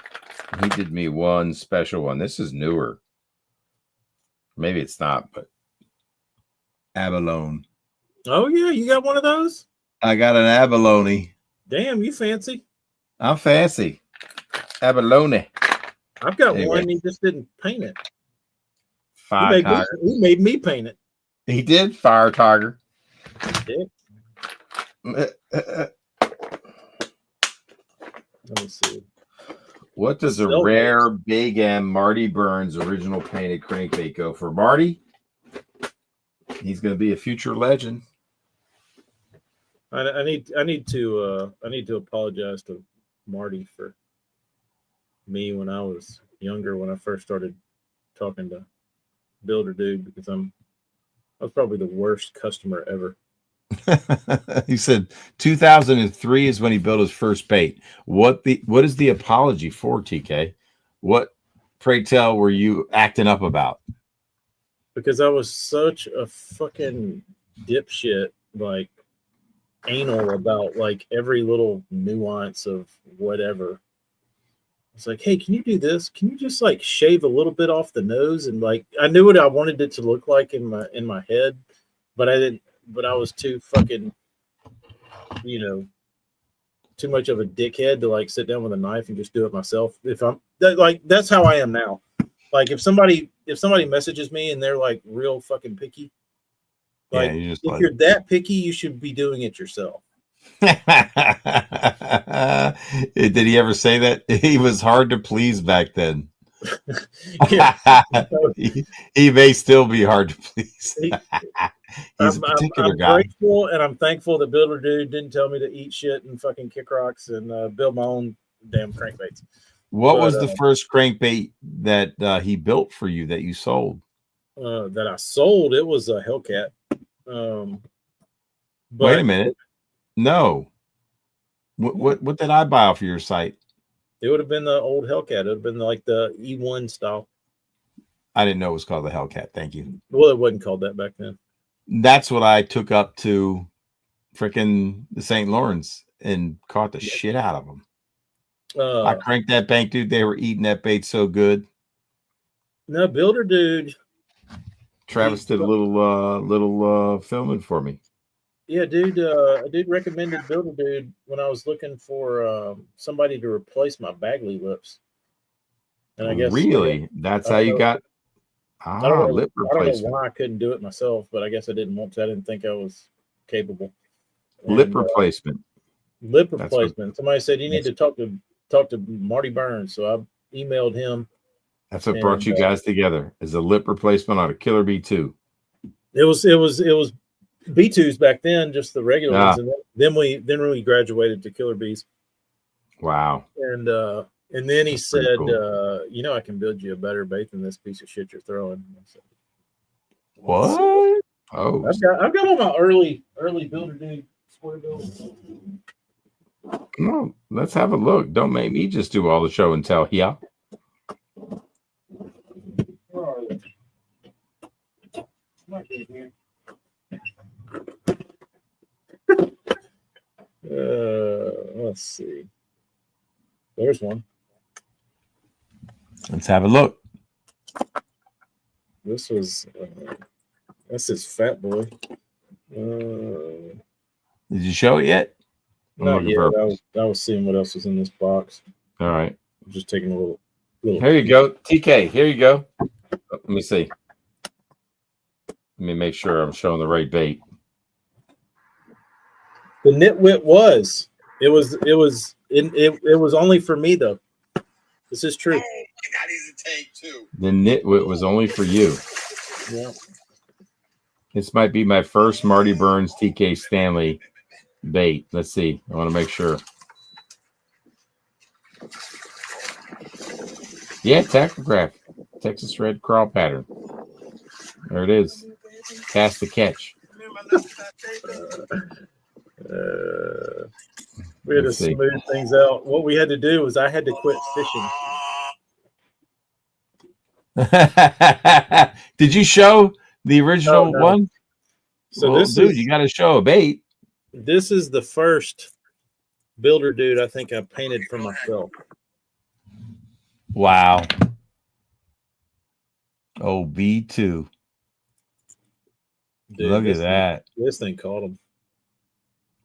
he did me one special one. This is newer. Maybe it's not, but abalone.
Oh yeah, you got one of those?
I got an abalone.
Damn, you fancy.
I'm fancy. Abalone.
I've got one. He just didn't paint it.
Fire
he made me paint it.
He did. Fire Tiger.
Let me see.
What does a rare Big M Marty Burns original painted crankbait go for? Marty? He's going to be a future legend.
I need to apologize to Marty for me when I was younger, when I first started talking to Builder Dude, because I was probably the worst customer ever.
He said 2003 is when he built his first bait. What is the apology for, TK? What, pray tell, were you acting up about?
Because I was such a fucking dipshit, like anal about like every little nuance of whatever. It's like, hey, can you do this? Can you just like shave a little bit off the nose? And like, I knew what I wanted it to look like in my head, but I didn't. But I was too fucking, too much of a dickhead to like sit down with a knife and just do it myself. If I'm that's how I am now. Like if somebody messages me and they're like real fucking picky, like if you're that picky, you should be doing it yourself.
Did he ever say that? He was hard to please back then. he may still be hard to please. He's a particular guy.
I'm grateful and I'm thankful that Builder Dude didn't tell me to eat shit and fucking kick rocks and build my own damn crankbaits.
What was the first crankbait that he built for you that you sold?
That I sold, it was a Hellcat.
Wait a minute. No. What did I buy off of your site?
It would have been the old Hellcat. It would have been like the E1 style.
I didn't know it was called the Hellcat. Thank you.
Well, it wasn't called that back then.
That's what I took up to freaking the St. Lawrence and caught the shit out of them. I cranked that bank, dude. They were eating that bait so good.
No, Builder Dude.
Travis did a little filming for me.
Yeah, dude. Dude recommended Builder Dude when I was looking for somebody to replace my Bagley lips. And I guess
really, that's how you got lip
I don't
replacement.
know why I couldn't do it myself, but I guess I didn't want to. I didn't think I was capable.
Lip replacement.
Lip replacement. Somebody said you need to talk to Marty Burns, so I emailed him.
That's what brought you guys together, is a lip replacement on a Killer B2.
It was B2s back then, just the regular ones, and then we graduated to Killer Bees.
Wow.
And then he said,
cool.
I can build you a better bait than this piece of shit you're throwing. I said,
what? Oh,
I've got all my early builder dude square builds.
Come on, let's have a look. Don't make me just do all the show and tell here.
Where are they? Might be here. Let's see. There's one.
Let's have a look.
This was that's his fat boy.
Did you show it yet?
Not yet. I was seeing what else was in this box.
All right.
I'm just taking a little.
Here you go, TK. Here you go. Let me see. Let me make sure I'm showing the right bait.
The nitwit was. It was only for me though. This is true.
I got his take too.
The nitwit was only for you.
Yeah.
This might be my first Marty Burns TK Stanley bait. Let's see. I want to make sure. Yeah, tachograph. Texas red crawl pattern. There it is. Cast the catch.
We had to smooth things out. What we had to do was I had to quit fishing.
Did you show the original one?
So
well, dude, you got to show a bait.
This is the first builder dude I think I painted for myself.
Wow. Oh, B2. Dude, look at that.
This thing caught him.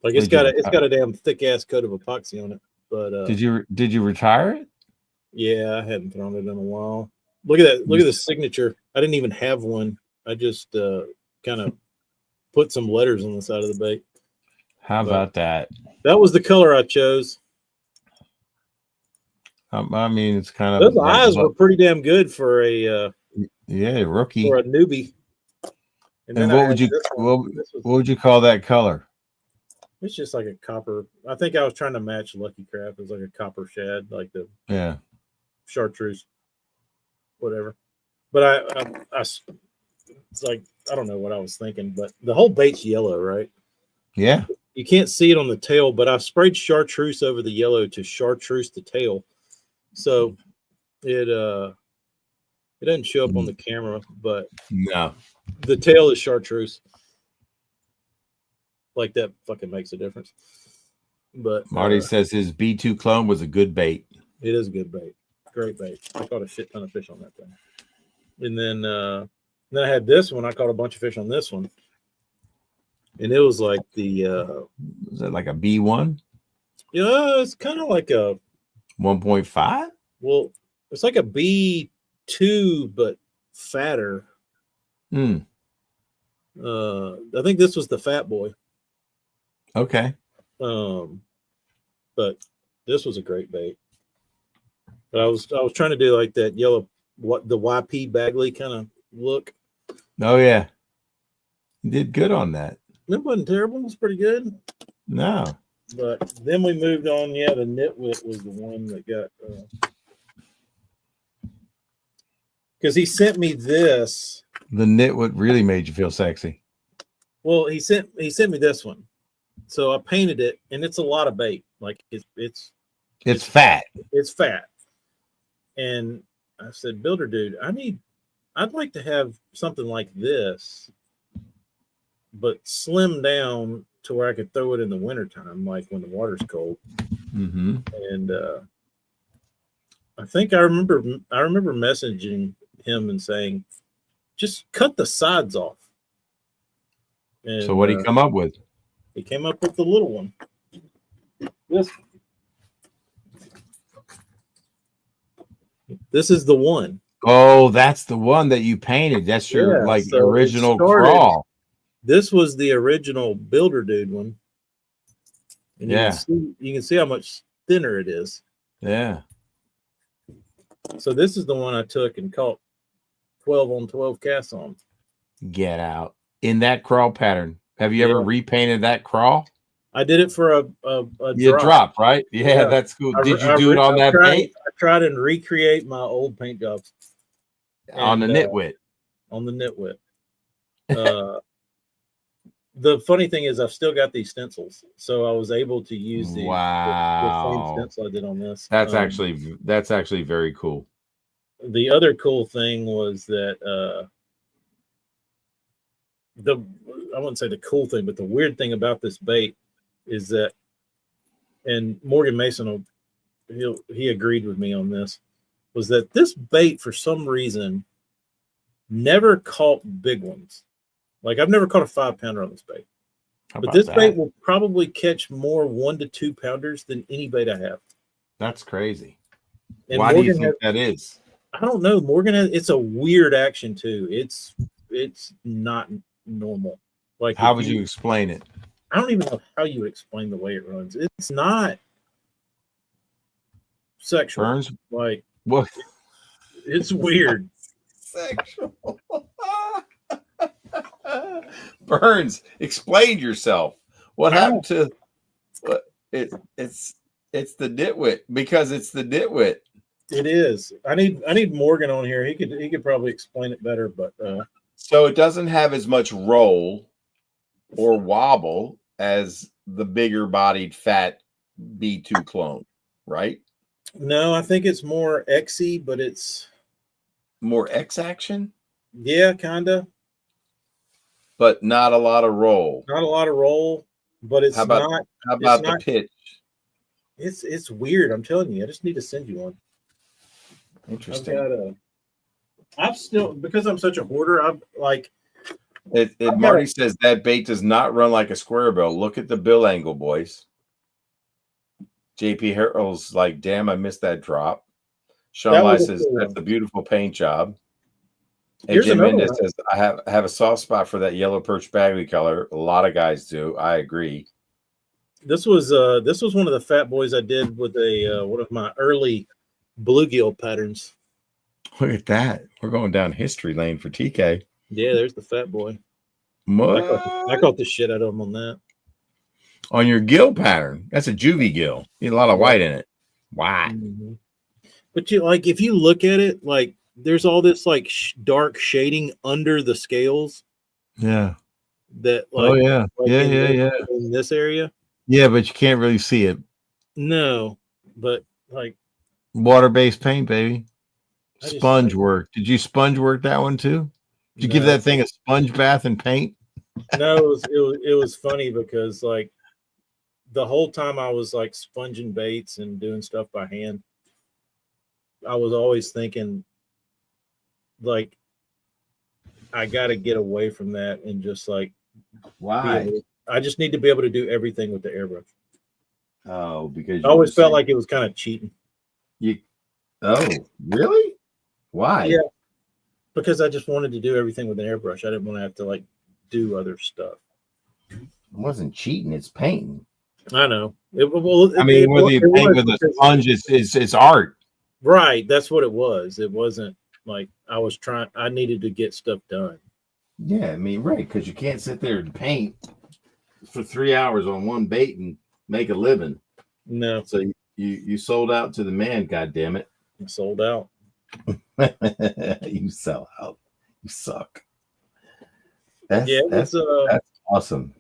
Like it's got a damn thick ass coat of epoxy on it. But
did you retire it?
Yeah, I hadn't thrown it in a while. Look at that. Look at the signature. I didn't even have one. I just kind of put some letters on the side of the bait.
How about that?
That was the color I chose.
I mean, it's kind of
those eyes were pretty damn good for a
rookie
or a newbie.
And what would you call that color?
It's just like a copper. I think I was trying to match Lucky Craft. It was like a copper shad, like the chartreuse, whatever. But it's like I don't know what I was thinking, but the whole bait's yellow, right?
Yeah.
You can't see it on the tail, but I sprayed chartreuse over the yellow to chartreuse the tail. So it doesn't show up on the camera, but
no,
the tail is chartreuse. Like that fucking makes a difference. But
Marty says his B2 clone was a good bait.
It is a good bait. Great bait. I caught a shit ton of fish on that thing. And then I had this one. I caught a bunch of fish on this one. And it was like the
was that like a B1?
Yeah, it's kind of like a
1.5.
Well, it's like a B2 but fatter. I think this was the fat boy.
Okay.
But this was a great bait. But I was trying to do like that yellow, the YP Bagley kind of look.
Oh yeah, you did good on that.
It wasn't terrible. It was pretty good.
No.
But then we moved on. Yeah, the nitwit was the one that got because he sent me this.
The nitwit really made you feel sexy.
Well, he sent me this one. So I painted it, and it's a lot of bait. Like it's
fat.
It's fat. And I said, builder dude, I'd like to have something like this, but slim down to where I could throw it in the wintertime, like when the water's cold.
Mm-hmm.
And I think I remember messaging him and saying, just cut the sides off. And,
so what did he come up with?
He came up with the little one. This one. This is the one.
Oh, that's the one that you painted. That's your like
so
original crawl.
This was the original Builder Dude one. And
Yeah.
you can see how much thinner it is.
Yeah.
So this is the one I took and caught 12 on 12 casts on.
Get out. In that crawl pattern. Have you ever repainted that crawl?
I did it for a
drop, right? Yeah, that's cool. Did you do it on that paint?
I tried and recreate my old paint jobs.
On the nitwit.
On the nitwit. The funny thing is I've still got these stencils. So I was able to use the same stencil I did on this.
That's actually very cool.
The other cool thing was that I wouldn't say the cool thing, but the weird thing about this bait is that, and Morgan Mason he agreed with me on this, was that this bait for some reason never caught big ones. Like I've never caught a 5-pounder on this bait. But this bait will probably catch more 1 to 2 pounders than any bait I have.
That's crazy.
And
why
Morgan
do you think that is?
I don't know. Morgan it's a weird action too. It's not normal. Like
how would you explain it?
I don't even know how you would explain the way it runs. It's not sexual.
Burns?
Like
what?
It's weird.
Sexual. Burns, explain yourself. What happened to what it's the nitwit, because it's the nitwit.
It is. I need Morgan on here. He could probably explain it better, but
so it doesn't have as much roll or wobble as the bigger bodied fat B2 clone, right?
No, I think it's more X-y, but it's
more X action.
Yeah, kinda.
But not a lot of roll.
Not a lot of roll, but it's
how about the pitch?
It's weird. I'm telling you. I just need to send you one.
Interesting.
I've still, because I'm such a hoarder, I'm like
Marty says that bait does not run like a square bill. Look at the bill angle, boys. JP Harrell's like, damn, I missed that drop. Sean Lai says that's a beautiful paint job. And Jim Mendez says, I have a soft spot for that yellow perch baggy color. A lot of guys do. I agree.
This was one of the fat boys I did with one of my early bluegill patterns.
Look at that. We're going down history lane for TK.
Yeah, there's the fat boy.
I
caught the shit out of him on that.
On your gill pattern. That's a juvie gill. You need a lot of white in it. Why?
Mm-hmm. But if you look at it, like there's all this like dark shading under the scales.
Yeah.
That in this area.
Yeah, but you can't really see it.
No, but like
water-based paint, baby. Sponge work. Did you sponge work that one too? Did you give that thing a sponge bath and paint?
No, it was funny because like the whole time I was like sponging baits and doing stuff by hand, I was always thinking like I got to get away from that and just like
why?
I just need to be able to do everything with the airbrush.
Oh, because
I always felt like it was kind of cheating.
Oh, really? Why?
Yeah, because I just wanted to do everything with an airbrush. I didn't want to have to like do other stuff.
It wasn't cheating; it's painting.
I know.
Whether you paint with a sponge, it's art.
Right. That's what it was. It wasn't like I needed to get stuff done.
Yeah, I mean, right, because you can't sit there and paint for 3 hours on one bait and make a living.
No.
So you sold out to the man, goddammit.
I sold out.
You sell out. You suck.
That's
awesome.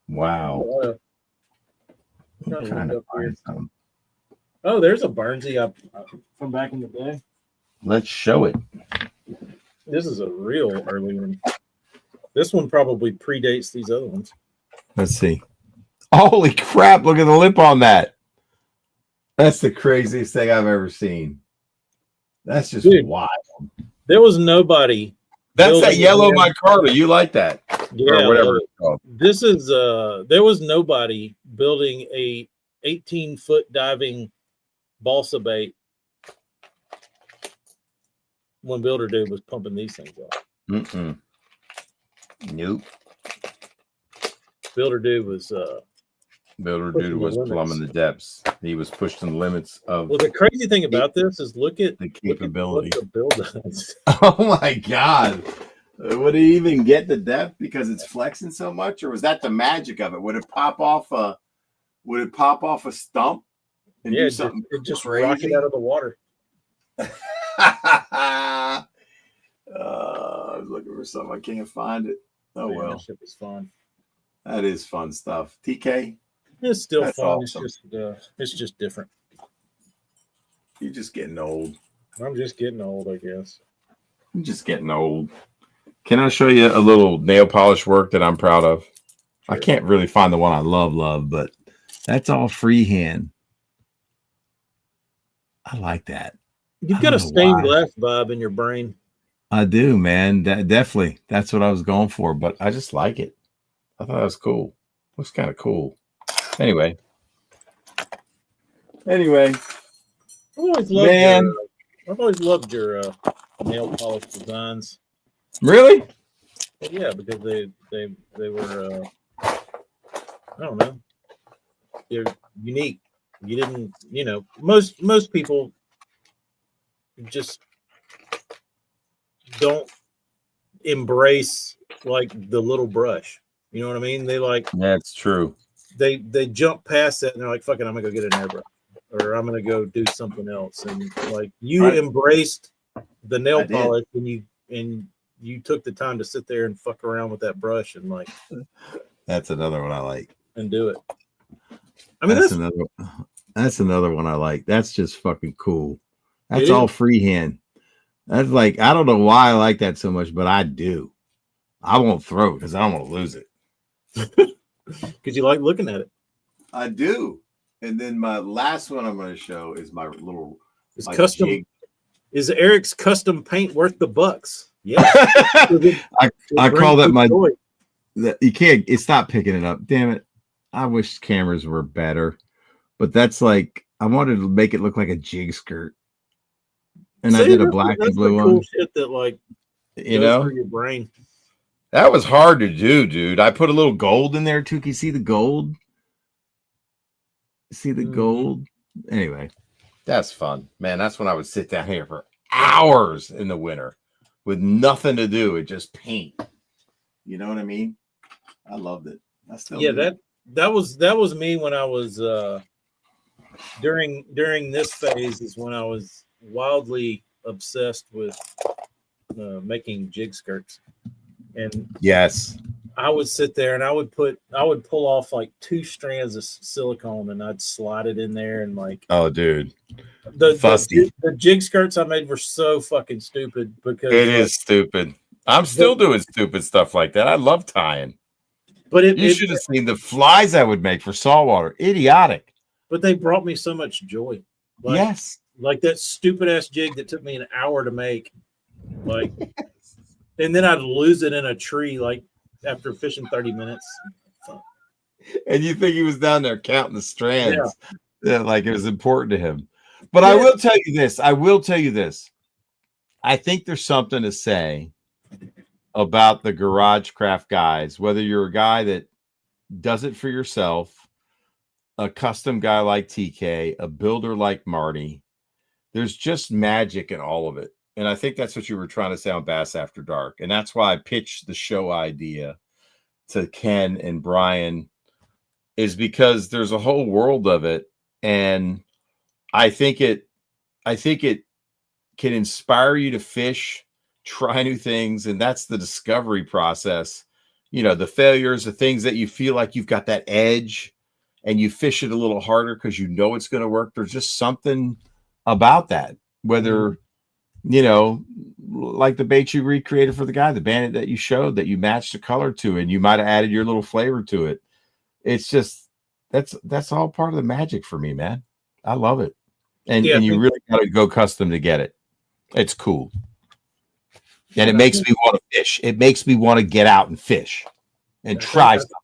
Wow.
I'm trying to find something. Oh, there's a Burnsy from back in the day.
Let's show it.
This is a real early one. This one probably predates these other ones.
Let's see. Holy crap, look at the lip on that. That's the craziest thing I've ever seen. That's just wild.
There was nobody.
That's that yellow micarta. You like that?
Yeah,
or whatever it's called.
This is there was nobody building a 18-foot diving balsa bait when Builder Dude was pumping these things up.
Nope.
Builder Dude was
plumbing the depths. He was pushing the limits of.
Well, the crazy thing about this is look at
the capability.
Look at what the build does.
Oh my God. Would it even get the depth because it's flexing so much, or was that the magic of it? Would it pop off a stump and do something?
It just rocket out of the water.
I was looking for something. I can't find it. Oh, man, well. That shit was fun. That is fun stuff. TK?
It's still fun. Awesome. It's just different.
You're just getting old.
I'm just getting old, I guess.
I'm just getting old. Can I show you a little nail polish work that I'm proud of? Sure. I can't really find the one I love, but that's all freehand. I like that.
You've got a stained glass vibe in your brain.
I do, man. Definitely. That's what I was going for, but I just like it. I thought it was cool. Looks kind of cool. Anyway. I've
always loved your nail polish designs.
Really?
Well, yeah, because they were I don't know. They're unique. You didn't, most people just don't embrace like the little brush. You know what I mean? They like.
That's true.
They jump past that and they're like, "Fuck it, I'm gonna go get an airbrush, or I'm gonna go do something else." And like you embraced the nail polish, and you took the time to sit there and fuck around with that brush and like.
That's another one I like.
And do it. I mean,
that's another one I like. That's just fucking cool. That's all freehand. That's like, I don't know why I like that so much, but I do. I won't throw it because I don't want to lose it.
Because you like looking at it.
I do. And then my last one I'm going to show is my little
custom jig. Is Eric's custom paint worth the bucks? Yeah.
I call that my joy. You can't, it's not picking it up. Damn it. I wish cameras were better. But that's like, I wanted to make it look like a jig skirt. And I did a black and blue one.
Cool shit that like goes through your brain.
That was hard to do, dude. I put a little gold in there too. Can you see the gold? See the gold? Anyway, that's fun, man. That's when I would sit down here for hours in the winter with nothing to do and just paint. You know what I mean? I loved it. That
was me when I was during this phase is when I was wildly obsessed with making jig skirts. And
yes,
I would sit there and I would pull off like 2 strands of silicone and I'd slide it in there and like,
oh dude,
the jig skirts I made were so fucking stupid because
it is stupid. I'm still doing stupid stuff like that. I love tying,
but
you should have seen the flies I would make for saltwater. Idiotic,
but they brought me so much joy. Like,
yes,
like that stupid ass jig that took me an hour to make, like. And then I'd lose it in a tree, like after fishing 30 minutes.
And you think he was down there counting the strands, like it was important to him. But I will tell you this. I think there's something to say about the garage craft guys, whether you're a guy that does it for yourself, a custom guy like TK, a builder like Marty. There's just magic in all of it. And I think that's what you were trying to say on Bass After Dark. And that's why I pitched the show idea to Ken and Brian, is because there's a whole world of it. And I think it can inspire you to fish, try new things. And that's the discovery process. You know, the failures, the things that you feel like you've got that edge and you fish it a little harder because you know it's going to work. There's just something about that, whether, you know, like the bait you recreated for the guy, the bandit that you showed that you matched the color to, and you might have added your little flavor to it. It's just, that's all part of the magic for me, man. I love it. And you really got to go custom to get it. It's cool. And it makes me want to fish. It makes me want to get out and fish and try something.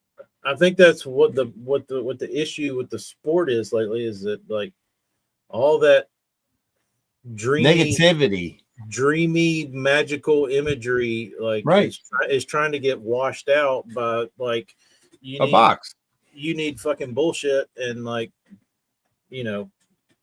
I think that's what the issue with the sport is lately, is that like all that dreamy
negativity.
dreamy, magical imagery, like
Right.
is trying to get washed out by like
A box.
You need fucking bullshit, and like, you know,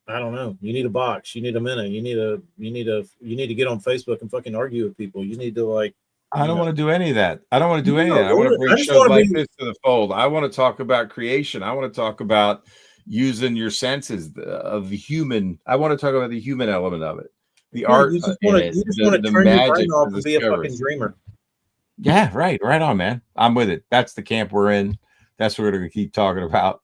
I don't know. You need a box. You need a minute. You need to get on Facebook and fucking argue with people. You need to like.
I don't want to do any of that. I don't want to do any of that. I
No,
want to
I
bring
just
shows
wanna
like
be-
this to the fold. I want to talk about creation. I want to talk about using your senses of the human. I want to talk about the human element of it, the art
You just
in
want
it,
to
the
turn your
magic,
brain off
the
and be a
discovery.
fucking dreamer.
Yeah, right on, man. I'm with it. That's the camp we're in. That's what we're going to keep talking about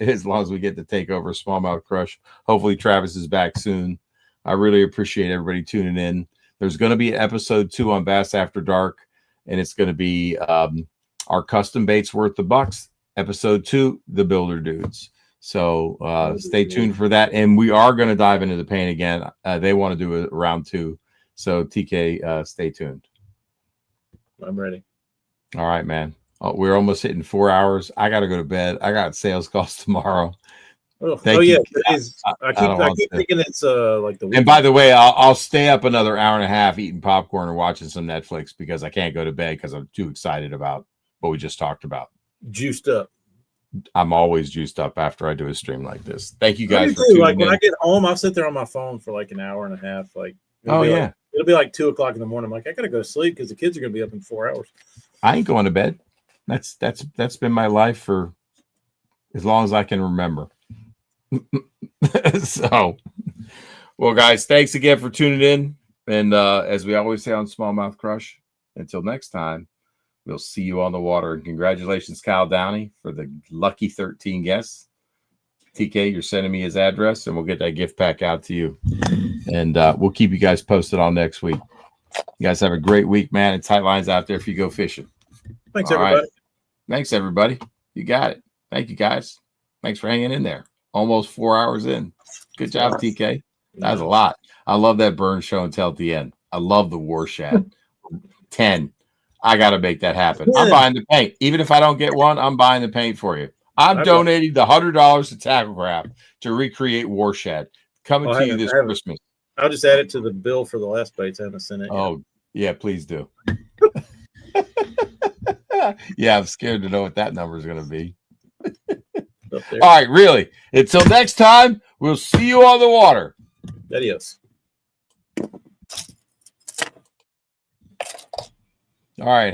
as long as we get to take over Smallmouth Crush. Hopefully Travis is back soon. I really appreciate everybody tuning in. There's going to be episode 2 on Bass After Dark, and it's going to be our custom baits worth the bucks. Episode 2, the Builder Dudes. So stay tuned for that. And we are going to dive into the paint again. They want to do a round 2. So TK, stay tuned.
I'm ready.
All right, man. Oh, we're almost hitting 4 hours. I got to go to bed. I got sales calls tomorrow.
Oh yeah, I keep thinking it's like the weekend.
And by the way, I'll stay up another hour and a half eating popcorn and watching some Netflix because I can't go to bed because I'm too excited about what we just talked about.
Juiced up.
I'm always juiced up after I do a stream like this. Thank you guys for tuning
like
in.
when I get home, I'll sit there on my phone for like an hour and a half. Like
it'll
be like 2 o'clock in the morning. I'm like, I gotta go to sleep because the kids are gonna be up in 4 hours.
I ain't going to bed. That's been my life for as long as I can remember. So, well, guys, thanks again for tuning in. And as we always say on Smallmouth Crush, until next time, we'll see you on the water. And congratulations, Kyle Downey, for the lucky 13 guests. TK, you're sending me his address, and we'll get that gift pack out to you. And we'll keep you guys posted on next week. You guys have a great week, man. And tight lines out there if you go fishing.
Thanks, everybody.
Right. Thanks, everybody. You got it. Thank you, guys. Thanks for hanging in there. Almost 4 hours in. Good job, TK. That was a lot. I love that burn show and tell at the end. I love the war shad. 10. I got to make that happen. I'm buying the paint. Even if I don't get one, I'm buying the paint for you. I'm donating the $100 to Tackle Craft to recreate war shad. Coming to you this Christmas.
I'll just add it to the bill for the last baits. I haven't sent it yet.
Oh, yeah, please do. Yeah, I'm scared to know what that number is going to be. All right, really. Until next time, we'll see you on the water.
Adios.
All right.